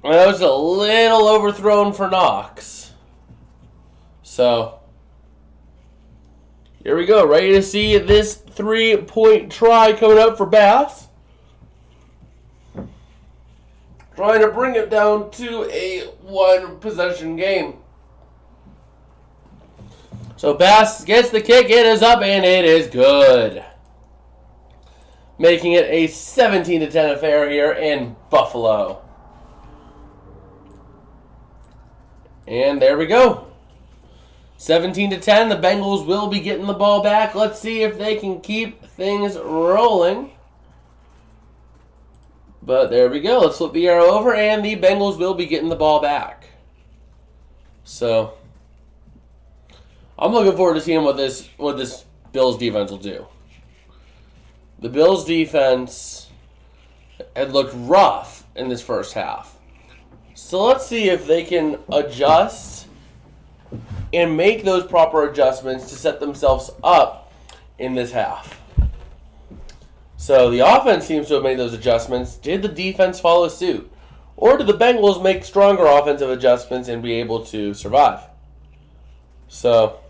That was a little overthrown for Knox. So here we go. Ready to see this 3-point try coming up for Bass. Trying to bring it down to a 1-possession game. So Bass gets the kick. It is up and it is good. Making it a 17-10 affair here in Buffalo. And there we go. 17-10, the Bengals will be getting the ball back. Let's see if they can keep things rolling. But there we go. Let's flip the arrow over, and the Bengals will be getting the ball back. So I'm looking forward to seeing what this Bills defense will do. The Bills defense had looked rough in this first half. So let's see if they can adjust and make those proper adjustments to set themselves up in this half. So the offense seems to have made those adjustments. Did the defense follow suit? Or did the Bengals make stronger offensive adjustments and be able to survive? So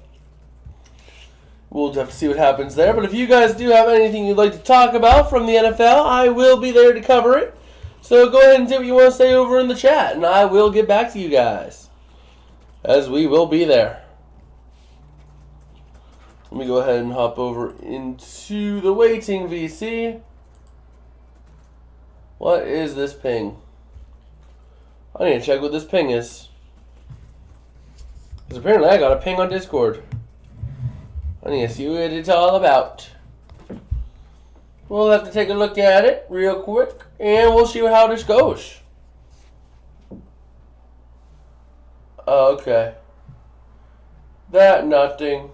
we'll have to see what happens there. But if you guys do have anything you'd like to talk about from the NFL, I will be there to cover it. So go ahead and say what you want to say over in the chat, and I will get back to you guys, as we will be there. Let me go ahead and hop over into the waiting VC. What is this ping? I need to check what this ping is. Because apparently I got a ping on Discord. I need to see what it's all about. We'll have to take a look at it real quick, and we'll see how this goes. Okay. That nothing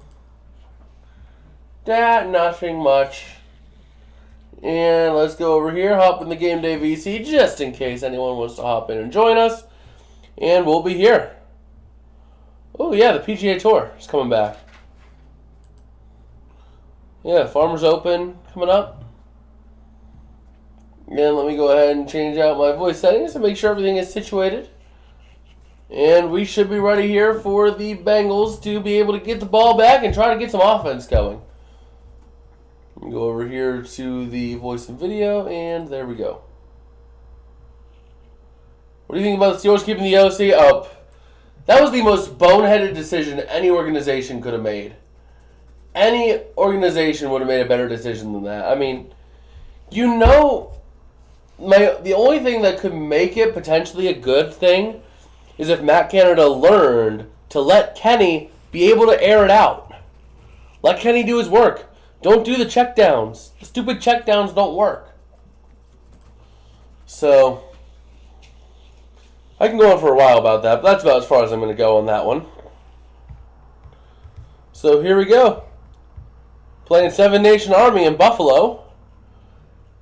much. And let's go over here, hop in the Game Day VC, just in case anyone wants to hop in and join us. And we'll be here. Oh yeah, the PGA Tour is coming back. Yeah, Farmers Open coming up. And let me go ahead and change out my voice settings to make sure everything is situated. And we should be ready here for the Bengals to be able to get the ball back and try to get some offense going. Let me go over here to the voice and video, and there we go. What do you think about the Steelers keeping the OC up? That was the most boneheaded decision any organization could have made. Any organization would have made a better decision than that. I mean, you know, the only thing that could make it potentially a good thing is if Matt Canada learned to let Kenny be able to air it out. Let Kenny do his work. Don't do the checkdowns. The stupid checkdowns don't work. So, I can go on for a while about that, but that's about as far as I'm going to go on that one. So here we go. Playing Seven Nation Army in Buffalo.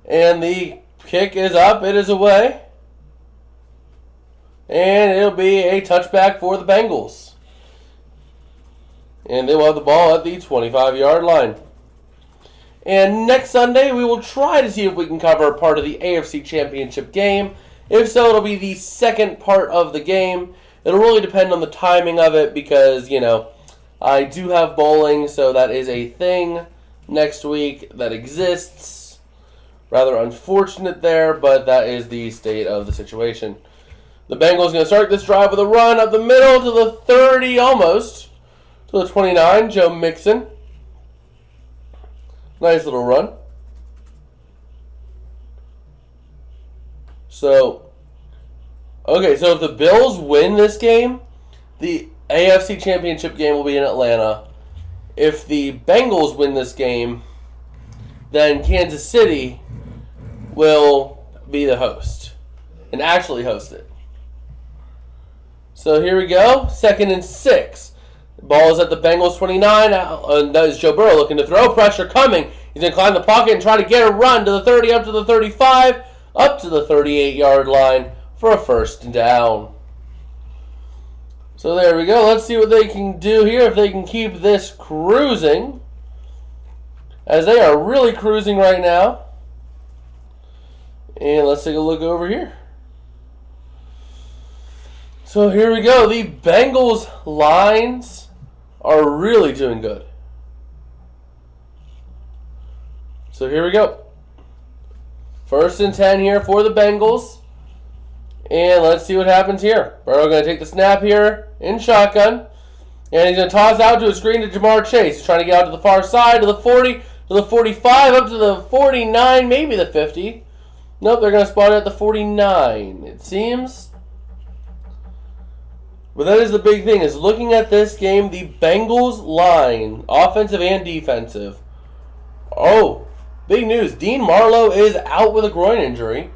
And the kick is up. It is away. And it'll be a touchback for the Bengals. And they will have the ball at the 25-yard line. And next Sunday, we will try to see if we can cover part of the AFC Championship game. If so, it'll be the second part of the game. It'll really depend on the timing of it because, you know, I do have bowling, so that is a thing next week that exists. Rather unfortunate there, but that is the state of the situation. The Bengals going to start this drive with a run up the middle to the 30 almost. To the 29, Joe Mixon. Nice little run. So, okay, so if the Bills win this game, the AFC Championship game will be in Atlanta. If the Bengals win this game, then Kansas City will be the host and actually host it. So here we go, 2nd and 6. The ball is at the Bengals 29, and that is Joe Burrow looking to throw. Pressure coming. He's going to climb the pocket and try to get a run to the 30, up to the 35, up to the 38-yard line for a first down. So there we go. Let's see what they can do here, if they can keep this cruising, as they are really cruising right now. And let's take a look over here. So here we go. The Bengals lines are really doing good. So here we go. 1st and 10 here for the Bengals. And let's see what happens here. Burrow going to take the snap here in shotgun. And he's going to toss out to a screen to Jamar Chase. He's trying to get out to the far side, to the 40, to the 45, up to the 49, maybe the 50. Nope, they're going to spot it at the 49, it seems. But that is the big thing, is looking at this game, the Bengals line, offensive and defensive. Oh, big news. Dean Marlowe is out with a groin injury.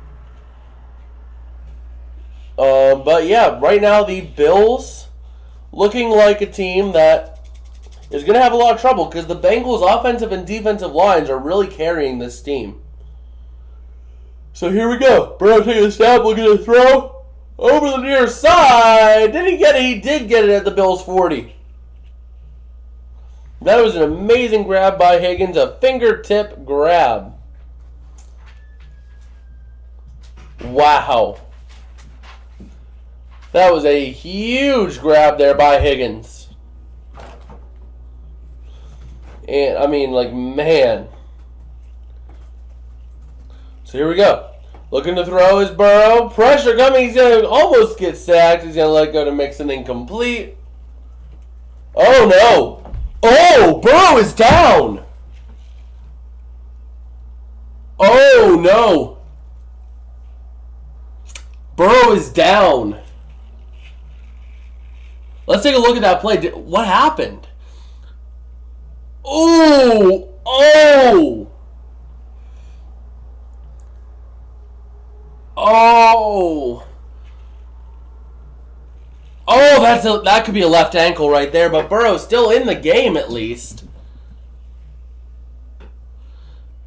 But yeah, right now the Bills looking like a team that is going to have a lot of trouble because the Bengals' offensive and defensive lines are really carrying this team. So here we go. Burrow taking a snap, looking to throw. Over the near side. Did he get it? He did get it at the Bills' 40. That was an amazing grab by Higgins. A fingertip grab. Wow. That was a huge grab there by Higgins. And, I mean, like, man. So here we go. Looking to throw is Burrow. Pressure coming. He's going to almost get sacked. He's going to let go to Mixon, incomplete. Oh, no. Oh, Burrow is down. Oh, no. Burrow is down. Let's take a look at that play. What happened? Oh, oh. Oh. Oh, that could be a left ankle right there, but Burrow's still in the game at least.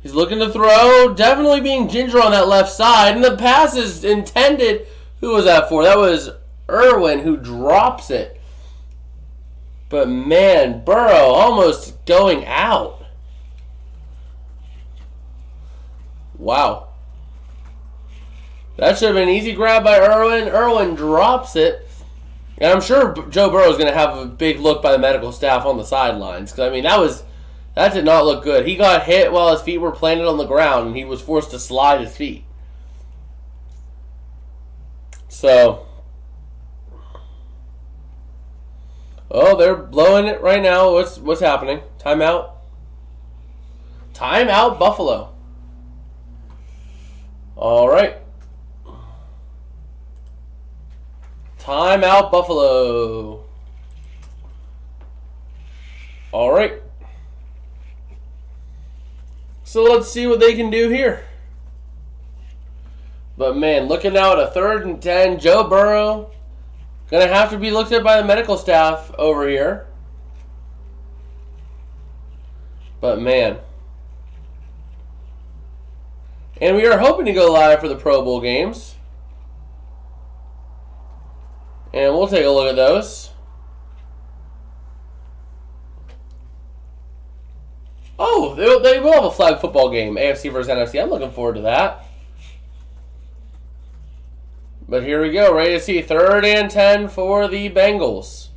He's looking to throw, definitely being ginger on that left side, and the pass is intended. Who was that for? That was Irwin who drops it. But man, Burrow almost going out. Wow. That should have been an easy grab by Irwin. Irwin drops it. And I'm sure Joe Burrow is going to have a big look by the medical staff on the sidelines. Because, I mean, that did not look good. He got hit while his feet were planted on the ground, and he was forced to slide his feet. So, oh, they're blowing it right now. What's happening? Timeout? Timeout, Buffalo. All right. Timeout, Buffalo. All right. So let's see what they can do here. But man, looking now at a 3rd and 10, Joe Burrow gonna have to be looked at by the medical staff over here. But man. And we are hoping to go live for the Pro Bowl games. And we'll take a look at those. Oh, they will have a flag football game, AFC versus NFC. I'm looking forward to that. But here we go, ready to see 3rd and 10 for the Bengals.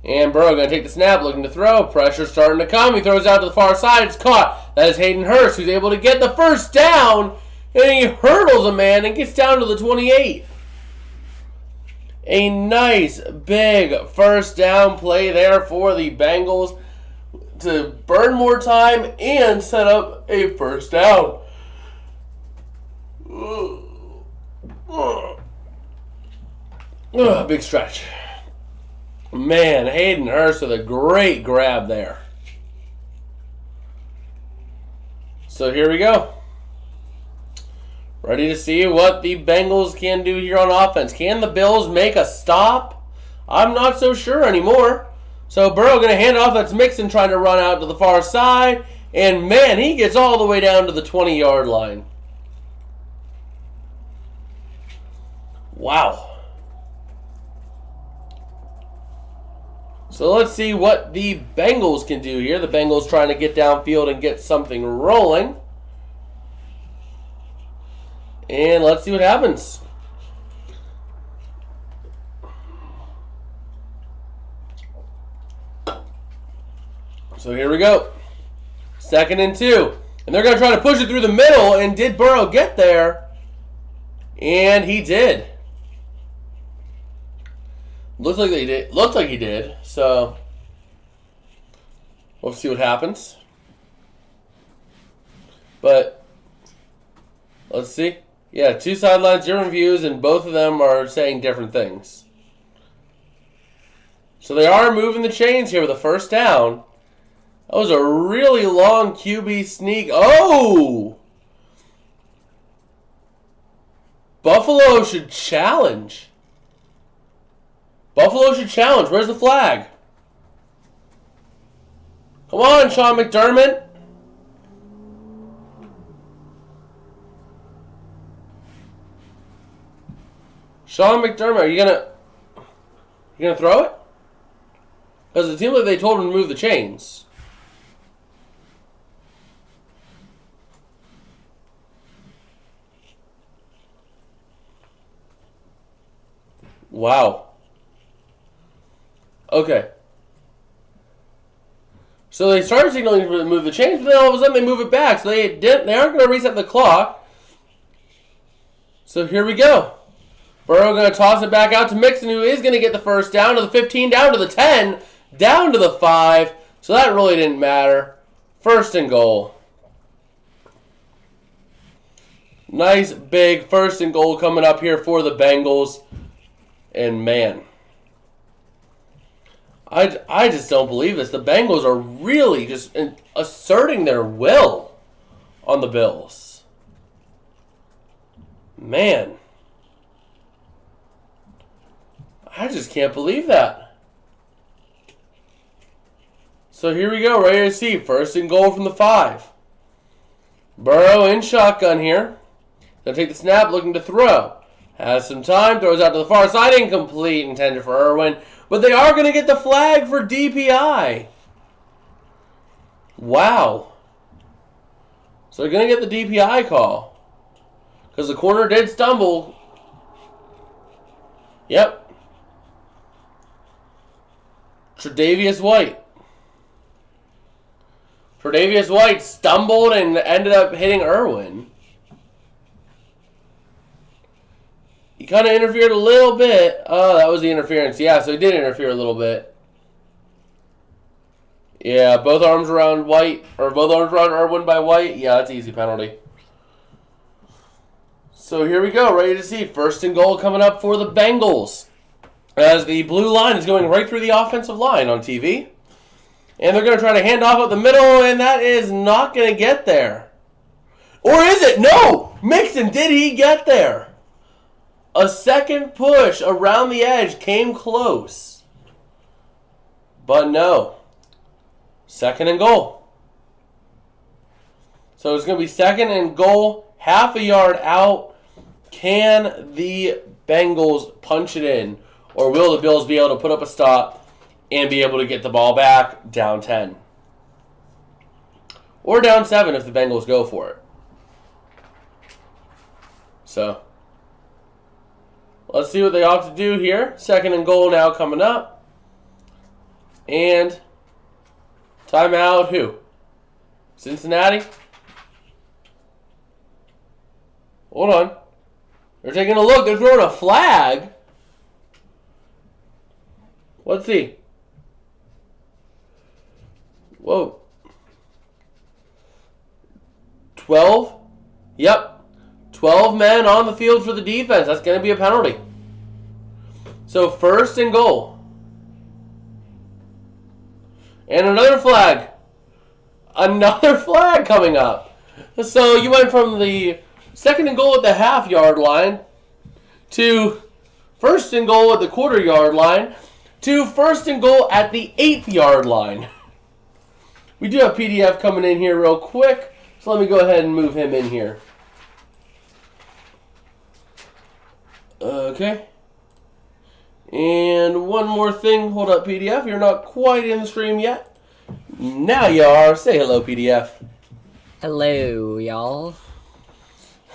And Burrow going to take the snap, looking to throw. Pressure starting to come. He throws out to the far side. It's caught. That is Hayden Hurst, who's able to get the first down. And he hurdles a man and gets down to the 28. A nice, big first down play there for the Bengals to burn more time and set up a first down. Big stretch. Man, Hayden Hurst with a great grab there. So here we go. Ready to see what the Bengals can do here on offense. Can the Bills make a stop? I'm not so sure anymore. So Burrow going to hand off. That's Mixon trying to run out to the far side. And man, he gets all the way down to the 20-yard line. Wow. So let's see what the Bengals can do here. The Bengals trying to get downfield and get something rolling. And let's see what happens. So here we go. 2nd and 2. And they're going to try to push it through the middle. And did Burrow get there? And he did. Looks like he did. Looks like he did. So we'll see what happens. But let's see. Yeah, 2 sidelines, different views, and both of them are saying different things. So they are moving the chains here with a first down. That was a really long QB sneak. Oh! Buffalo should challenge. Buffalo should challenge. Where's the flag? Come on, Sean McDermott. Sean McDermott, are you gonna throw it? Because it seems like they told him to move the chains. Wow. Okay. So they started signaling for them to move the chains, but then all of a sudden they move it back. So they aren't going to reset the clock. So here we go. Burrow going to toss it back out to Mixon, who is going to get the first down to the 15, down to the 10, down to the 5. So that really didn't matter. 1st and goal. Nice big 1st and goal coming up here for the Bengals. And man, I just don't believe this. The Bengals are really just asserting their will on the Bills. Man. I just can't believe that. So here we go, ready to see. 1st and goal from the 5. Burrow in shotgun here. Gonna take the snap, looking to throw. Has some time, throws out to the far side, incomplete, intended for Irwin. But they are going to get the flag for DPI. Wow. So they're going to get the DPI call. Because the corner did stumble. Yep. Tre'Davious White. Tre'Davious White stumbled and ended up hitting Irwin. He kind of interfered a little bit. Oh, that was the interference. Yeah, so he did interfere a little bit. Yeah, both arms around White, or both arms around Irwin by White. Yeah, that's an easy penalty. So here we go, ready to see first and goal coming up for the Bengals. As the blue line is going right through the offensive line on TV. And they're going to try to hand off up the middle, and that is not going to get there. Or is it? No! Mixon, did he get there? A second push around the edge came close. But no. Second and goal. So it's going to be second and goal, half a yard out. Can the Bengals punch it in? Or will the Bills be able to put up a stop and be able to get the ball back down 10? Or down 7 if the Bengals go for it. So, let's see what they opt to do here. Second and goal now coming up. And timeout who? Cincinnati? Hold on. They're taking a look. They're throwing a flag. Let's see. Whoa. 12? Yep. 12 men on the field for the defense. That's going to be a penalty. So first and goal. And another flag. Another flag coming up. So you went from the second and goal at the half-yard line to first and goal at the quarter-yard line to first and goal at the 8th-yard line. We do have PDF coming in here real quick, so let me go ahead and move him in here. Okay. And one more thing. Hold up, PDF. You're not quite in the stream yet. Now you are. Say hello, PDF. Hello, y'all.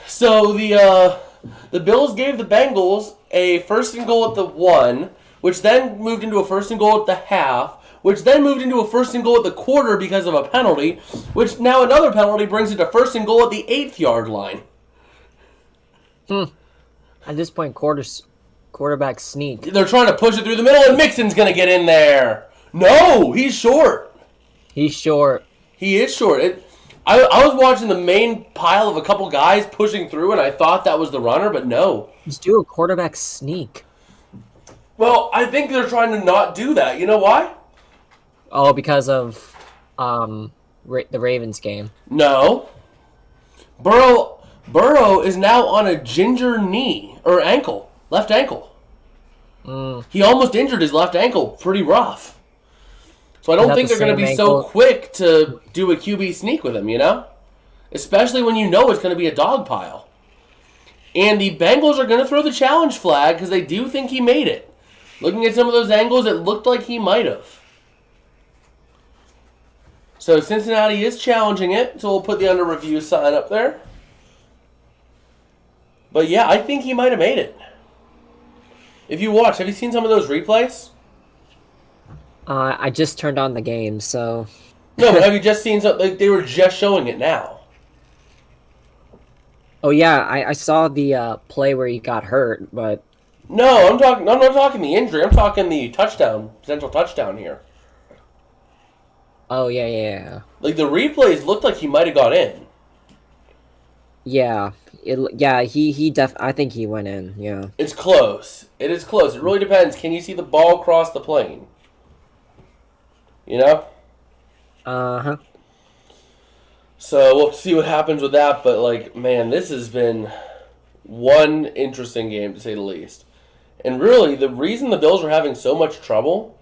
So the Bills gave the Bengals a first and goal at the 1, which then moved into a first and goal at the half, which then moved into a first and goal at the quarter because of a penalty, which now another penalty brings it to first and goal at the 8th-yard line. At this point, quarterback sneak. They're trying to push it through the middle, and Mixon's going to get in there. No, he's short. He's short. He is short. I was watching the main pile of a couple guys pushing through, and I thought that was the runner, but no. Just do a quarterback sneak. Well, I think they're trying to not do that. You know why? Oh, because of the Ravens game. No. Burrow is now on a ginger knee, or ankle, left ankle. He almost injured his left ankle. Pretty rough. So I don't think they're going to be so quick to do a QB sneak with him, you know? Especially when you know it's going to be a dog pile. And the Bengals are going to throw the challenge flag because they do think he made it. Looking at some of those angles, it looked like he might have. So Cincinnati is challenging it, so we'll put the under review sign up there. But yeah, I think he might have made it. If you watch, have you seen some of those replays? I just turned on the game, so... No, but have you just seen something? Like, they were just showing it now. Oh yeah, I saw the play where he got hurt, but... No, I'm not talking the injury. I'm talking the touchdown, potential touchdown here. Oh, yeah. Like, the replays looked like he might have got in. Yeah. I think he went in, yeah. It's close. It is close. It really depends. Can you see the ball cross the plane? You know? Uh-huh. So, we'll see what happens with that, but, like, man, this has been one interesting game, to say the least. And really, the reason the Bills are having so much trouble,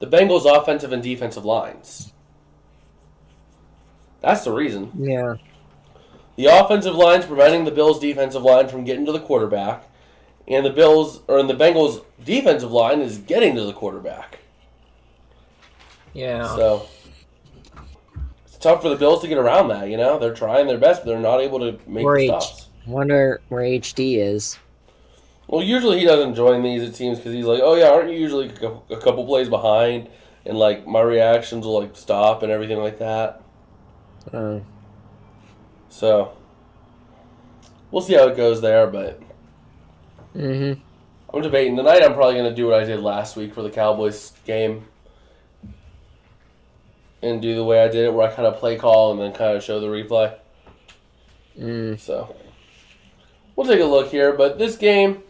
the Bengals' offensive and defensive lines. That's the reason. Yeah. The offensive line's preventing the Bills' defensive line from getting to the quarterback, and the Bengals' defensive line is getting to the quarterback. Yeah. So, it's tough for the Bills to get around that, you know? They're trying their best, but they're not able to make the stops. Wonder where HD is. Well, usually he doesn't join these, it seems, because he's like, oh yeah, aren't you usually a couple plays behind? And like my reactions will like stop and everything like that. So we'll see how it goes there, but I'm debating tonight. I'm probably gonna do what I did last week for the Cowboys game and do the way I did it, where I kind of play call and then kind of show the replay. So we'll take a look here, but this game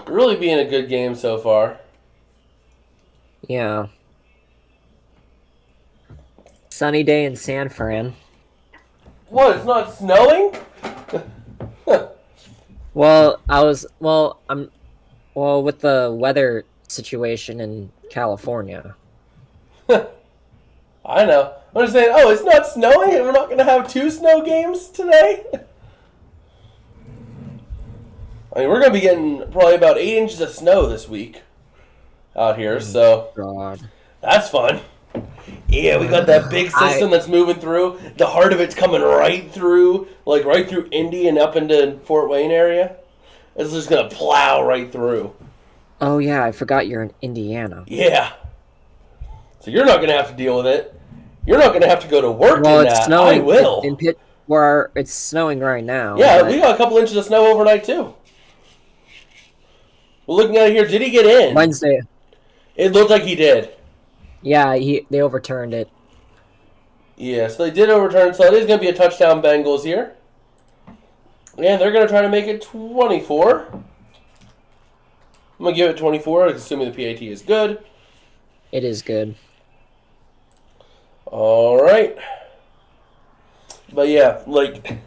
really being a good game so far. Yeah. Sunny day in San Fran. What? It's not snowing? Well, with the weather situation in California. I know. I'm just saying, oh, it's not snowing and we're not going to have 2 snow games today? I mean, we're going to be getting probably about 8 inches of snow this week out here, so God. That's fun. Yeah, we got that big system that's moving through. The heart of it's coming right through, like right through Indy and up into Fort Wayne area. It's just going to plow right through. Oh, yeah, I forgot you're in Indiana. Yeah. So you're not going to have to deal with it. You're not going to have to go to work in It's that. snowing. I will. Where it's snowing right now. Yeah, we got a couple inches of snow overnight, too. We're looking at it here. Did he get in? Wednesday. It looked like he did. Yeah, they overturned it. Yeah, so they did overturn. So it is going to be a touchdown Bengals here. And they're going to try to make it 24. I'm going to give it 24, assuming the PAT is good. It is good. All right. But yeah, like,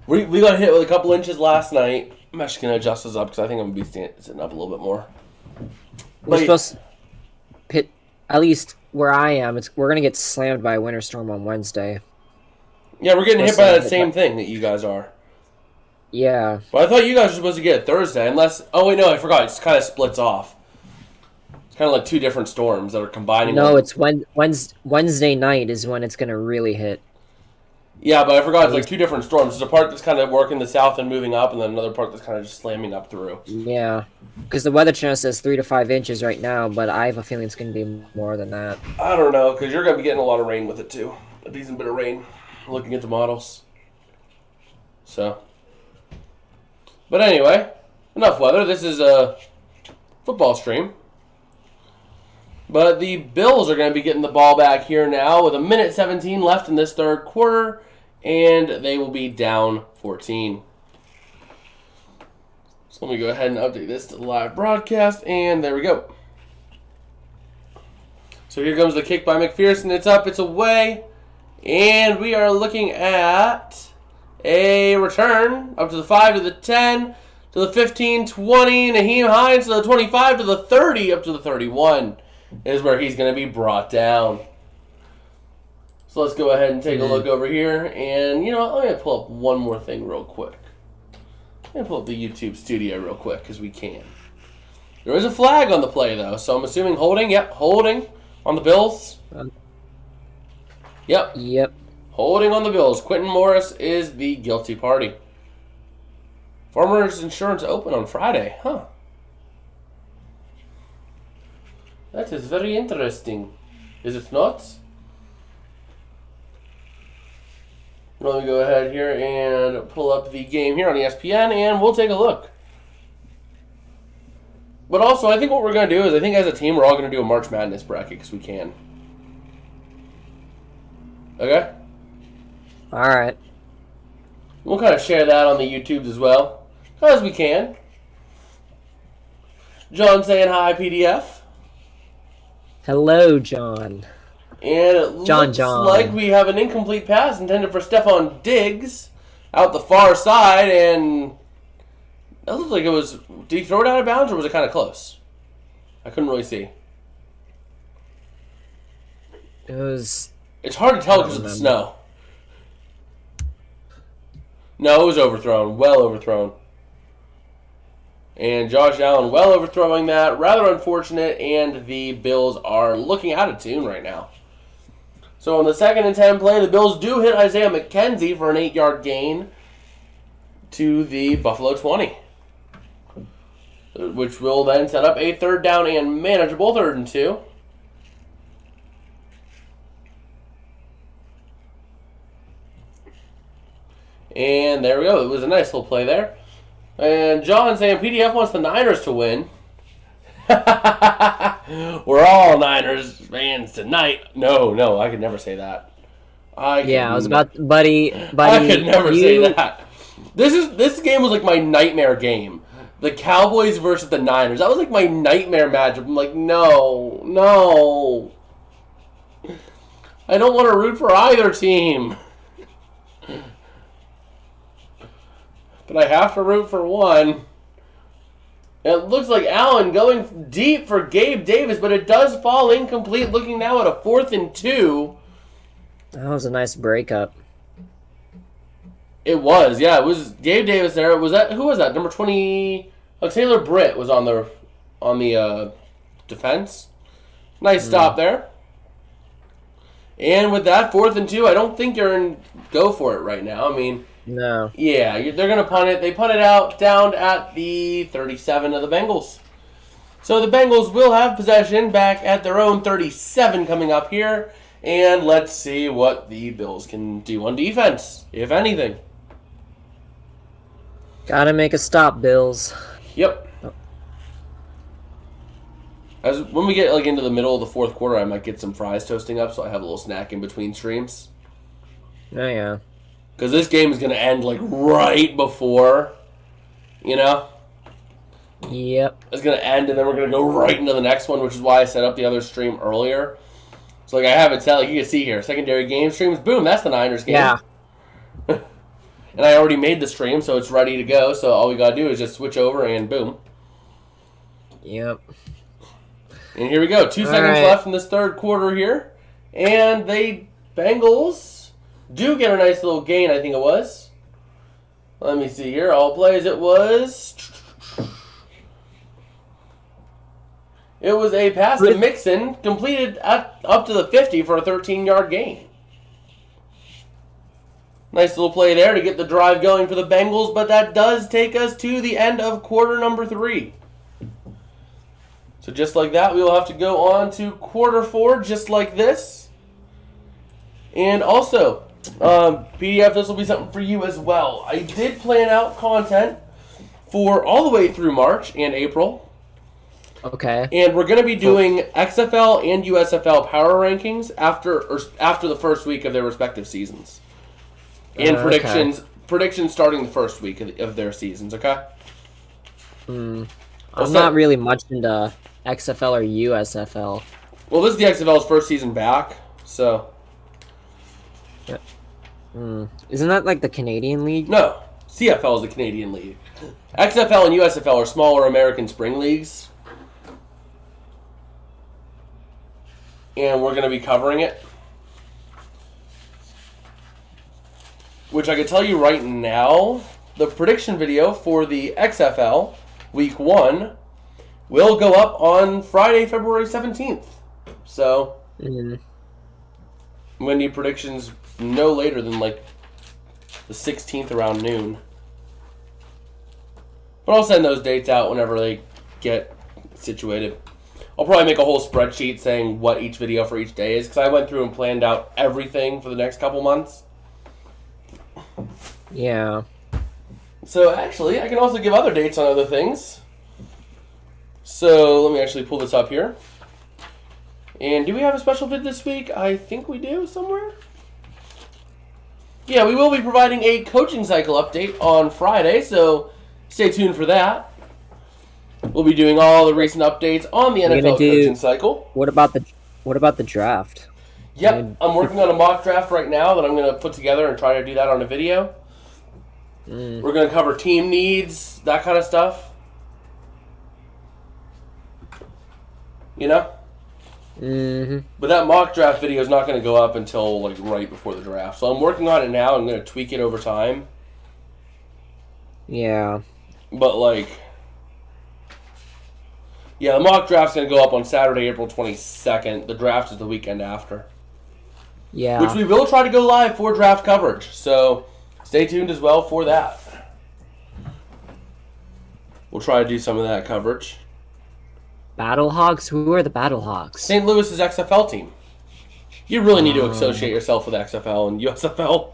we got hit with a couple inches last night. I'm actually going to adjust this up because I think I'm going to be sitting up a little bit more. We're supposed to hit, at least where I am, we're going to get slammed by a winter storm on Wednesday. Yeah, we're getting hit by that same thing that you guys are. Yeah. Well, I thought you guys were supposed to get it Thursday, unless... Oh, wait, no, I forgot. It kind of splits off. It's kind of like 2 different storms that are combining. No, it's Wednesday night is when it's going to really hit. Yeah, but I forgot it's like 2 different storms. There's a part that's kind of working the south and moving up, and then another part that's kind of just slamming up through. Yeah, because the Weather Channel says 3 to 5 inches right now, but I have a feeling it's going to be more than that. I don't know, because you're going to be getting a lot of rain with it, too. A decent bit of rain, looking at the models. So... But anyway, enough weather. This is a football stream. But the Bills are going to be getting the ball back here now with 1:17 left in this third quarter, and they will be down 14. So let me go ahead and update this to the live broadcast, and there we go. So here comes the kick by McPherson. It's up, it's away, and we are looking at a return up to the 5, to the 10, to the 15, 20. Naheem Hines to the 25, to the 30, up to the 31 is where he's going to be brought down. So let's go ahead and take a look over here. And, you know, I'm going to pull up one more thing real quick. I'm going to pull up the YouTube studio real quick because we can. There is a flag on the play, though, so I'm assuming holding. Yep, holding on the Bills. Yep. Holding on the Bills. Quentin Morris is the guilty party. Farmers Insurance open on Friday. Huh. That is very interesting. Is it not? Let me go ahead here and pull up the game here on ESPN, and we'll take a look. But also, I think what we're going to do is, I think as a team, we're all going to do a March Madness bracket because we can. Okay? Alright. We'll kind of share that on the YouTubes as well, as we can. John saying hi, PDF. Hello, John. And it looks like we have an incomplete pass intended for Stephon Diggs out the far side, and that looked like it was... Did he throw it out of bounds, or was it kind of close? I couldn't really see. It was... It's hard to tell because of the snow. No, it was overthrown. Well overthrown. And Josh Allen well overthrowing that. Rather unfortunate, and the Bills are looking out of tune right now. So on the 2nd and 10 play, the Bills do hit Isaiah McKenzie for an 8-yard gain. to the Buffalo 20. Which will then set up a 3rd down and manageable 3rd and 2. And there we go. It was a nice little play there. And John saying PDF wants the Niners to win. We're all Niners fans tonight. No, I could never say that. I was about, buddy. I could never say that. This game was like my nightmare game. The Cowboys versus the Niners. That was like my nightmare matchup. I'm like, no. I don't want to root for either team. But I have to root for one. It looks like Allen going deep for Gabe Davis, but it does fall incomplete, looking now at a 4th and 2. That was a nice breakup. It was, yeah. It was Gabe Davis there. Who was that? Number 20. Oh, Taylor Britt was on the defense. Nice stop there. And with that 4th and 2, I don't think you're in go for it right now. I mean, no. Yeah, they're gonna punt it. They punt it out down at the 37 of the Bengals. So the Bengals will have possession back at their own 37 coming up here. And let's see what the Bills can do on defense, if anything. Gotta make a stop, Bills. Yep. When we get into the middle of the 4th quarter, I might get some fries toasting up, so I have a little snack in between streams. Oh yeah. Because this game is gonna end right before, Yep. It's gonna end, and then we're gonna go right into the next one, which is why I set up the other stream earlier. So I have it set. You can see here, secondary game streams. Boom, that's the Niners game. Yeah. And I already made the stream, so it's ready to go. So all we gotta do is just switch over, and boom. Yep. And here we go. 2 seconds left in this 3rd quarter here. And the Bengals do get a nice little gain, I think it was. Let me see here. All plays, it was a pass to Mixon, completed up to the 50 for a 13-yard gain. Nice little play there to get the drive going for the Bengals, but that does take us to the end of quarter number 3. So just like that, we will have to go on to quarter 4, just like this. And also, PDF, this will be something for you as well. I did plan out content for all the way through March and April. Okay. And we're going to be doing XFL and USFL power rankings after the first week of their respective seasons. And predictions starting the first week of their seasons, okay? I'm not really much into XFL or USFL. Well, this is the XFL's first season back, so... Isn't that like the Canadian League? No. CFL is the Canadian League. XFL and USFL are smaller American spring leagues. And we're going to be covering it. Which I can tell you right now, the prediction video for the XFL Week 1 will go up on Friday, February 17th. So, I'm going to need predictions no later than the 16th around noon. But I'll send those dates out whenever they get situated. I'll probably make a whole spreadsheet saying what each video for each day is, because I went through and planned out everything for the next couple months. Yeah. So actually, I can also give other dates on other things. So let me actually pull this up here. And do we have a special vid this week? I think we do somewhere. Yeah, we will be providing a coaching cycle update on Friday, so stay tuned for that. We'll be doing all the recent updates on the NFL coaching cycle. What about the draft? Yep, I'm working on a mock draft right now that I'm going to put together and try to do that on a video. We're going to cover team needs, that kind of stuff. You know? But that mock draft video is not going to go up until right before the draft. So I'm working on it now. I'm going to tweak it over time. Yeah. But yeah, the mock draft's going to go up on Saturday, April 22nd. The draft is the weekend after. Yeah. Which we will try to go live for draft coverage. So stay tuned as well for that. We'll try to do some of that coverage. Battlehawks? Who are the Battlehawks? St. Louis's XFL team. You really need to associate yourself with XFL and USFL.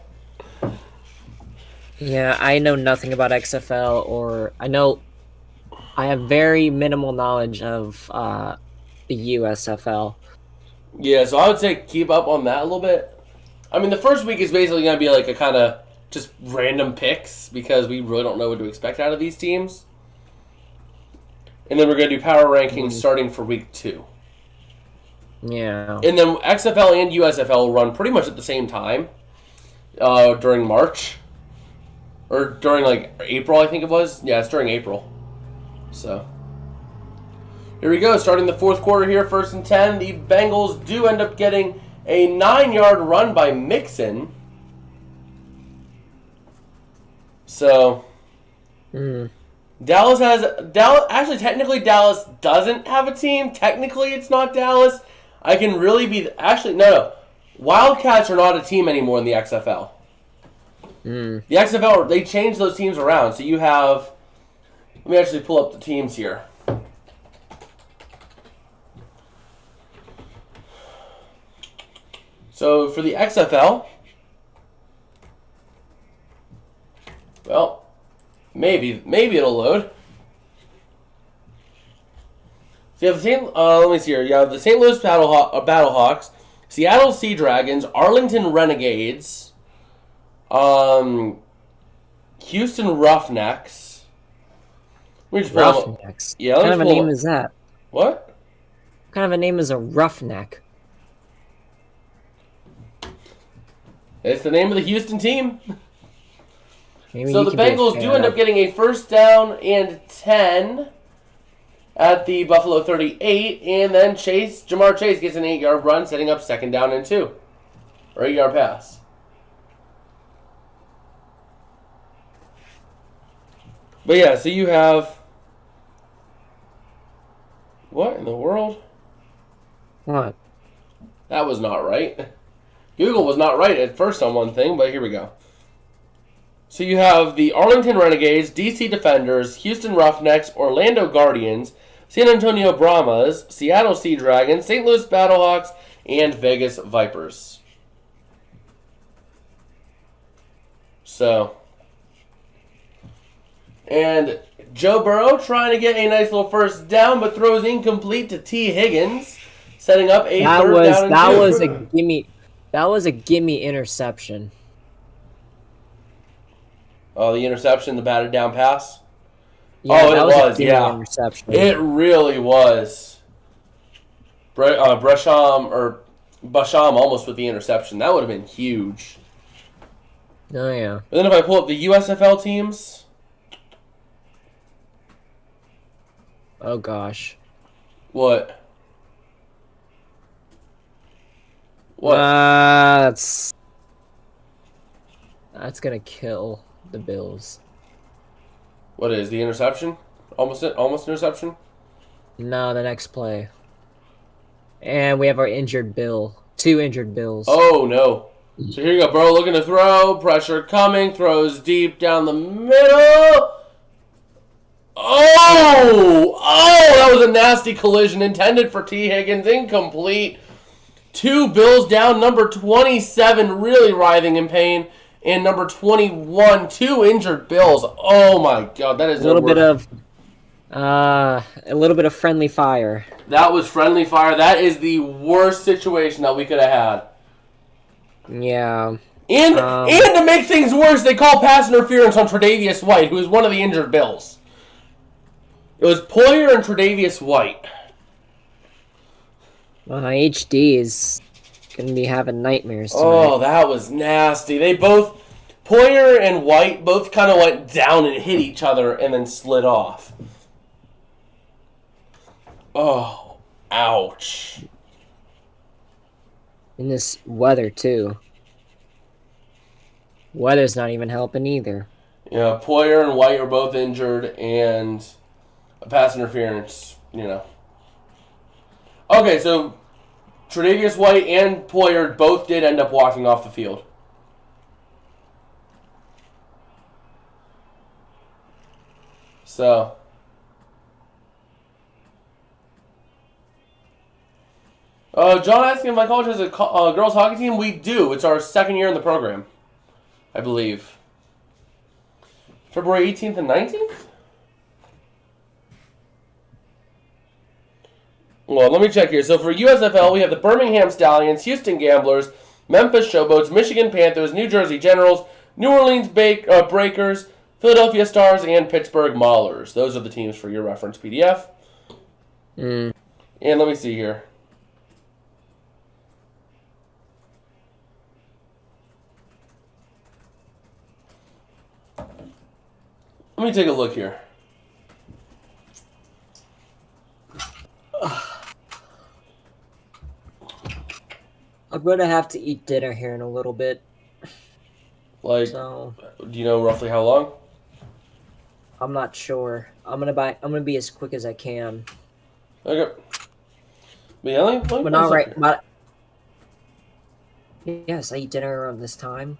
Yeah, I know nothing about XFL, or I have very minimal knowledge of the USFL. Yeah, so I would say keep up on that a little bit. I mean, the first week is basically going to be like a kind of just random picks because we really don't know what to expect out of these teams. And then we're going to do power rankings starting for week 2. Yeah. And then XFL and USFL will run pretty much at the same time during March. Or during, like, April, I think it was. Yeah, it's during April. So, here we go. Starting the fourth quarter here, 1st and 10. The Bengals do end up getting a 9-yard run by Mixon. So, Dallas actually, technically, Dallas doesn't have a team. Technically, it's not Dallas. I can really be... Actually, no. Wildcats are not a team anymore in the XFL. The XFL, they changed those teams around. So you have... Let me actually pull up the teams here. So for the XFL... Well, maybe it'll load. So you have the let me see here. You have the St. Louis Battlehawks, Seattle Sea Dragons, Arlington Renegades, Houston Roughnecks. Let me just pull Roughnecks. Yeah, What kind of a name is that? What? What kind of a name is a roughneck? It's the name of the Houston team. Maybe So the Bengals do end up getting a 1st down and 10 at the Buffalo 38, and then Jamar Chase gets an 8-yard run, setting up 2nd down and 2. Or 8-yard pass. But yeah, so you have... What in the world? What? That was not right. Google was not right at first on one thing, but here we go. So you have the Arlington Renegades, DC Defenders, Houston Roughnecks, Orlando Guardians, San Antonio Brahmas, Seattle Sea Dragons, St. Louis Battlehawks, and Vegas Vipers. So, and Joe Burrow trying to get a nice little 1st down, but throws incomplete to T. Higgins, setting up a 3rd down and 2. That was a gimme interception. Oh, the interception, the batted down pass? Yeah, oh, it was, yeah. Interception. It really was. Basham almost with the interception. That would have been huge. Oh, yeah. But then if I pull up the USFL teams... Oh, gosh. What? That's gonna kill the Bills. What is the interception? Almost interception? No, the next play. And we have our injured Bill. 2 injured Bills. Oh, no. So here you go, bro. Looking to throw. Pressure coming. Throws deep down the middle. Oh, that was a nasty collision intended for T. Higgins. Incomplete. 2 Bills down. Number 27 really writhing in pain. And number 21, 2 injured Bills. Oh my God, that is a little bit of friendly fire. That was friendly fire. That is the worst situation that we could have had. Yeah. And to make things worse, they call pass interference on Tre'Davious White, who is one of the injured Bills. It was Poyer and Tre'Davious White. Well, HD is gonna be having nightmares tonight. Oh, that was nasty. They both, Poyer and White, both kind of went down and hit each other and then slid off. Oh, ouch. In this weather, too. Weather's not even helping either. Yeah, Poyer and White were both injured, and a pass interference, Okay, so Tre'Davious White and Poyer both did end up walking off the field. So, John asking if my college has a girls hockey team. We do. It's our second year in the program, I believe. February 18th and 19th? Well, let me check here. So for USFL, we have the Birmingham Stallions, Houston Gamblers, Memphis Showboats, Michigan Panthers, New Jersey Generals, New Orleans Breakers, Philadelphia Stars, and Pittsburgh Maulers. Those are the teams for your reference PDF. And let me see here. Let me take a look here. I'm going to have to eat dinner here in a little bit. Do you know roughly how long? I'm not sure. I'm gonna be as quick as I can. Okay. But yeah, but not right. But yes, I eat dinner around this time.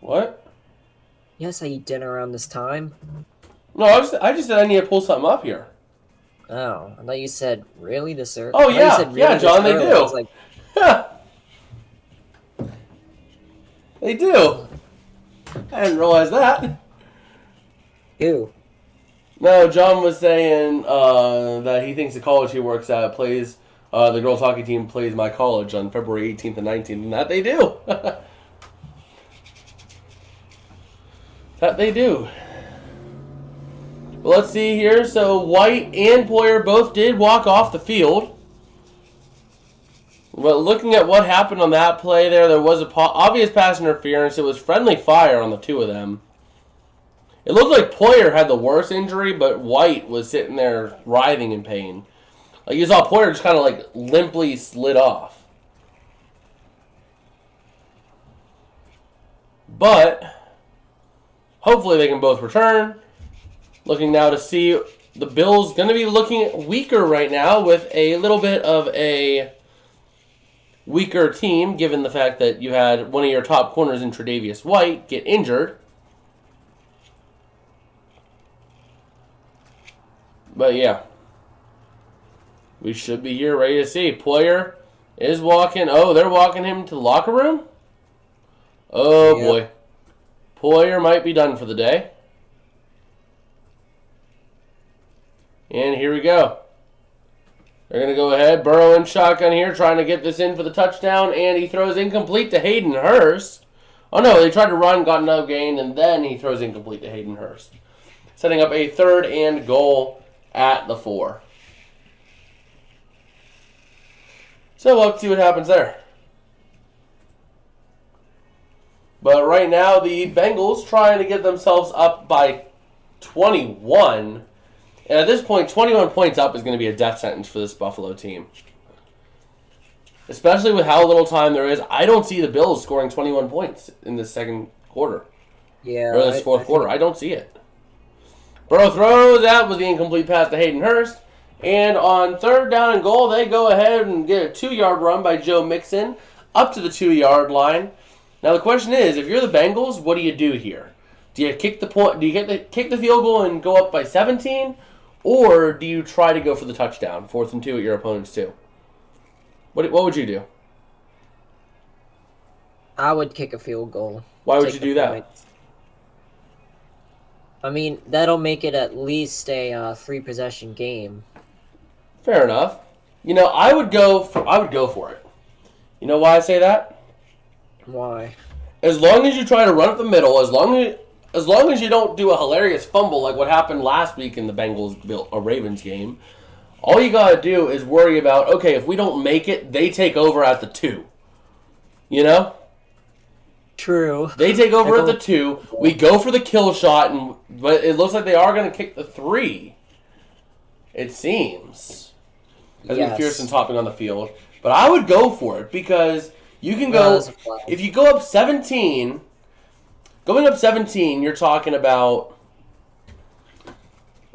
What? Yes, I eat dinner around this time. No, I just said I need to pull something up here. Oh, I thought you said really this early. Oh yeah, really yeah, John, they do. I was like, they do. I didn't realize that. Ew. No, John was saying that he thinks the college he works at plays, the girls hockey team plays my college on February 18th and 19th, and that they do. That they do. Well, let's see here. So White and Poyer both did walk off the field. But looking at what happened on that play there was a obvious pass interference. It was friendly fire on the two of them. It looked like Poyer had the worst injury, but White was sitting there writhing in pain. Like you saw Poyer just kind of like limply slid off. But hopefully they can both return. Looking now to see the Bills going to be looking weaker right now with a little bit of a weaker team, given the fact that you had one of your top corners in Tre'Davious White get injured. But yeah, we should be here ready to see. Poyer is walking. Oh, they're walking him to the locker room? Oh, yep. Boy. Poyer might be done for the day. And here we go. They're going to go ahead. Burrow in shotgun here, trying to get this in for the touchdown, and he throws incomplete to Hayden Hurst. Oh, no, they tried to run, got no gain, and then he throws incomplete to Hayden Hurst. Setting up a 3rd and goal at the 4. So we'll have to see what happens there. But right now, the Bengals trying to get themselves up by 21. And at this point, 21 points up is going to be a death sentence for this Buffalo team. Especially with how little time there is. I don't see the Bills scoring 21 points in this second quarter. Yeah. Or this fourth quarter. I don't see it. Burrow throws out with the incomplete pass to Hayden Hurst. And on 3rd down and goal, they go ahead and get a 2-yard run by Joe Mixon up to the 2-yard line. Now the question is, if you're the Bengals, what do you do here? Do you kick the point? Do you kick the field goal and go up by 17? Or do you try to go for the touchdown, 4th and 2 at your opponent's 2? What would you do? I would kick a field goal. Why would you do that? Points. I mean, that'll make it at least a 3-possession game. Fair enough. You know, I would go for it. You know why I say that? Why? As long as you try to run up the middle, as long as you don't do a hilarious fumble like what happened last week in the Bengals-Ravens game, all you got to do is worry about, okay, if we don't make it, they take over at the 2. You know? True. They take over at the 2. We go for the kill shot, but it looks like they are going to kick the 3. It seems. Because McPherson's hopping on the field. But I would go for it because you can go... If you go up 17... Going up 17, you're talking about...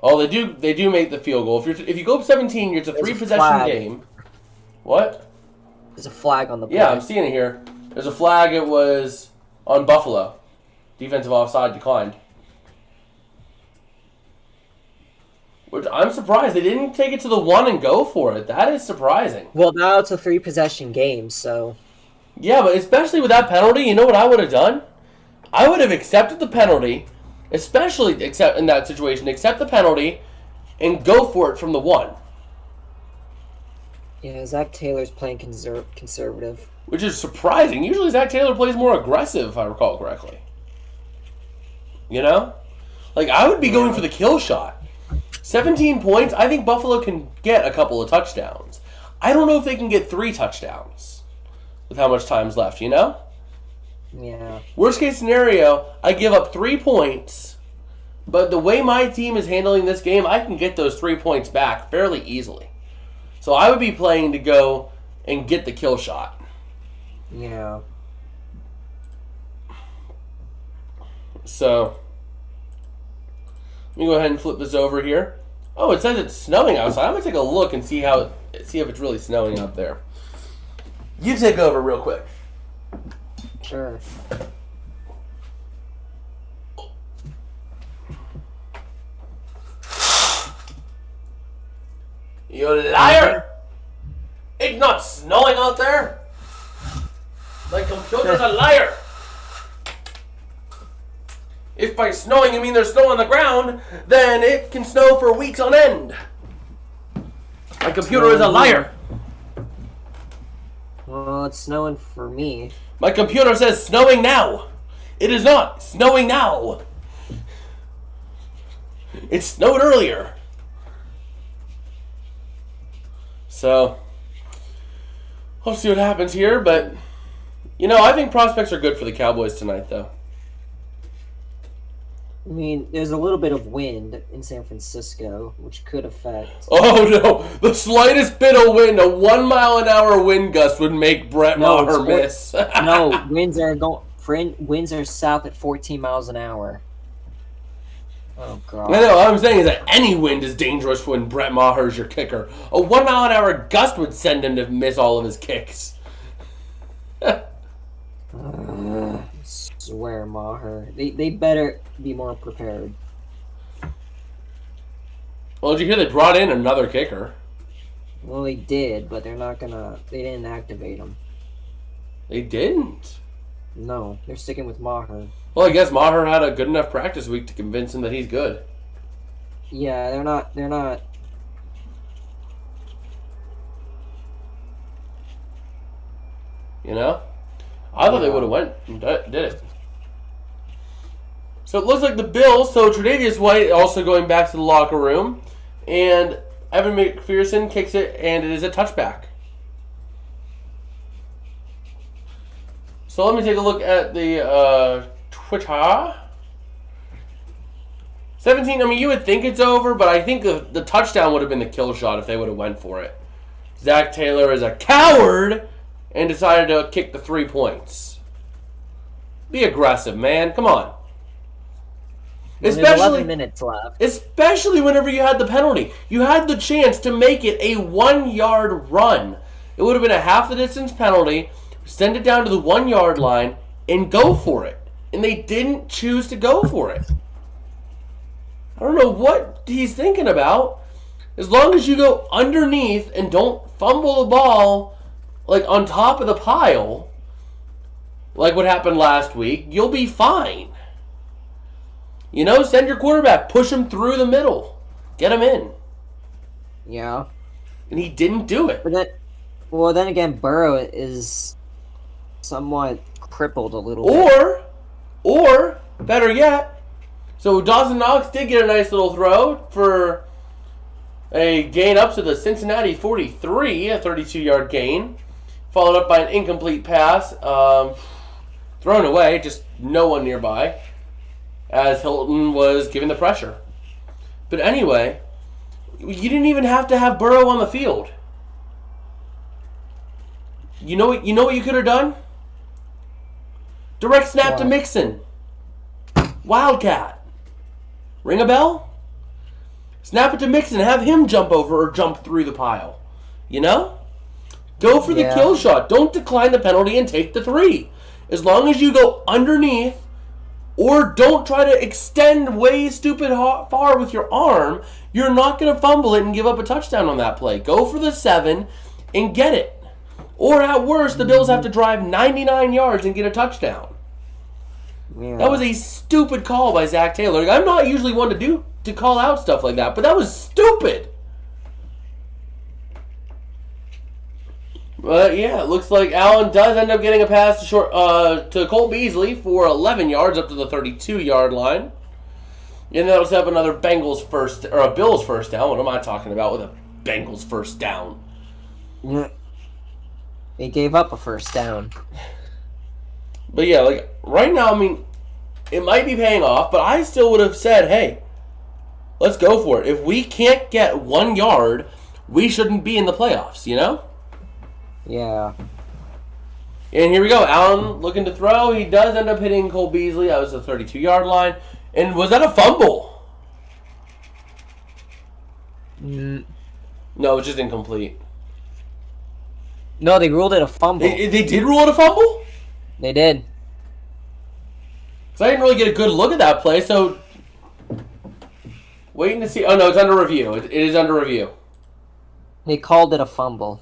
Oh, they do make the field goal. If you go up 17, it's a 3-possession game. What? There's a flag on the play. Yeah, I'm seeing it here. There's a flag. It was on Buffalo. Defensive offside declined. Which I'm surprised. They didn't take it to the 1 and go for it. That is surprising. Well, now it's a 3-possession game, so... Yeah, but especially with that penalty, you know what I would have done? I would have accepted the penalty, especially in that situation, accept the penalty, and go for it from the 1. Yeah, Zach Taylor's playing conservative. Which is surprising. Usually Zach Taylor plays more aggressive, if I recall correctly. You know? Like, I would be going for the kill shot. 17 points, I think Buffalo can get a couple of touchdowns. I don't know if they can get 3 touchdowns with how much time's left, you know? Yeah. Worst case scenario, I give up 3 points, but the way my team is handling this game, I can get those 3 points back fairly easily. So I would be playing to go and get the kill shot. Yeah. So, let me go ahead and flip this over here. Oh, it says it's snowing outside. I'm going to take a look and see if it's really snowing out there. You take over real quick. Sure. You liar! It's not snowing out there. My computer's a liar. If by snowing you mean there's snow on the ground, then it can snow for weeks on end. My computer is a liar. Well, it's snowing for me. My computer says snowing now. It is not snowing now. It snowed earlier. So, we'll see what happens here, but, you know, I think prospects are good for the Cowboys tonight, though. I mean, there's a little bit of wind in San Francisco, which could affect... Oh, no. The slightest bit of wind, a 1 mile an hour wind gust would make Brett Maher miss. No, winds are south at 14 miles an hour. Oh, God. I know, what I'm saying is that any wind is dangerous when Brett Maher's your kicker. A 1 mile an hour gust would send him to miss all of his kicks. Swear, Maher. They better be more prepared. Well, did you hear they brought in another kicker? Well, they did, but they're not gonna... They didn't activate him. They didn't. No, they're sticking with Maher. Well, I guess Maher had a good enough practice week to convince him that he's good. Yeah, they're not... You know? I thought they would have went and did it. So it looks like the Bills, so Tre'Davious White also going back to the locker room, and Evan McPherson kicks it, and it is a touchback. So let me take a look at the Twitter. 17, I mean, you would think it's over, but I think the touchdown would have been the kill shot if they would have went for it. Zach Taylor is a coward and decided to kick the 3 points. Be aggressive, man. Come on. There's 11 minutes left. Especially whenever you had the penalty. You had the chance to make it a 1-yard run. It would have been a half the distance penalty, send it down to the 1-yard line, and go for it. And they didn't choose to go for it. I don't know what he's thinking about. As long as you go underneath and don't fumble the ball like on top of the pile, like what happened last week, you'll be fine. You know, send your quarterback, push him through the middle, get him in. Yeah. And he didn't do it. But then again, Burrow is somewhat crippled a little bit. Or, better yet, so Dawson Knox did get a nice little throw for a gain up to the Cincinnati 43, a 32-yard gain, followed up by an incomplete pass, thrown away, just no one nearby, as Hilton was giving the pressure. But anyway, you didn't even have to have Burrow on the field. You know what you could have done? Direct snap to Mixon. Wildcat. Ring a bell? Snap it to Mixon. Have him jump over or jump through the pile. You know? Go for the kill shot. Don't decline the penalty and take the 3. As long as you go underneath Or don't try to extend way stupid far with your arm. You're not going to fumble it and give up a touchdown on that play. Go for the 7 and get it. Or at worst, the Bills have to drive 99 yards and get a touchdown. Yeah. That was a stupid call by Zach Taylor. Like, I'm not usually one to call out stuff like that, but that was stupid. But yeah, it looks like Allen does end up getting a pass to Cole Beasley for 11 yards up to the 32-yard line. And that'll set up another Bills first down. What am I talking about with a Bengals first down? Yeah. They gave up a first down. But yeah, like right now, I mean, it might be paying off, but I still would have said, hey, let's go for it. If we can't get 1 yard, we shouldn't be in the playoffs, you know? Yeah. And here we go. Allen looking to throw. He does end up hitting Cole Beasley. That was the 32-yard line. And was that a fumble? No, it was just incomplete. No, they ruled it a fumble. They did rule it a fumble? They did. Because I didn't really get a good look at that play, so waiting to see. Oh, no, it's under review. It is under review. They called it a fumble.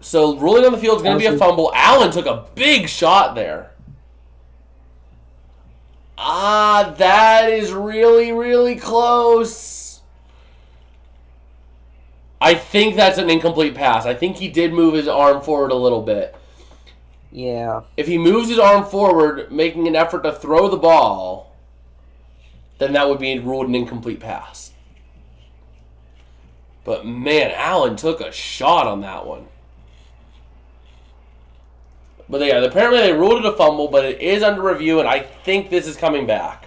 So ruling on the field is going to be a fumble. Allen took a big shot there. That is really, really close. I think that's an incomplete pass. I think he did move his arm forward a little bit. Yeah. If he moves his arm forward, making an effort to throw the ball, then that would be ruled an incomplete pass. But man, Allen took a shot on that one. But yeah, apparently they ruled it a fumble, but it is under review, and I think this is coming back.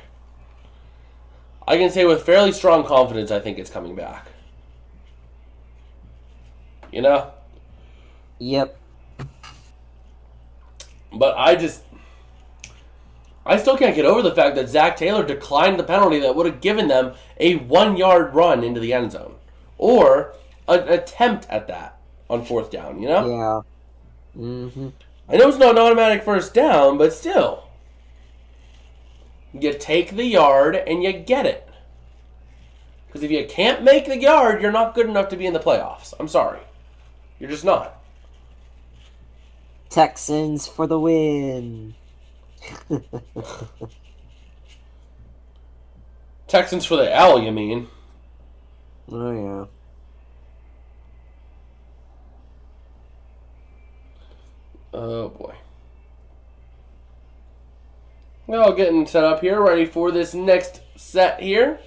I can say with fairly strong confidence I think it's coming back. You know? Yep. But I still can't get over the fact that Zach Taylor declined the penalty that would have given them a 1-yard run into the end zone. Or an attempt at that on 4th down, you know? Yeah. Mm-hmm. I know it's not an automatic first down, but still. You take the yard and you get it. Because if you can't make the yard, you're not good enough to be in the playoffs. I'm sorry. You're just not. Texans for the win. Texans for the L, you mean? Oh, yeah. Oh, boy. Well, getting set up here, ready for this next set here.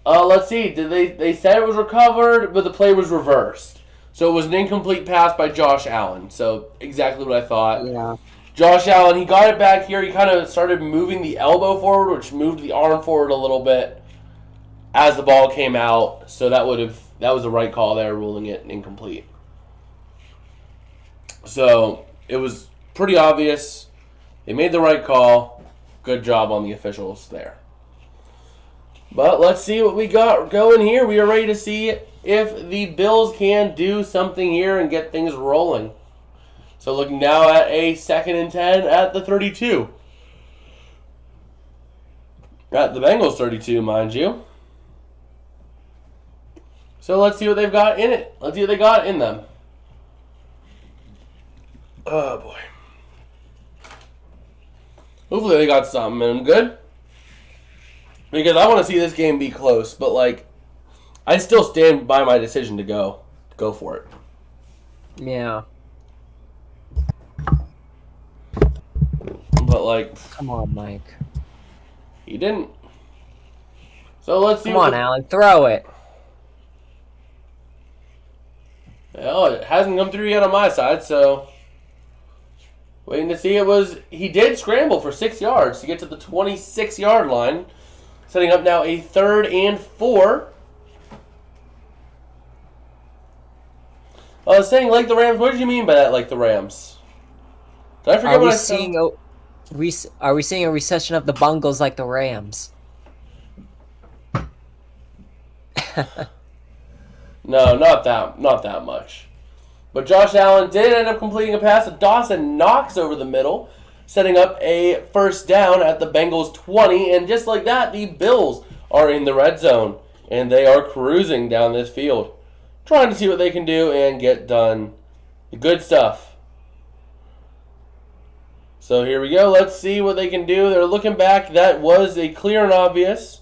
Let's see. They said it was recovered, but the play was reversed. So it was an incomplete pass by Josh Allen. So exactly what I thought. Yeah. Josh Allen, he got it back here. He kind of started moving the elbow forward, which moved the arm forward a little bit as the ball came out. So that was the right call there, ruling it incomplete. So it was pretty obvious. They made the right call. Good job on the officials there. But let's see what we got going here. We are ready to see if the Bills can do something here and get things rolling. So looking now at a 2nd and 10 at the 32. At the Bengals 32, mind you. So let's see what they've got in it. Let's see what they got in them. Oh, boy. Hopefully they got something in them good. Because I want to see this game be close. But, like, I still stand by my decision to go for it. Yeah. But, like... Come on, Mike. He didn't. So let's see. Come on, Allen. Throw it. Well, it hasn't come through yet on my side, so... Waiting to see. He did scramble for 6 yards to get to the 26-yard line. Setting up now a 3rd and 4. I was saying like the Rams. What did you mean by that, like the Rams? Did I forget what I said? Are we seeing a recession of the Bengals like the Rams? No, not that much. But Josh Allen did end up completing a pass to Dawson Knox over the middle, setting up a first down at the Bengals 20. And just like that, the Bills are in the red zone. And they are cruising down this field, trying to see what they can do and get done. Good stuff. So here we go. Let's see what they can do. They're looking back. That was a clear and obvious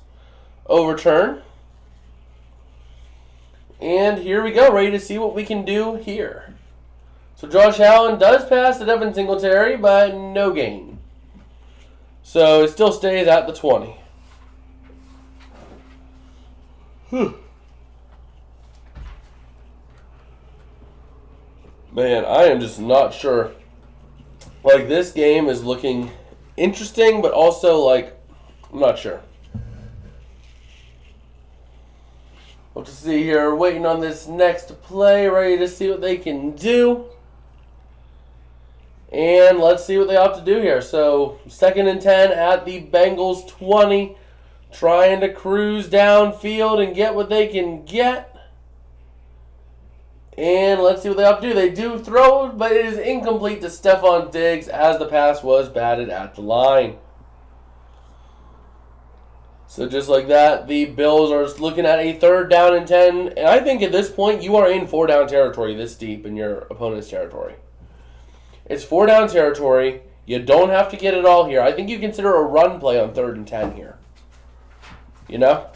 overturn. And here we go, ready to see what we can do here. So Josh Allen does pass to Devin Singletary, but no gain. So it still stays at the 20. Man, I am just not sure. Like, this game is looking interesting, but also, like, I'm not sure. We'll have to see here. Waiting on this next play, ready to see what they can do. And let's see what they have to do here. So, 2nd and 10 at the Bengals 20. Trying to cruise downfield and get what they can get. And let's see what they have to do. They do throw, but it is incomplete to Stephon Diggs as the pass was batted at the line. So just like that, the Bills are looking at a 3rd down and 10. And I think at this point, you are in 4-down territory this deep in your opponent's territory. It's 4-down territory. You don't have to get it all here. I think you consider a run play on 3rd and 10 here. You know?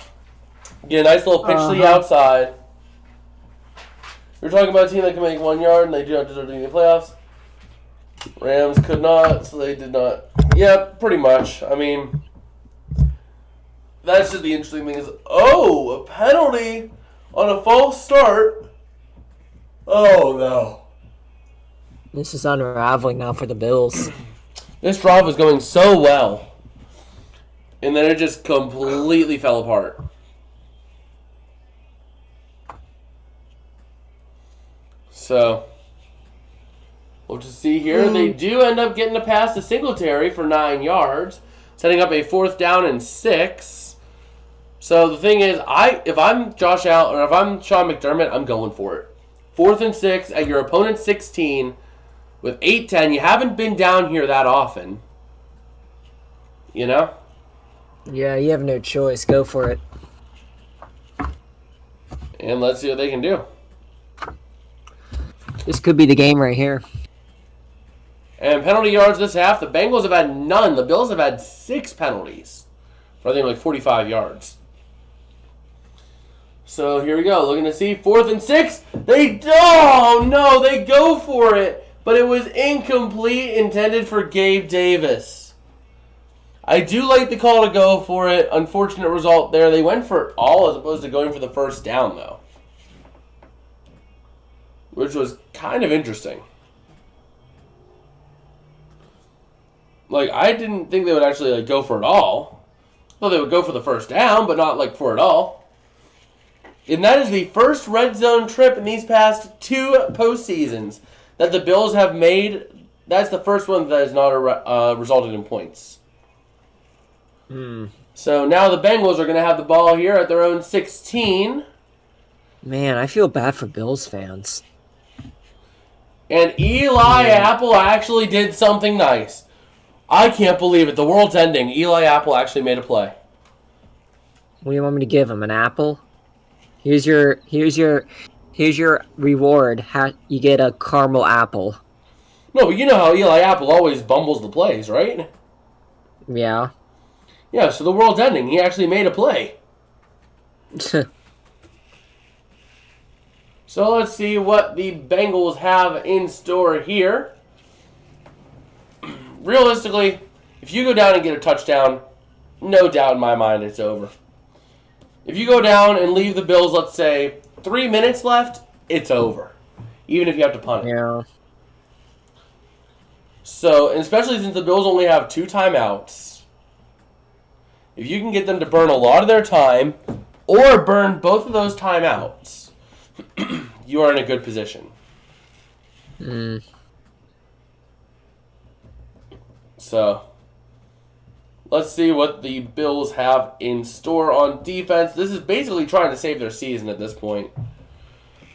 Get a nice little pitch to the outside. We're talking about a team that can make 1 yard, and they do not deserve to be in the playoffs. Rams could not, so they did not. Yeah, pretty much. I mean, that's just the interesting thing is, a penalty on a false start. Oh, no. This is unraveling now for the Bills. This drive was going so well, and then it just completely fell apart. So, we'll just see here. They do end up getting a pass to Singletary for 9 yards, setting up a 4th down and 6. So the thing is, if I'm Josh Allen or if I'm Sean McDermott, I'm going for it. 4th and 6 at your opponent's 16 with 8-10. You haven't been down here that often. You know? Yeah, you have no choice. Go for it. And let's see what they can do. This could be the game right here. And penalty yards this half, the Bengals have had none. The Bills have had 6 penalties for I think like 45 yards. So here we go. Looking to see 4th and 6. They go for it. But it was incomplete, intended for Gabe Davis. I do like the call to go for it. Unfortunate result there. They went for it all as opposed to going for the first down, though. Which was kind of interesting. Like, I didn't think they would actually go for it all. Well, they would go for the first down, but not for it all. And that is the first red zone trip in these past 2 postseasons that the Bills have made. That's the first one that has not resulted in points. So now the Bengals are going to have the ball here at their own 16. Man, I feel bad for Bills fans. And Eli Apple actually did something nice. I can't believe it. The world's ending. Eli Apple actually made a play. What do you want me to give him? An apple? Here's your reward. You get a caramel apple. No, but you know how Eli Apple always bumbles the plays, right? Yeah. Yeah, so the world's ending. He actually made a play. So let's see what the Bengals have in store here. Realistically, if you go down and get a touchdown, no doubt in my mind it's over. If you go down and leave the Bills, let's say, 3 minutes left, it's over. Even if you have to punt it. Yeah. So, and especially since the Bills only have 2 timeouts, if you can get them to burn a lot of their time, or burn both of those timeouts, you are in a good position. So, let's see what the Bills have in store on defense. This is basically trying to save their season at this point.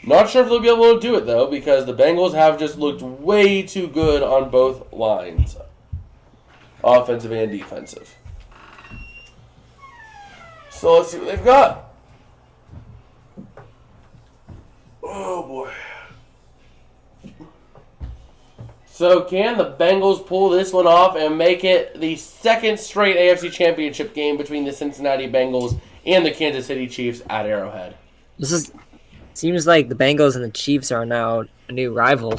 Not sure if they'll be able to do it, though, because the Bengals have just looked way too good on both lines. offensive and defensive. So let's see what they've got. Oh, boy. So can the Bengals pull this one off and make it the second straight AFC Championship game between the Cincinnati Bengals and the Kansas City Chiefs at Arrowhead? Seems like the Bengals and the Chiefs are now a new rivalry.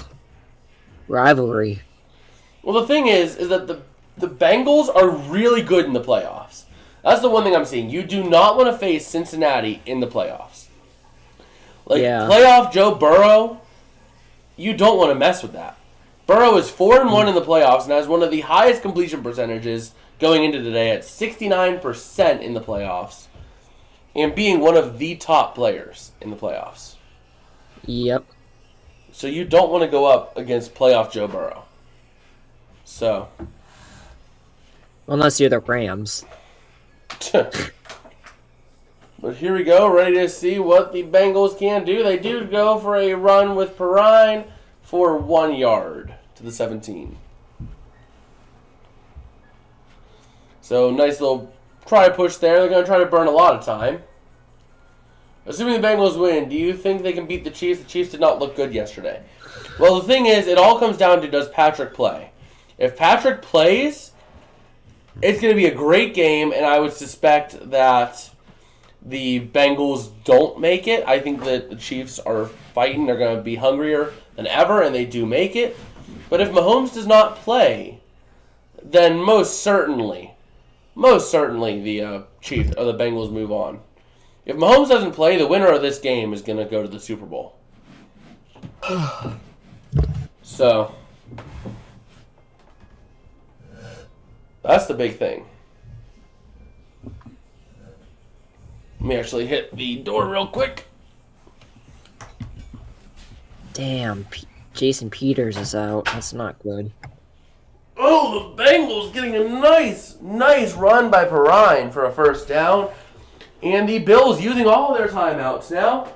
Well, the thing is that the Bengals are really good in the playoffs. That's the one thing I'm seeing. You do not want to face Cincinnati in the playoffs. Playoff Joe Burrow, you don't want to mess with that. Burrow is 4-1 in the playoffs and has one of the highest completion percentages going into today at 69% in the playoffs, and being one of the top players in the playoffs. Yep. So you don't want to go up against playoff Joe Burrow. So. Unless you're the Rams. But here we go, ready to see what the Bengals can do. They do go for a run with Perrine for 1 yard to the 17. So nice little try push there. They're going to try to burn a lot of time. Assuming the Bengals win, do you think they can beat the Chiefs? The Chiefs did not look good yesterday. Well, the thing is, it all comes down to, does Patrick play? If Patrick plays, it's going to be a great game, and I would suspect that the Bengals don't make it. I think that the Chiefs are fighting. They're going to be hungrier than ever, and they do make it. But if Mahomes does not play, then most certainly the Chiefs or the Bengals move on. If Mahomes doesn't play, the winner of this game is going to go to the Super Bowl. So, that's the big thing. Let me actually hit the door real quick. Damn, Jason Peters is out. That's not good. Oh, the Bengals getting a nice run by Perrine for a first down. And the Bills using all their timeouts now.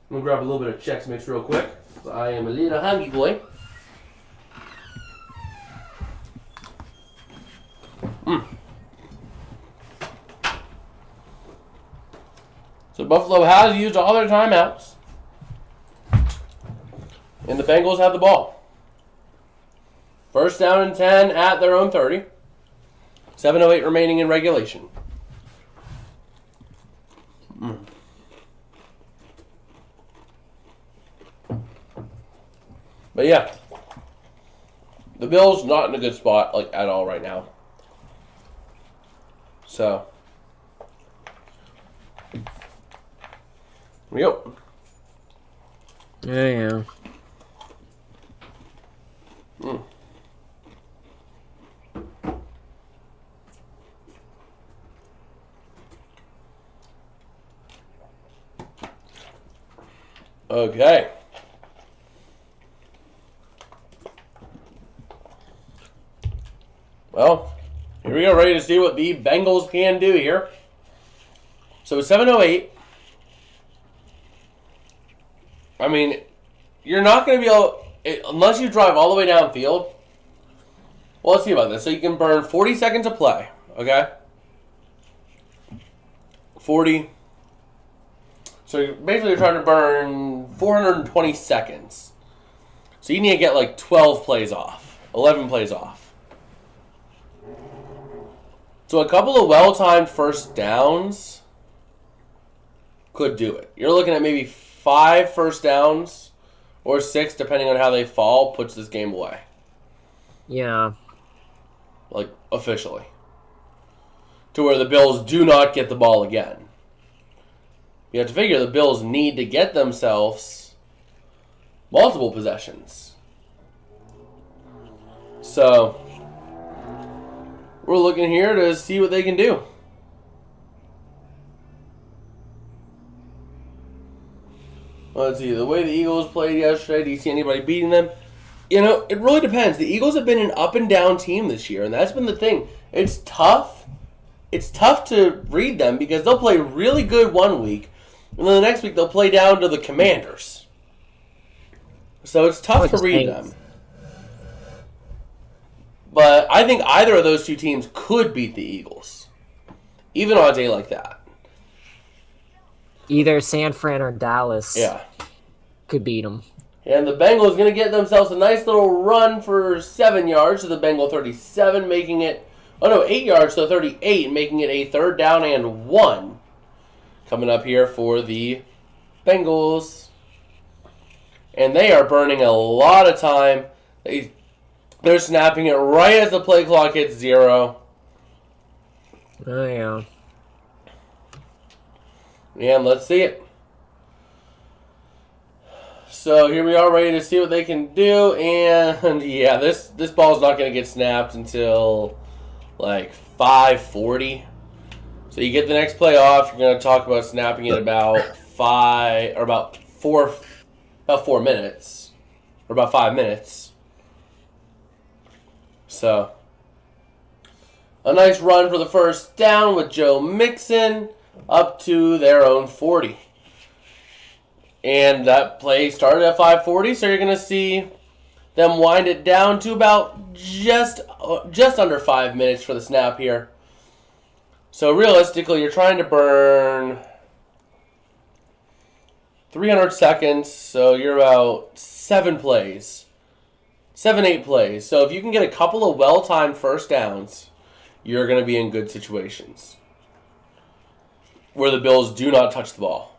I'm going to grab a little bit of Chex Mix real quick. I am a little hungry boy. So Buffalo has used all their timeouts. And the Bengals have the ball. First down and 10 at their own 30. 7:08 remaining in regulation. But yeah, the Bills not in a good spot at all right now. So here we go. Yeah. Okay. Well, here we go, ready to see what the Bengals can do here. So 7:08. I mean, you're not going to be able, unless you drive all the way downfield. Well, let's see about this. So you can burn 40 seconds of play, okay? 40. So you're basically trying to burn 420 seconds. So you need to get 12 plays off, 11 plays off. So a couple of well-timed first downs could do it. You're looking at maybe 5 first downs or 6, depending on how they fall, puts this game away. Yeah. Officially. To where the Bills do not get the ball again. You have to figure the Bills need to get themselves multiple possessions. So, we're looking here to see what they can do. Let's see, the way the Eagles played yesterday, do you see anybody beating them? It really depends. The Eagles have been an up and down team this year, and that's been the thing. It's tough. It's tough to read them because they'll play really good one week, and then the next week they'll play down to the Commanders. So it's tough to read them. But I think either of those two teams could beat the Eagles, even on a day like that. Either San Fran or Dallas could beat them. And the Bengals going to get themselves a nice little run for 7 yards to the Bengal 37, making it, 8 yards to 38, making it a 3rd down and 1. Coming up here for the Bengals. And they are burning a lot of time. They're snapping it right as the play clock hits 0. Oh, yeah. And let's see it. So here we are, ready to see what they can do. And yeah, this ball's not going to get snapped until like 5:40. So you get the next play off. You're going to talk about snapping it about 4 minutes, or about 5 minutes. So a nice run for the first down with Joe Mixon up to their own 40. And that play started at 5:40, so you're going to see them wind it down to about just under 5 minutes for the snap here. So realistically, you're trying to burn 300 seconds, so you're about 8 plays. So if you can get a couple of well-timed first downs, you're going to be in good situations where the Bills do not touch the ball.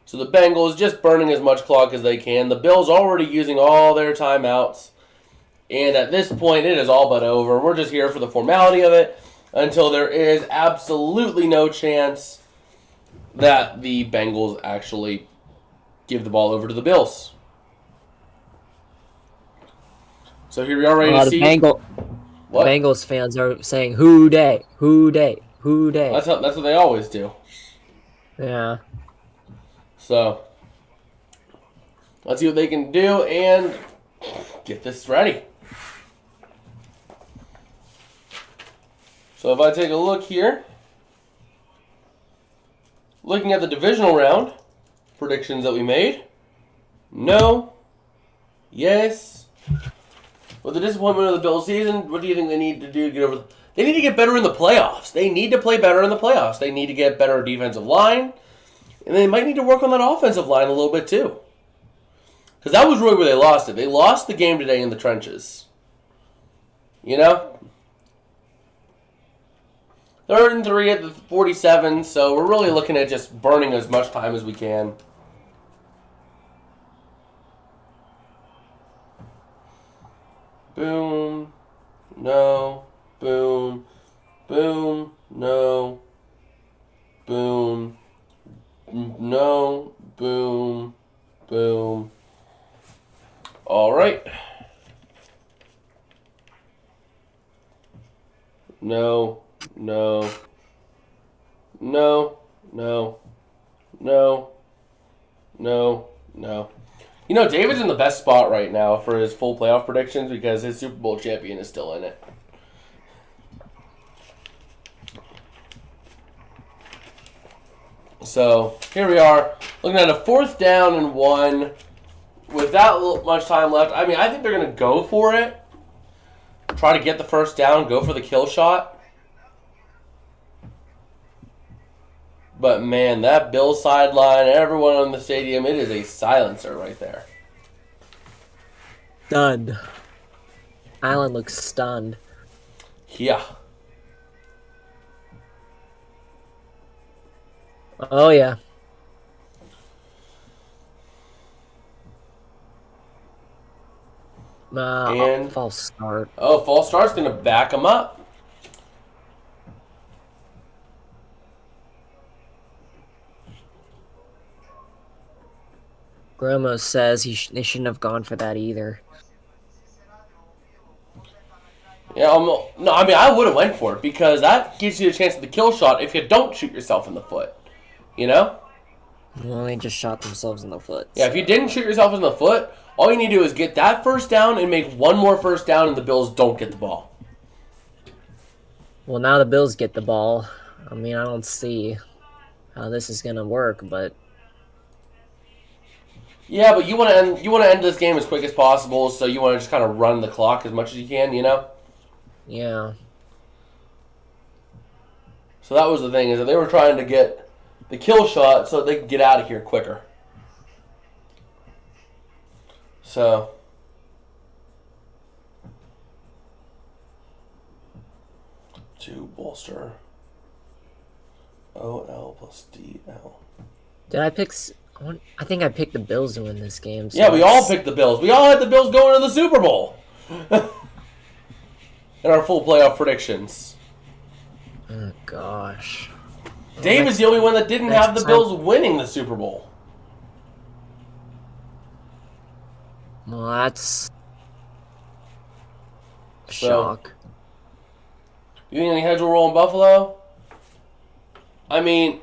So the Bengals just burning as much clock as they can. The Bills already using all their timeouts. And at this point, it is all but over. We're just here for the formality of it until there is absolutely no chance that the Bengals actually give the ball over to the Bills. So here we are ready to see. Bengals fans are saying, "Who day? Who day? Who day?" That's what they always do. Yeah. So let's see what they can do and get this ready. So if I take a look here, looking at the divisional round predictions that we made, no, yes. With the disappointment of the Bills season, what do you think they need to do to get over? They need to get better in the playoffs. They need to play better in the playoffs. They need to get better defensive line. And they might need to work on that offensive line a little bit too. Because that was really where they lost it. They lost the game today in the trenches. You know? 3rd and 3 at the 47, so we're really looking at just burning as much time as we can. Boom. No. Boom. Boom. No. Boom. No. Boom. Boom. All right. No. No. No. No. No. No. No. You know, David's in the best spot right now for his full playoff predictions because his Super Bowl champion is still in it. So, here we are, looking at a 4th down and 1 with that much time left. I mean, I think they're going to go for it. Try to get the first down, go for the kill shot. But, man, that Bills sideline, everyone in the stadium, it is a silencer right there. Stunned. Allen looks stunned. Yeah. Oh, yeah. And false start. Oh, false start's going to back him up. Gromo says they shouldn't have gone for that either. Yeah, no, I mean, I would have went for it because that gives you a chance at the kill shot if you don't shoot yourself in the foot. You know? Well, they just shot themselves in the foot. Yeah, if you didn't shoot yourself in the foot, all you need to do is get that first down and make one more first down and the Bills don't get the ball. Well, now the Bills get the ball. I mean, I don't see how this is going to work, but... Yeah, but you want to end this game as quick as possible, so you want to just kind of run the clock as much as you can, you know? Yeah. So that was the thing, is that they were trying to get the kill shot so they could get out of here quicker. So to bolster OL plus DL. Did I pick? I think I picked the Bills to win this game. So yeah, we all picked the Bills. We all had the Bills going to the Super Bowl. In our full playoff predictions. Oh gosh. Dave is the only one that didn't have the Bills winning the Super Bowl. Well, that's a shock. You think any heads will roll in Buffalo? I mean,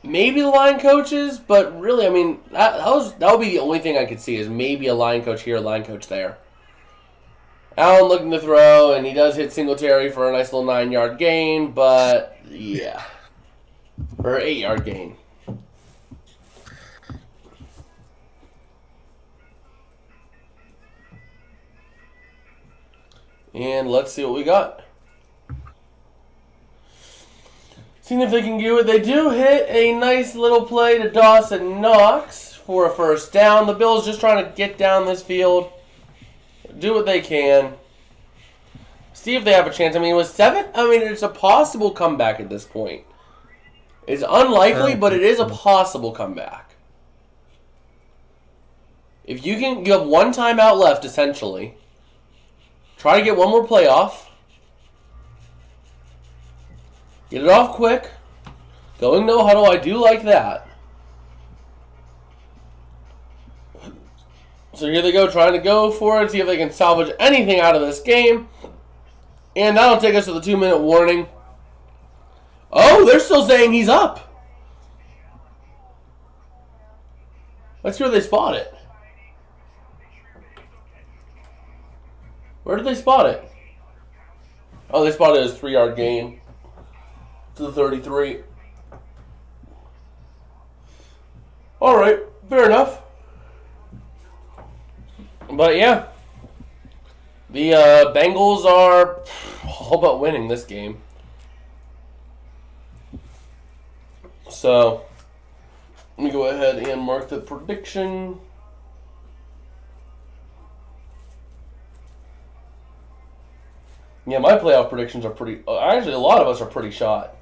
maybe the line coaches, but really, I mean, that would be the only thing I could see is maybe a line coach here, a line coach there. Allen looking to throw, and he does hit Singletary for a nice little 9-yard gain, but yeah, or 8-yard gain. And let's see what we got. Seeing if they can do it. They do hit a nice little play to Dawson Knox for a first down. The Bills just trying to get down this field. Do what they can. See if they have a chance. I mean, it was 7. I mean, it's a possible comeback at this point. It's unlikely, but it is a possible comeback. If you have one timeout left, essentially. Try to get one more playoff. Get it off quick. Going no huddle, I do like that. So here they go, trying to go for it, see if they can salvage anything out of this game. And that'll take us to the 2-minute warning. Oh, they're still saying he's up. Let's see where they spot it. Where did they spot it? Oh, they spotted his 3-yard gain to the 33. All right, fair enough. But yeah, the Bengals are all but winning this game. So let me go ahead and mark the prediction. Yeah, my playoff predictions are pretty... Actually, a lot of us are pretty shot.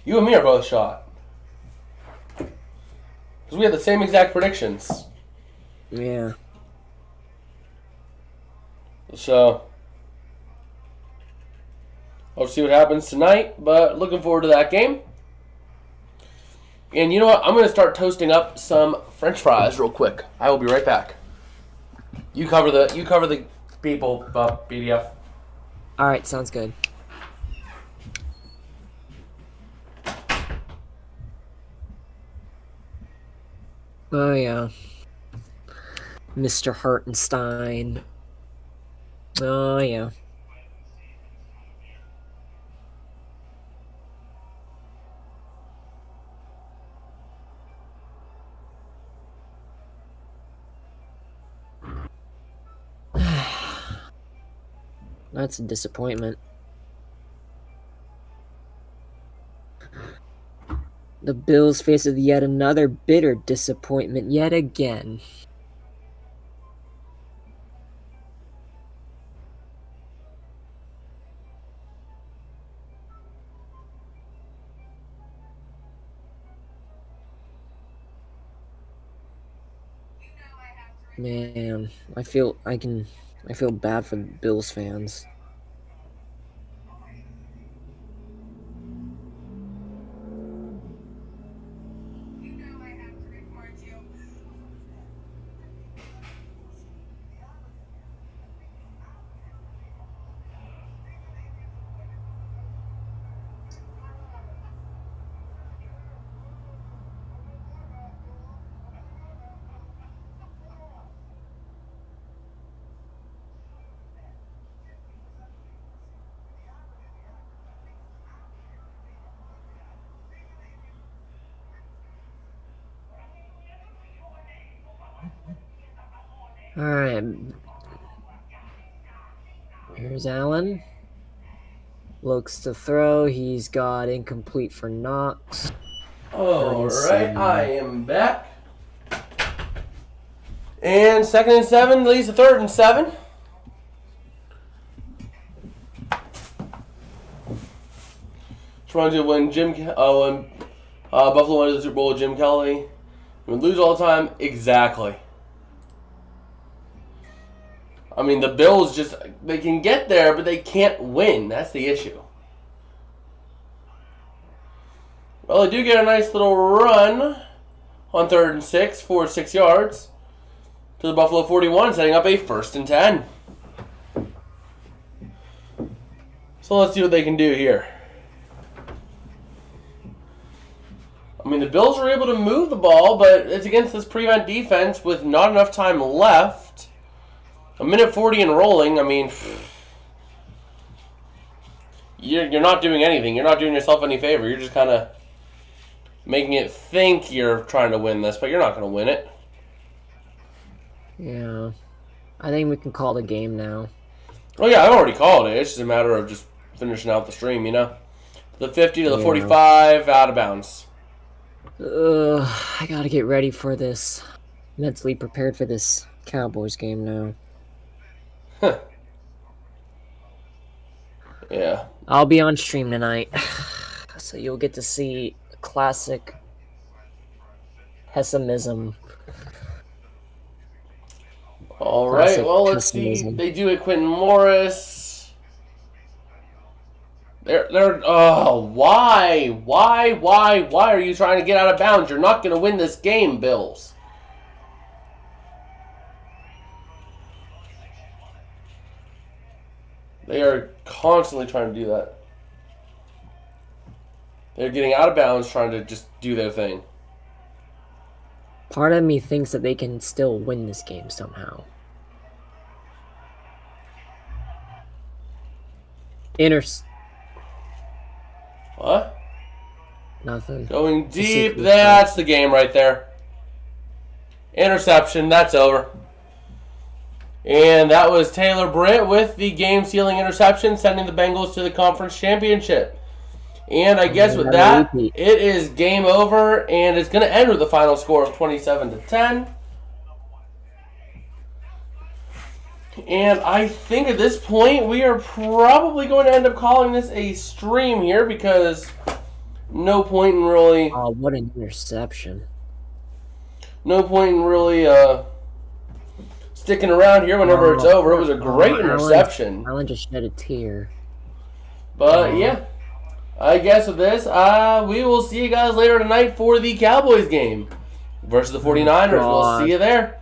You and me are both shot. Because we had the same exact predictions. Yeah. So, I'll see what happens tonight, but looking forward to that game. And you know what? I'm going to start toasting up some French fries real quick. I will be right back. You cover the people, BDF. All right, sounds good. Oh yeah, Mr. Hartenstein. Oh yeah. That's a disappointment. The Bills face yet another bitter disappointment yet again. Man, I feel bad for the Bills fans. All right. Here's Allen. Looks to throw. He's got incomplete for Knox. All right, I am back. And 2nd and 7 leads to 3rd and 7. Trying to win when Buffalo went to the Super Bowl with Jim Kelly. We lose all the time. Exactly. I mean, the Bills they can get there, but they can't win. That's the issue. Well, they do get a nice little run on 3rd and 6 for 6 yards to the Buffalo 41, setting up a 1st and 10. So let's see what they can do here. I mean, the Bills were able to move the ball, but it's against this prevent defense with not enough time left. 1:40 and rolling. I mean, you're not doing anything. You're not doing yourself any favor. You're just kind of making it think you're trying to win this, but you're not going to win it. Yeah. I think we can call the game now. Oh, yeah, I've already called it. It's just a matter of just finishing out the stream, you know? The 50 to the 45, out of bounds. I gotta get ready for this. Mentally prepared for this Cowboys game now. Huh. Yeah. I'll be on stream tonight. So you'll get to see classic pessimism. All right, well, let's see. They do it, Quentin Morris. Why are you trying to get out of bounds? You're not going to win this game, Bills. They are constantly trying to do that. They're getting out of bounds, trying to just do their thing. Part of me thinks that they can still win this game somehow. What? Nothing. Going deep. That's the game right there. Interception. That's over. And that was Taylor Britt with the game-sealing interception, sending the Bengals to the conference championship. And I guess with that, it is game over, and it's going to end with a final score of 27-10. And I think at this point, we are probably going to end up calling this a stream here because no point in really... Oh, what an interception. No point in really sticking around here whenever it's over. It was a great interception. Allen just shed a tear. But, yeah. I guess with this, we will see you guys later tonight for the Cowboys game versus the 49ers. We'll see you there.